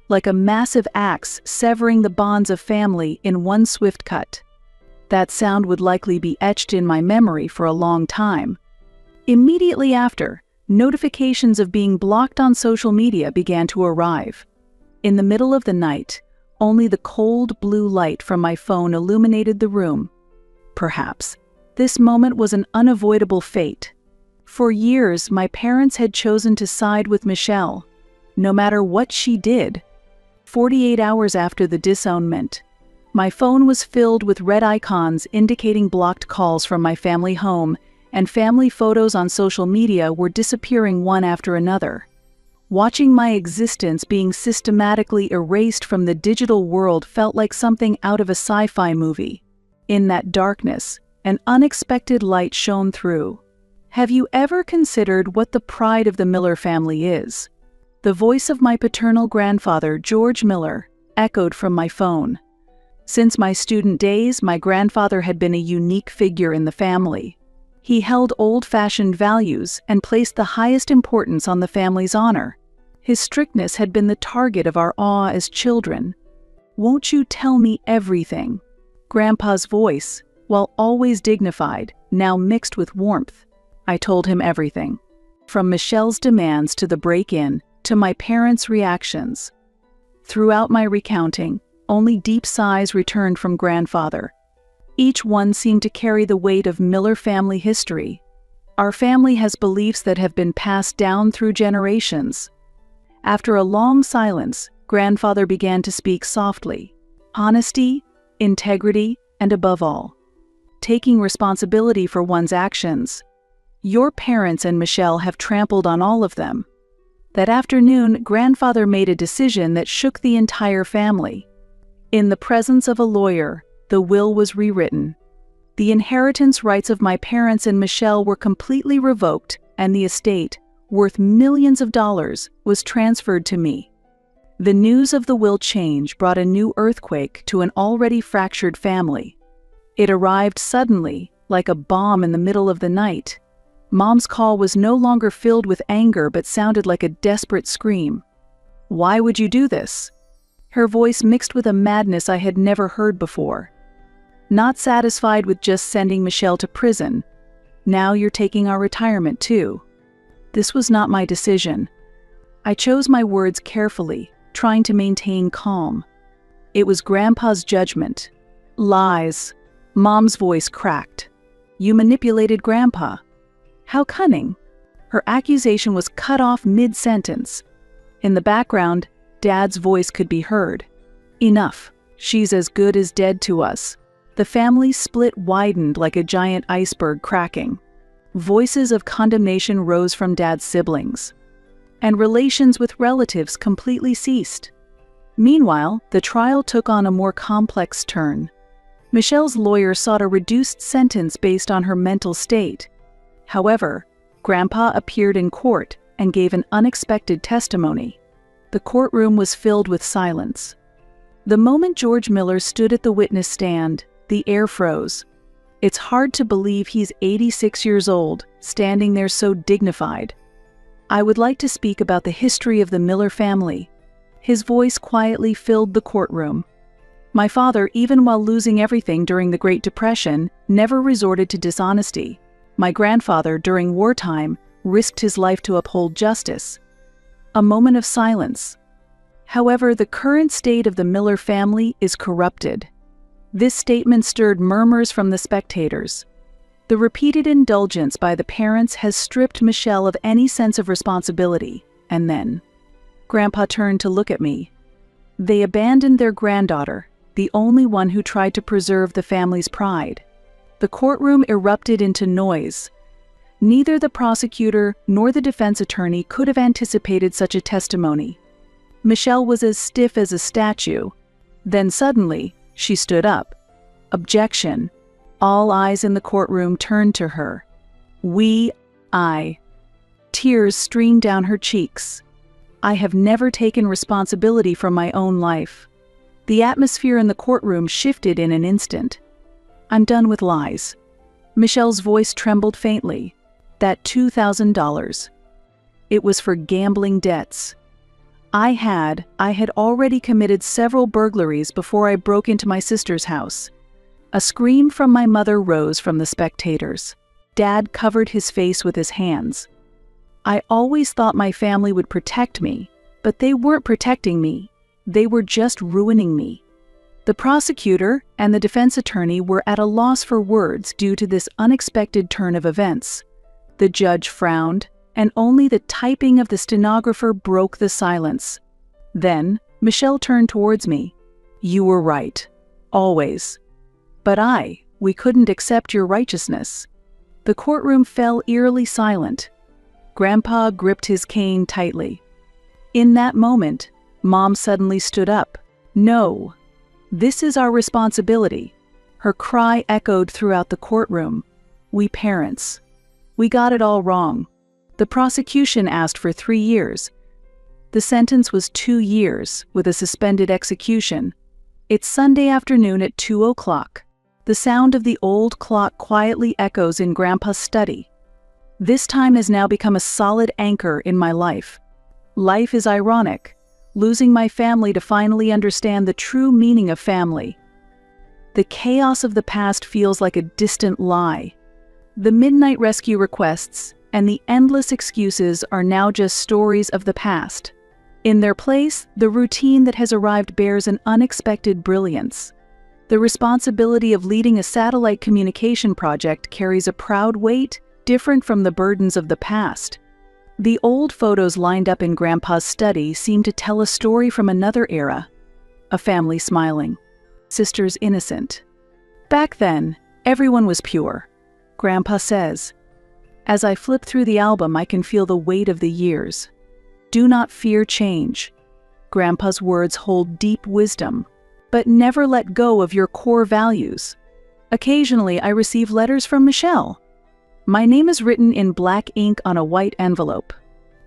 like a massive axe severing the bonds of family in one swift cut. That sound would likely be etched in my memory for a long time. Immediately after, notifications of being blocked on social media began to arrive. In the middle of the night, only the cold blue light from my phone illuminated the room. Perhaps this moment was an unavoidable fate. For years, my parents had chosen to side with Michelle, no matter what she did. 48 hours after the disownment, my phone was filled with red icons indicating blocked calls from my family home, and family photos on social media were disappearing one after another. Watching my existence being systematically erased from the digital world felt like something out of a sci-fi movie. In that darkness, an unexpected light shone through. Have you ever considered what the pride of the Miller family is? The voice of my paternal grandfather, George Miller, echoed from my phone. Since my student days, my grandfather had been a unique figure in the family. He held old-fashioned values and placed the highest importance on the family's honor. His strictness had been the target of our awe as children. "Won't you tell me everything?" Grandpa's voice, while always dignified, now mixed with warmth. I told him everything, from Michelle's demands to the break-in, to my parents' reactions. Throughout my recounting, only deep sighs returned from grandfather. Each one seemed to carry the weight of Miller family history. Our family has beliefs that have been passed down through generations. After a long silence, grandfather began to speak softly. Honesty, integrity, and above all, taking responsibility for one's actions. Your parents and Michelle have trampled on all of them. That afternoon, grandfather made a decision that shook the entire family. In the presence of a lawyer, the will was rewritten. The inheritance rights of my parents and Michelle were completely revoked, and the estate, worth millions of dollars, was transferred to me. The news of the will change brought a new earthquake to an already fractured family. It arrived suddenly, like a bomb in the middle of the night. Mom's call was no longer filled with anger but sounded like a desperate scream. "Why would you do this?" Her voice mixed with a madness I had never heard before. "Not satisfied with just sending Michelle to prison. Now you're taking our retirement too." This was not my decision. I chose my words carefully, trying to maintain calm. It was Grandpa's judgment. "Lies." Mom's voice cracked. "You manipulated Grandpa." How cunning. Her accusation was cut off mid-sentence. In the background, Dad's voice could be heard. "Enough. She's as good as dead to us." The family split widened like a giant iceberg cracking. Voices of condemnation rose from Dad's siblings, and relations with relatives completely ceased. Meanwhile, the trial took on a more complex turn. Michelle's lawyer sought a reduced sentence based on her mental state. However, Grandpa appeared in court and gave an unexpected testimony. The courtroom was filled with silence. The moment George Miller stood at the witness stand, the air froze. It's hard to believe he's 86 years old, standing there so dignified. "I would like to speak about the history of the Miller family." His voice quietly filled the courtroom. "My father, even while losing everything during the Great Depression, never resorted to dishonesty. My grandfather, during wartime, risked his life to uphold justice." A moment of silence. However, the current state of the Miller family is corrupted. This statement stirred murmurs from the spectators. The repeated indulgence by the parents has stripped Michelle of any sense of responsibility, and then Grandpa turned to look at me. They abandoned their granddaughter, the only one who tried to preserve the family's pride. The courtroom erupted into noise. Neither the prosecutor nor the defense attorney could have anticipated such a testimony. Michelle was as stiff as a statue. Then suddenly, she stood up. Objection. All eyes in the courtroom turned to her. I. Tears streamed down her cheeks. I have never taken responsibility for my own life. The atmosphere in the courtroom shifted in an instant. "I'm done with lies." Michelle's voice trembled faintly. That $2,000. It was for gambling debts. I had already committed several burglaries before I broke into my sister's house. A scream from my mother rose from the spectators. Dad covered his face with his hands. I always thought my family would protect me, but they weren't protecting me. They were just ruining me. The prosecutor and the defense attorney were at a loss for words due to this unexpected turn of events. The judge frowned, and only the typing of the stenographer broke the silence. Then, Michelle turned towards me. "You were right. Always. But we couldn't accept your righteousness." The courtroom fell eerily silent. Grandpa gripped his cane tightly. In that moment, Mom suddenly stood up. "No. This is our responsibility." Her cry echoed throughout the courtroom. "We parents. We got it all wrong." The prosecution asked for 3 years. The sentence was 2 years, with a suspended execution. It's Sunday afternoon at 2 o'clock. The sound of the old clock quietly echoes in Grandpa's study. This time has now become a solid anchor in my life. Life is ironic, losing my family to finally understand the true meaning of family. The chaos of the past feels like a distant lie. The midnight rescue requests and the endless excuses are now just stories of the past. In their place, the routine that has arrived bears an unexpected brilliance. The responsibility of leading a satellite communication project carries a proud weight, different from the burdens of the past. The old photos lined up in Grandpa's study seem to tell a story from another era. A family smiling. Sisters innocent. Back then, everyone was pure. Grandpa says. As I flip through the album, I can feel the weight of the years. Do not fear change. Grandpa's words hold deep wisdom. But never let go of your core values. Occasionally, I receive letters from Michelle. My name is written in black ink on a white envelope.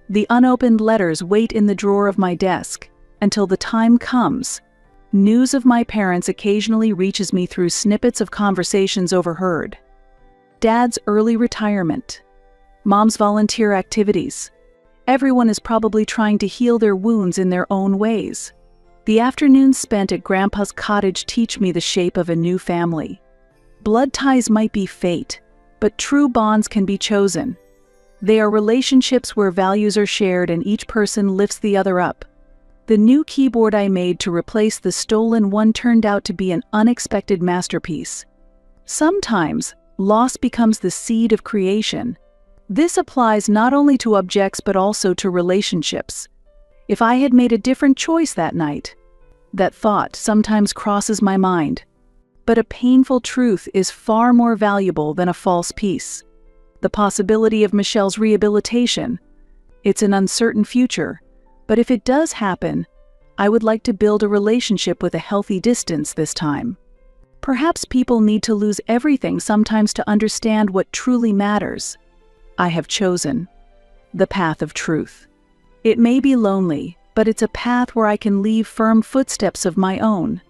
The unopened letters wait in the drawer of my desk until the time comes. News of my parents occasionally reaches me through snippets of conversations overheard. Dad's early retirement. Mom's volunteer activities. Everyone is probably trying to heal their wounds in their own ways. The afternoons spent at Grandpa's cottage teach me the shape of a new family. Blood ties might be fate, but true bonds can be chosen. They are relationships where values are shared and each person lifts the other up. The new keyboard I made to replace the stolen one turned out to be an unexpected masterpiece. Sometimes, loss becomes the seed of creation. This applies not only to objects but also to relationships. If I had made a different choice that night, that thought sometimes crosses my mind. But a painful truth is far more valuable than a false peace. The possibility of Michelle's rehabilitation. It's an uncertain future, but if it does happen, I would like to build a relationship with a healthy distance this time. Perhaps people need to lose everything sometimes to understand what truly matters. I have chosen the path of truth. It may be lonely, but it's a path where I can leave firm footsteps of my own.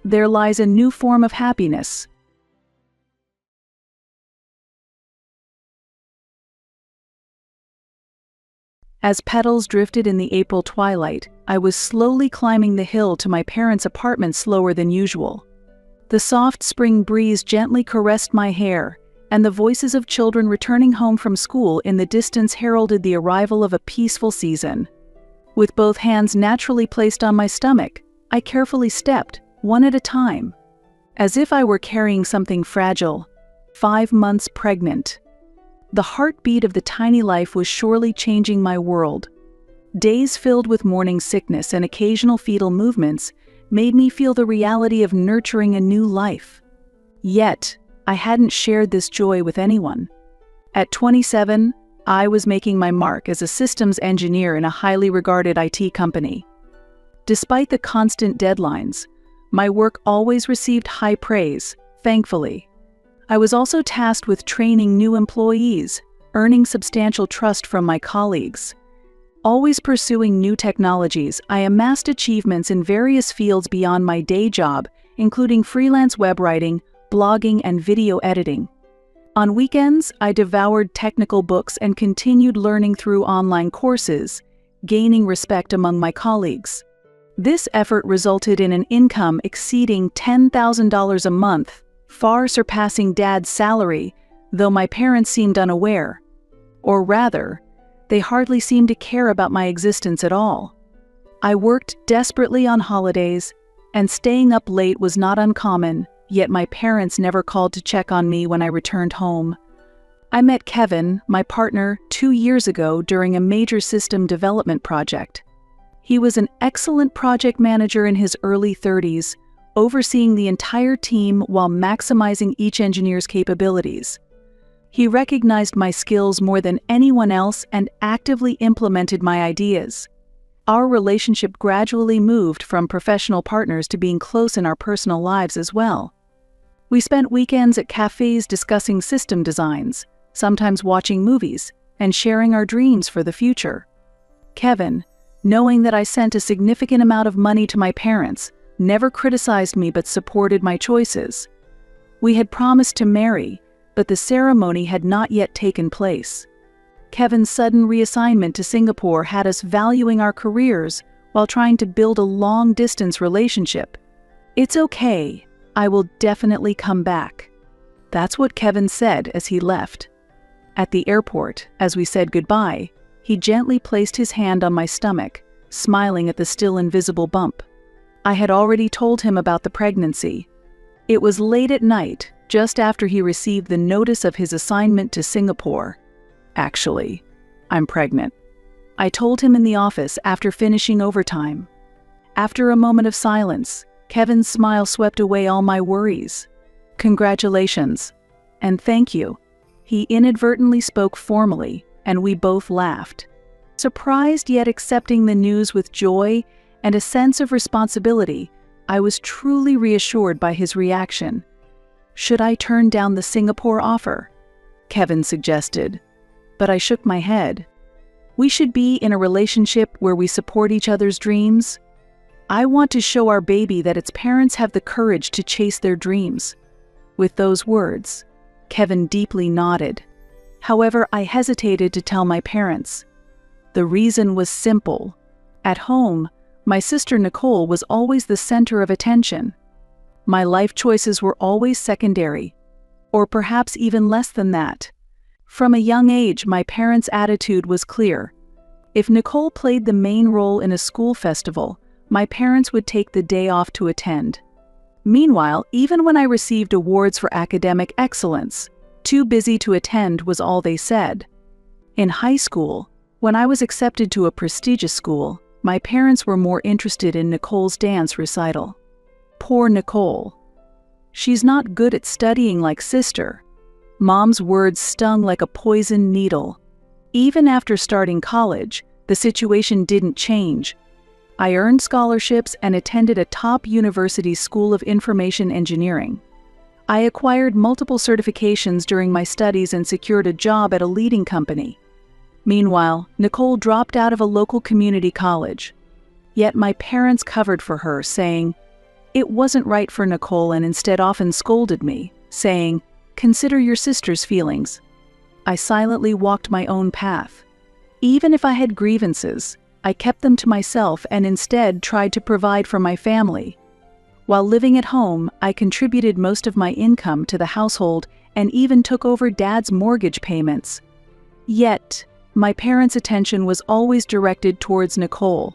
There lies a new form of happiness. As petals drifted in the April twilight, I was slowly climbing the hill to my parents' apartment slower than usual. The soft spring breeze gently caressed my hair, and the voices of children returning home from school in the distance heralded the arrival of a peaceful season. With both hands naturally placed on my stomach, I carefully stepped, one at a time, as if I were carrying something fragile, 5 months pregnant. The heartbeat of the tiny life was surely changing my world. Days filled with morning sickness and occasional fetal movements made me feel the reality of nurturing a new life. Yet, I hadn't shared this joy with anyone. At 27, I was making my mark as a systems engineer in a highly regarded IT company. Despite the constant deadlines, my work always received high praise, thankfully. I was also tasked with training new employees, earning substantial trust from my colleagues. Always pursuing new technologies, I amassed achievements in various fields beyond my day job, including freelance web writing, blogging, and video editing. On weekends, I devoured technical books and continued learning through online courses, gaining respect among my colleagues. This effort resulted in an income exceeding $10,000 a month, far surpassing Dad's salary, though my parents seemed unaware. Or rather, they hardly seemed to care about my existence at all. I worked desperately on holidays, and staying up late was not uncommon, yet my parents never called to check on me when I returned home. I met Kevin, my partner, 2 years ago during a major system development project. He was an excellent project manager in his early 30s, overseeing the entire team while maximizing each engineer's capabilities. He recognized my skills more than anyone else and actively implemented my ideas. Our relationship gradually moved from professional partners to being close in our personal lives as well. We spent weekends at cafes discussing system designs, sometimes watching movies, and sharing our dreams for the future. Kevin, knowing that I sent a significant amount of money to my parents, never criticized me but supported my choices. We had promised to marry, but the ceremony had not yet taken place. Kevin's sudden reassignment to Singapore had us valuing our careers while trying to build a long-distance relationship. "It's okay, I will definitely come back." That's what Kevin said as he left. At the airport, as we said goodbye, he gently placed his hand on my stomach, smiling at the still invisible bump. I had already told him about the pregnancy. It was late at night, just after he received the notice of his assignment to Singapore. "Actually, I'm pregnant," I told him in the office after finishing overtime. After a moment of silence, Kevin's smile swept away all my worries. "Congratulations, and thank you." He inadvertently spoke formally, and we both laughed. Surprised yet accepting the news with joy and a sense of responsibility, I was truly reassured by his reaction. "Should I turn down the Singapore offer?" Kevin suggested, but I shook my head. We should be in a relationship where we support each other's dreams. I want to show our baby that its parents have the courage to chase their dreams. With those words, Kevin deeply nodded. However, I hesitated to tell my parents. The reason was simple. At home, my sister Nicole was always the center of attention. My life choices were always secondary, or perhaps even less than that. From a young age, my parents' attitude was clear. If Nicole played the main role in a school festival, my parents would take the day off to attend. Meanwhile, even when I received awards for academic excellence, too busy to attend was all they said. In high school, when I was accepted to a prestigious school, my parents were more interested in Nicole's dance recital. Poor Nicole. "She's not good at studying like sister." Mom's words stung like a poisoned needle. Even after starting college, the situation didn't change. I earned scholarships and attended a top university school of information engineering. I acquired multiple certifications during my studies and secured a job at a leading company. Meanwhile, Nicole dropped out of a local community college. Yet my parents covered for her, saying, it wasn't right for Nicole, and instead often scolded me, saying, "Consider your sister's feelings." I silently walked my own path. Even if I had grievances, I kept them to myself and instead tried to provide for my family. While living at home, I contributed most of my income to the household and even took over Dad's mortgage payments. Yet, my parents' attention was always directed towards Nicole.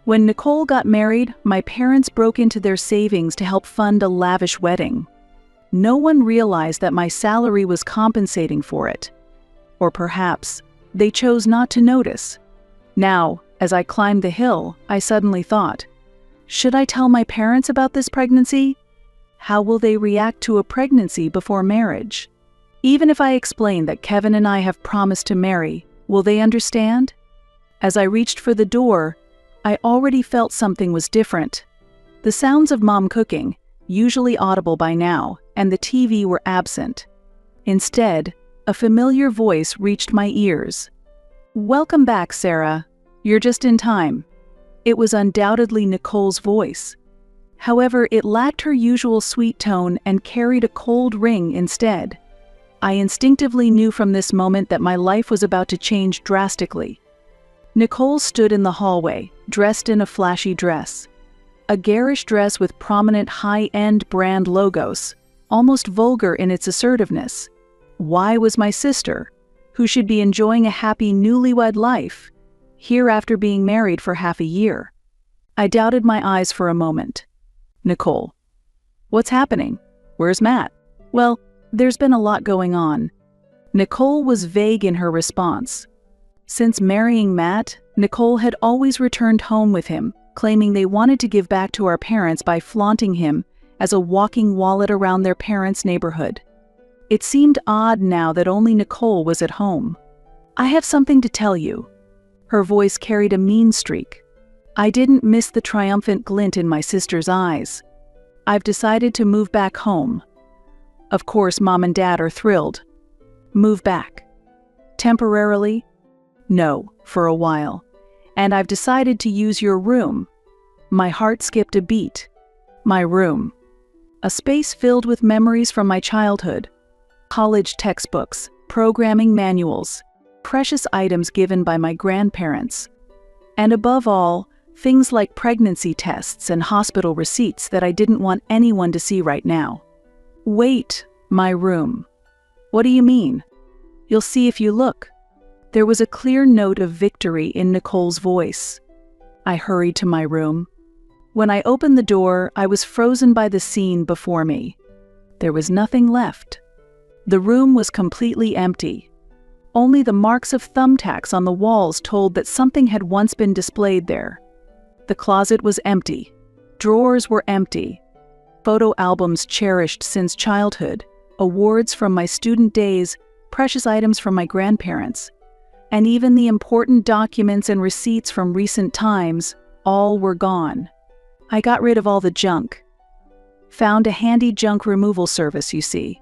When Nicole got married, my parents broke into their savings to help fund a lavish wedding. No one realized that my salary was compensating for it. Or perhaps, they chose not to notice. Now, as I climbed the hill, I suddenly thought, should I tell my parents about this pregnancy? How will they react to a pregnancy before marriage? Even if I explain that Kevin and I have promised to marry, will they understand? As I reached for the door, I already felt something was different. The sounds of Mom cooking, usually audible by now, and the TV were absent. Instead, a familiar voice reached my ears. "Welcome back, Sarah. You're just in time." It was undoubtedly Nicole's voice. However, it lacked her usual sweet tone and carried a cold ring instead. I instinctively knew from this moment that my life was about to change drastically. Nicole stood in the hallway, dressed in a flashy dress. A garish dress with prominent high-end brand logos, almost vulgar in its assertiveness. Why was my sister, who should be enjoying a happy newlywed life, here after being married for half a year? I doubted my eyes for a moment. Nicole. What's happening? Where's Matt? Well, there's been a lot going on. Nicole was vague in her response. Since marrying Matt, Nicole had always returned home with him, claiming they wanted to give back to our parents by flaunting him as a walking wallet around their parents' neighborhood. It seemed odd now that only Nicole was at home. I have something to tell you. Her voice carried a mean streak. I didn't miss the triumphant glint in my sister's eyes. I've decided to move back home. Of course, Mom and Dad are thrilled. Move back. Temporarily? No, for a while. And I've decided to use your room. My heart skipped a beat. My room. A space filled with memories from my childhood. College textbooks, programming manuals, precious items given by my grandparents. And above all, things like pregnancy tests and hospital receipts that I didn't want anyone to see right now. Wait, my room. What do you mean? You'll see if you look. There was a clear note of victory in Nicole's voice. I hurried to my room. When I opened the door, I was frozen by the scene before me. There was nothing left. The room was completely empty. Only the marks of thumbtacks on the walls told that something had once been displayed there. The closet was empty. Drawers were empty. Photo albums cherished since childhood, awards from my student days, precious items from my grandparents, and even the important documents and receipts from recent times, all were gone. I got rid of all the junk. Found a handy junk removal service, you see.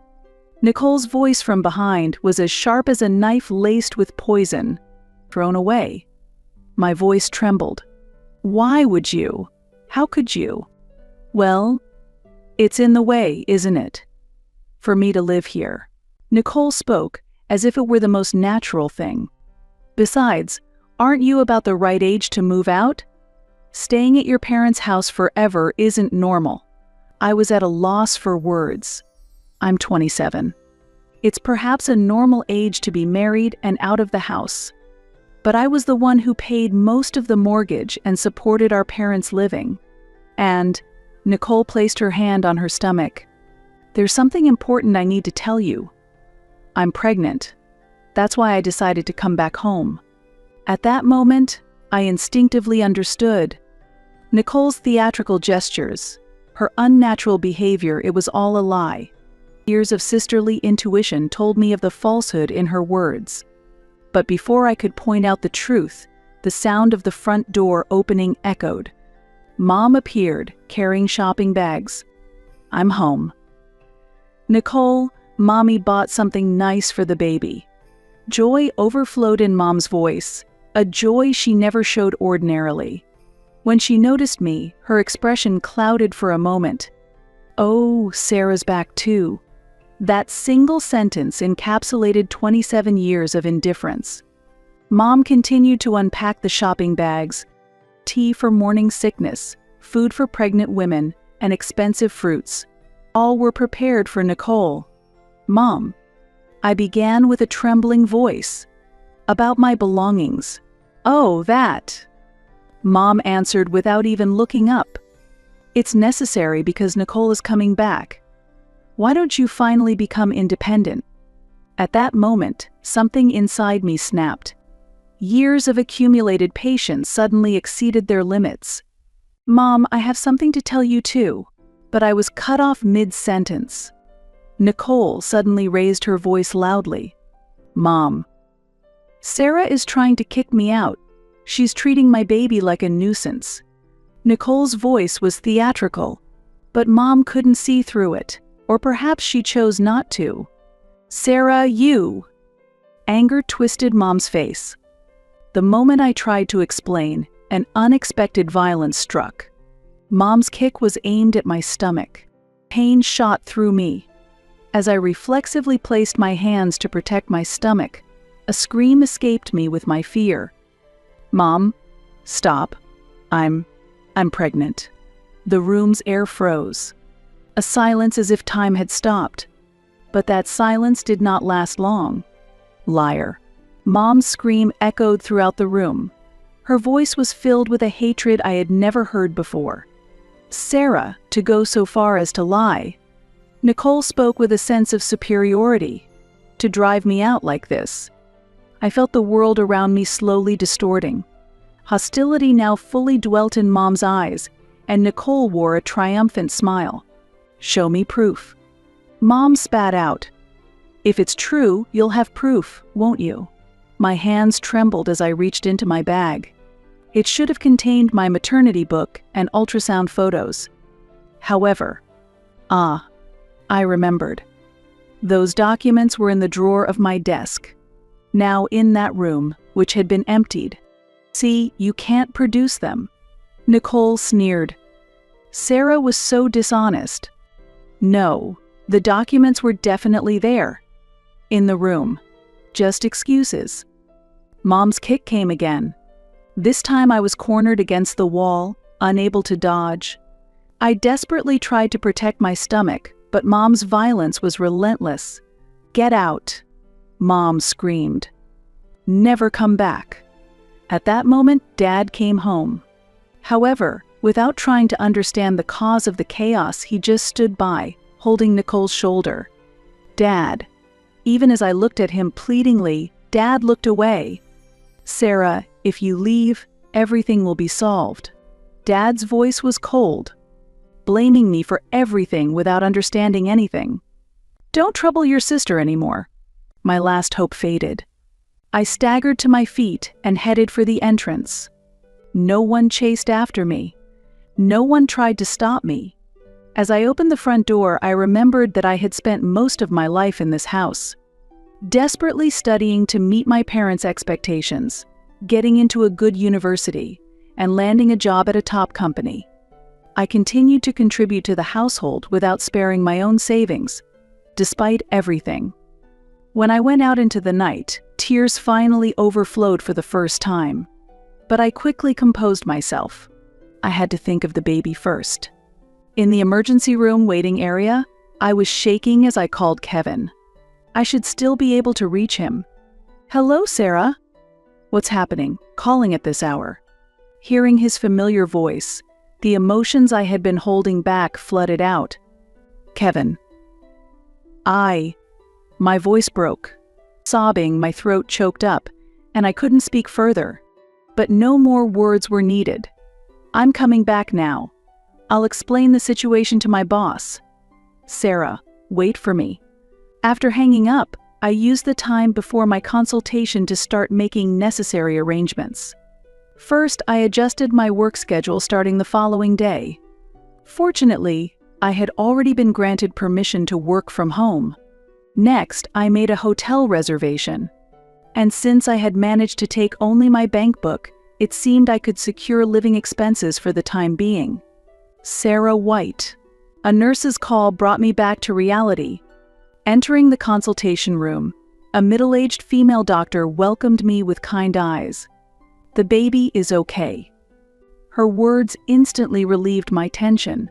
Nicole's voice from behind was as sharp as a knife laced with poison. Thrown away. My voice trembled. Why would you? How could you? Well, it's in the way, isn't it? For me to live here. Nicole spoke as if it were the most natural thing. Besides, aren't you about the right age to move out? Staying at your parents' house forever isn't normal. I was at a loss for words. I'm 27. It's perhaps a normal age to be married and out of the house. But I was the one who paid most of the mortgage and supported our parents' living. And Nicole placed her hand on her stomach. There's something important I need to tell you. I'm pregnant. That's why I decided to come back home. At that moment, I instinctively understood. Nicole's theatrical gestures, her unnatural behavior, it was all a lie. Years of sisterly intuition told me of the falsehood in her words. But before I could point out the truth, the sound of the front door opening echoed. Mom appeared, carrying shopping bags. I'm home. Nicole, Mommy bought something nice for the baby. Joy overflowed in Mom's voice, a joy she never showed ordinarily. When she noticed me, her expression clouded for a moment. Oh, Sarah's back too. That single sentence encapsulated 27 years of indifference. Mom continued to unpack the shopping bags. Tea for morning sickness, food for pregnant women, and expensive fruits. All were prepared for Nicole. Mom, I began with a trembling voice. About my belongings. Oh, that. Mom answered without even looking up. It's necessary because Nicole is coming back. Why don't you finally become independent? At that moment, something inside me snapped. Years of accumulated patience suddenly exceeded their limits. Mom, I have something to tell you too. But I was cut off mid-sentence. Nicole suddenly raised her voice loudly. Mom. Sarah is trying to kick me out. She's treating my baby like a nuisance. Nicole's voice was theatrical, but Mom couldn't see through it, or perhaps she chose not to. Sarah, you! Anger twisted Mom's face. The moment I tried to explain, an unexpected violence struck. Mom's kick was aimed at my stomach. Pain shot through me. As I reflexively placed my hands to protect my stomach, a scream escaped me with my fear. "Mom, stop. I'm pregnant." The room's air froze. A silence as if time had stopped. But that silence did not last long. Liar. Mom's scream echoed throughout the room. Her voice was filled with a hatred I had never heard before. Sarah, to go so far as to lie. Nicole spoke with a sense of superiority. To drive me out like this. I felt the world around me slowly distorting. Hostility now fully dwelt in Mom's eyes, and Nicole wore a triumphant smile. "Show me proof." Mom spat out. "If it's true, you'll have proof, won't you?" My hands trembled as I reached into my bag. It should have contained my maternity book and ultrasound photos. However, I remembered. Those documents were in the drawer of my desk. Now in that room, which had been emptied. "See, you can't produce them." Nicole sneered. Sarah was so dishonest. No, the documents were definitely there. In the room. Just excuses. Mom's kick came again. This time I was cornered against the wall, unable to dodge. I desperately tried to protect my stomach, but Mom's violence was relentless. "Get out," Mom screamed. "Never come back." At that moment, Dad came home. However, without trying to understand the cause of the chaos, he just stood by, holding Nicole's shoulder. "Dad." Even as I looked at him pleadingly, Dad looked away. "Sarah, if you leave, everything will be solved." Dad's voice was cold, blaming me for everything without understanding anything. "Don't trouble your sister anymore." My last hope faded. I staggered to my feet and headed for the entrance. No one chased after me. No one tried to stop me. As I opened the front door, I remembered that I had spent most of my life in this house, desperately studying to meet my parents' expectations, getting into a good university, and landing a job at a top company. I continued to contribute to the household without sparing my own savings, despite everything. When I went out into the night, tears finally overflowed for the first time. But I quickly composed myself. I had to think of the baby first. In the emergency room waiting area, I was shaking as I called Kevin. I should still be able to reach him. "Hello, Sarah." "What's happening? Calling at this hour?" Hearing his familiar voice, the emotions I had been holding back flooded out. "Kevin." My voice broke. Sobbing, my throat choked up, and I couldn't speak further. But no more words were needed. "I'm coming back now. I'll explain the situation to my boss." "Sarah, wait for me." After hanging up, I used the time before my consultation to start making necessary arrangements. First, I adjusted my work schedule starting the following day. Fortunately, I had already been granted permission to work from home. Next, I made a hotel reservation. And since I had managed to take only my bank book, it seemed I could secure living expenses for the time being. Sarah White. A nurse's call brought me back to reality. Entering the consultation room, a middle-aged female doctor welcomed me with kind eyes. "The baby is okay." Her words instantly relieved my tension.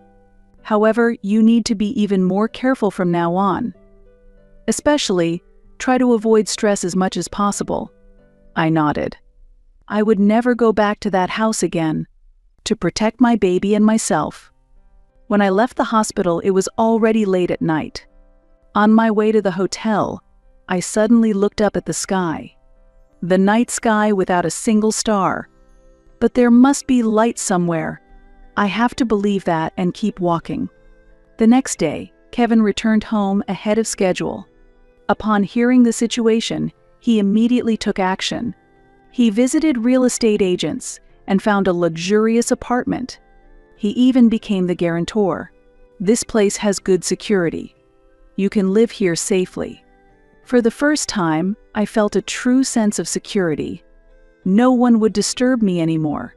"However, you need to be even more careful from now on. Especially, try to avoid stress as much as possible." I nodded. I would never go back to that house again, to protect my baby and myself. When I left the hospital, it was already late at night. On my way to the hotel, I suddenly looked up at the sky. The night sky without a single star. But there must be light somewhere. I have to believe that and keep walking. The next day, Kevin returned home ahead of schedule. Upon hearing the situation, he immediately took action. He visited real estate agents and found a luxurious apartment. He even became the guarantor. "This place has good security. You can live here safely." For the first time, I felt a true sense of security. No one would disturb me anymore.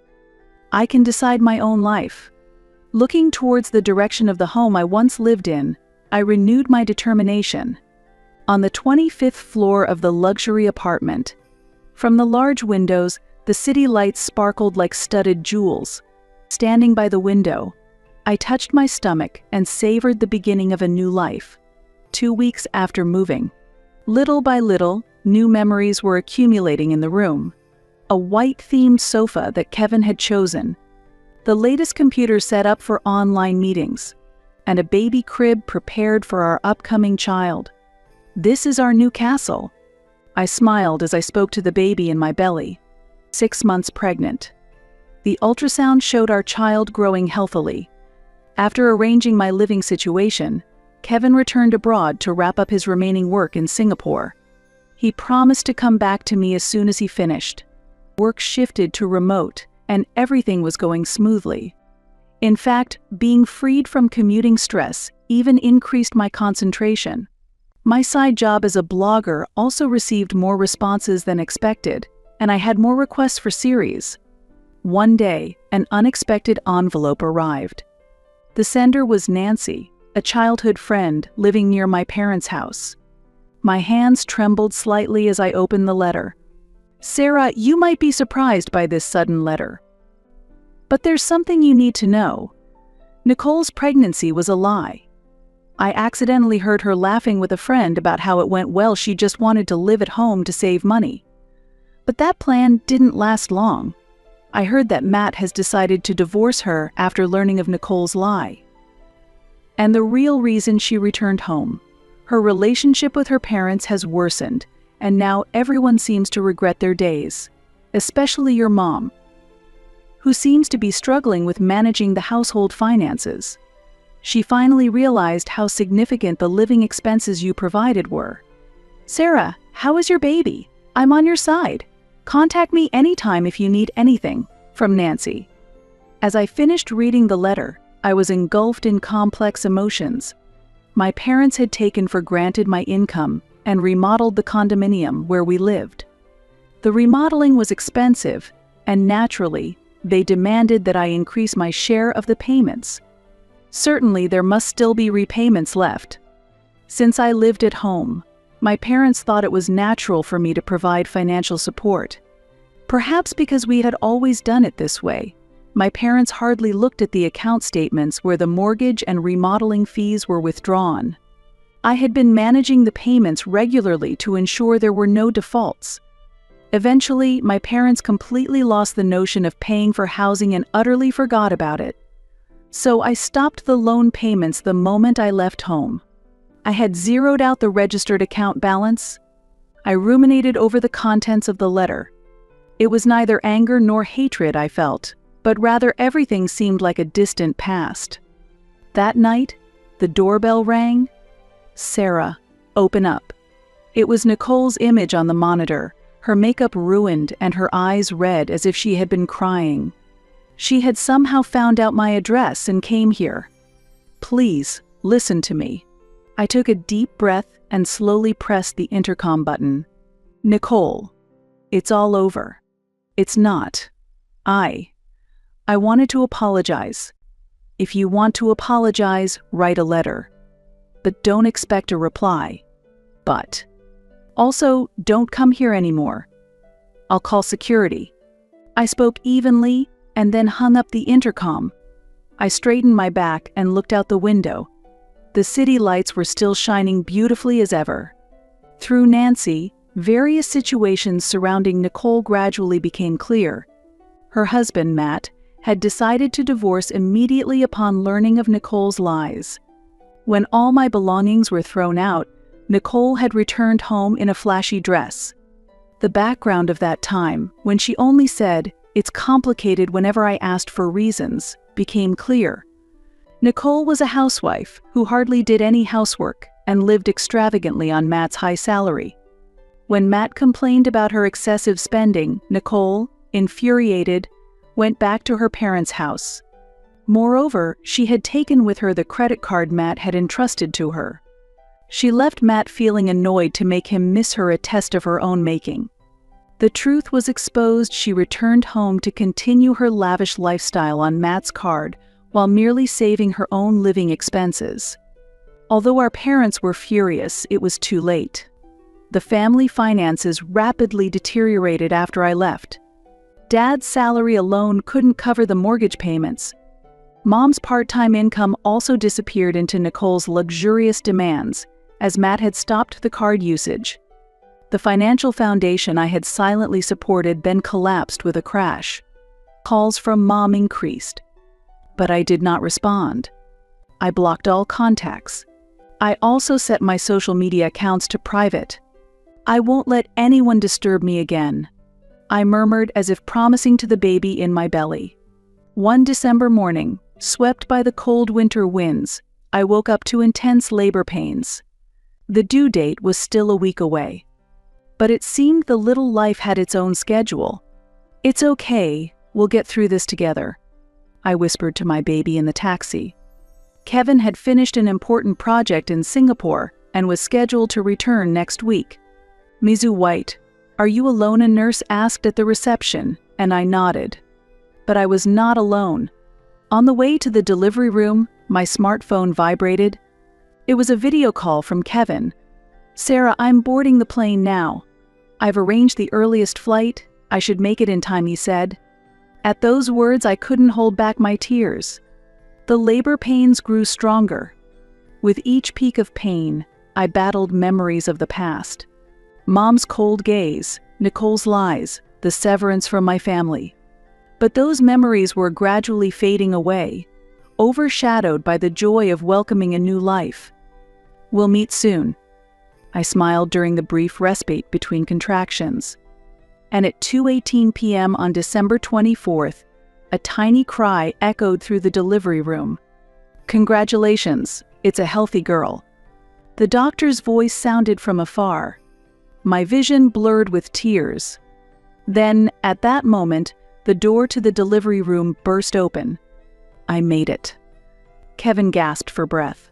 I can decide my own life. Looking towards the direction of the home I once lived in, I renewed my determination. On the 25th floor of the luxury apartment, from the large windows, the city lights sparkled like studded jewels. Standing by the window, I touched my stomach and savored the beginning of a new life. 2 weeks after moving, little by little, new memories were accumulating in the room. A white-themed sofa that Kevin had chosen, the latest computer set up for online meetings, and a baby crib prepared for our upcoming child. This is our new castle. I smiled as I spoke to the baby in my belly, 6 months pregnant. The ultrasound showed our child growing healthily. After arranging my living situation, Kevin returned abroad to wrap up his remaining work in Singapore. He promised to come back to me as soon as he finished. Work shifted to remote, and everything was going smoothly. In fact, being freed from commuting stress even increased my concentration. My side job as a blogger also received more responses than expected, and I had more requests for series. One day, an unexpected envelope arrived. The sender was Nancy, a childhood friend living near my parents' house. My hands trembled slightly as I opened the letter. "Sarah, you might be surprised by this sudden letter. But there's something you need to know. Nicole's pregnancy was a lie. I accidentally heard her laughing with a friend about how it went well. She just wanted to live at home to save money. But that plan didn't last long. I heard that Matt has decided to divorce her after learning of Nicole's lie. And the real reason she returned home. Her relationship with her parents has worsened, and now everyone seems to regret their days, especially your mom, who seems to be struggling with managing the household finances. She finally realized how significant the living expenses you provided were. Sarah, how is your baby? I'm on your side. Contact me anytime if you need anything." From Nancy. As I finished reading the letter, I was engulfed in complex emotions. My parents had taken for granted my income and remodeled the condominium where we lived. The remodeling was expensive, and naturally, they demanded that I increase my share of the payments. Certainly, there must still be repayments left. Since I lived at home, my parents thought it was natural for me to provide financial support. Perhaps because we had always done it this way, my parents hardly looked at the account statements where the mortgage and remodeling fees were withdrawn. I had been managing the payments regularly to ensure there were no defaults. Eventually, my parents completely lost the notion of paying for housing and utterly forgot about it. So I stopped the loan payments the moment I left home. I had zeroed out the registered account balance. I ruminated over the contents of the letter. It was neither anger nor hatred I felt, but rather everything seemed like a distant past. That night, the doorbell rang. "Sarah, open up." It was Nicole's image on the monitor, her makeup ruined and her eyes red as if she had been crying. She had somehow found out my address and came here. "Please, listen to me." I took a deep breath and slowly pressed the intercom button. "Nicole, it's all over." "It's not. I wanted to apologize. If you want to apologize, write a letter. But don't expect a reply. But also, don't come here anymore. I'll call security." I spoke evenly and then hung up the intercom. I straightened my back and looked out the window. The city lights were still shining beautifully as ever. Through Nancy, various situations surrounding Nicole gradually became clear. Her husband, Matt, had decided to divorce immediately upon learning of Nicole's lies. When all my belongings were thrown out, Nicole had returned home in a flashy dress. The background of that time, when she only said, "It's complicated," whenever I asked for reasons, became clear. Nicole was a housewife who hardly did any housework and lived extravagantly on Matt's high salary. When Matt complained about her excessive spending, Nicole, infuriated, went back to her parents' house. Moreover, she had taken with her the credit card Matt had entrusted to her. She left Matt feeling annoyed to make him miss her a test of her own making. The truth was exposed. She returned home to continue her lavish lifestyle on Matt's card while merely saving her own living expenses. Although our parents were furious, it was too late. The family finances rapidly deteriorated after I left. Dad's salary alone couldn't cover the mortgage payments. Mom's part-time income also disappeared into Nicole's luxurious demands, as Matt had stopped the card usage. The financial foundation I had silently supported then collapsed with a crash. Calls from Mom increased. But I did not respond. I blocked all contacts. I also set my social media accounts to private. I won't let anyone disturb me again, I murmured as if promising to the baby in my belly. One December morning, swept by the cold winter winds, I woke up to intense labor pains. The due date was still a week away. But it seemed the little life had its own schedule. "It's okay, we'll get through this together," I whispered to my baby in the taxi. Kevin had finished an important project in Singapore and was scheduled to return next week. "Mizu White, are you alone?" a nurse asked at the reception, and I nodded. But I was not alone. On the way to the delivery room, my smartphone vibrated. It was a video call from Kevin. "Sarah, I'm boarding the plane now. I've arranged the earliest flight. I should make it in time," he said. At those words, I couldn't hold back my tears. The labor pains grew stronger. With each peak of pain, I battled memories of the past. Mom's cold gaze, Nicole's lies, the severance from my family. But those memories were gradually fading away, overshadowed by the joy of welcoming a new life. "We'll meet soon," I smiled during the brief respite between contractions. And at 2:18 p.m. on December 24th, a tiny cry echoed through the delivery room. "Congratulations, it's a healthy girl." The doctor's voice sounded from afar. My vision blurred with tears. Then, at that moment, the door to the delivery room burst open. I made it. Kevin gasped for breath.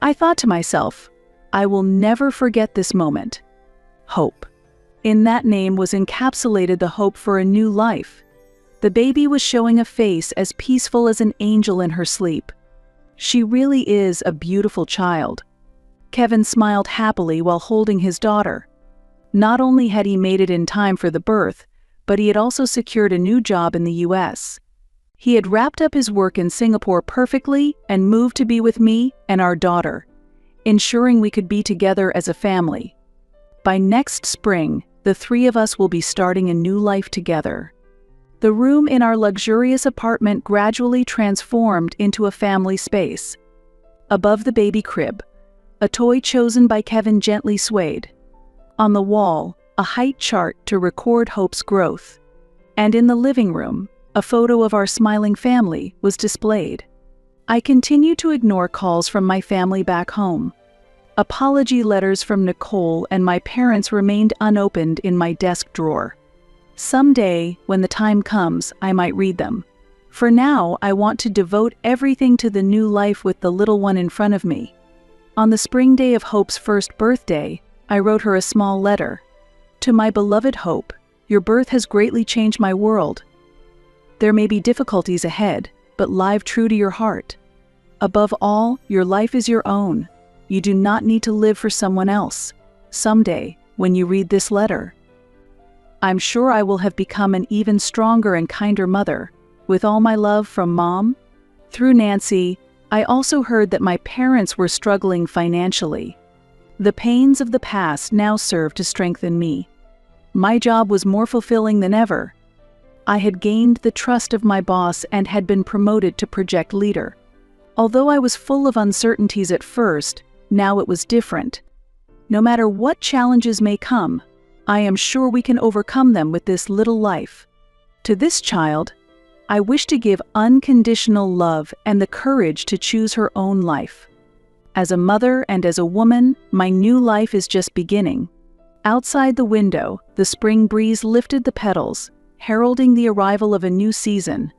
I thought to myself, I will never forget this moment. Hope. In that name was encapsulated the hope for a new life. The baby was showing a face as peaceful as an angel in her sleep. She really is a beautiful child. Kevin smiled happily while holding his daughter. Not only had he made it in time for the birth, but he had also secured a new job in the US. He had wrapped up his work in Singapore perfectly and moved to be with me and our daughter, ensuring we could be together as a family. By next spring, the three of us will be starting a new life together. The room in our luxurious apartment gradually transformed into a family space. Above the baby crib, a toy chosen by Kevin gently swayed. On the wall, a height chart to record Hope's growth. And in the living room, a photo of our smiling family was displayed. I continued to ignore calls from my family back home. Apology letters from Nicole and my parents remained unopened in my desk drawer. Someday, when the time comes, I might read them. For now, I want to devote everything to the new life with the little one in front of me. On the spring day of Hope's first birthday, I wrote her a small letter. To my beloved Hope, your birth has greatly changed my world. There may be difficulties ahead, but live true to your heart. Above all, your life is your own. You do not need to live for someone else. Someday, when you read this letter, I'm sure I will have become an even stronger and kinder mother. With all my love from Mom. Through Nancy, I also heard that my parents were struggling financially. The pains of the past now served to strengthen me. My job was more fulfilling than ever. I had gained the trust of my boss and had been promoted to project leader. Although I was full of uncertainties at first, now it was different. No matter what challenges may come, I am sure we can overcome them with this little life. To this child, I wish to give unconditional love and the courage to choose her own life. As a mother and as a woman, my new life is just beginning. Outside the window, the spring breeze lifted the petals, heralding the arrival of a new season.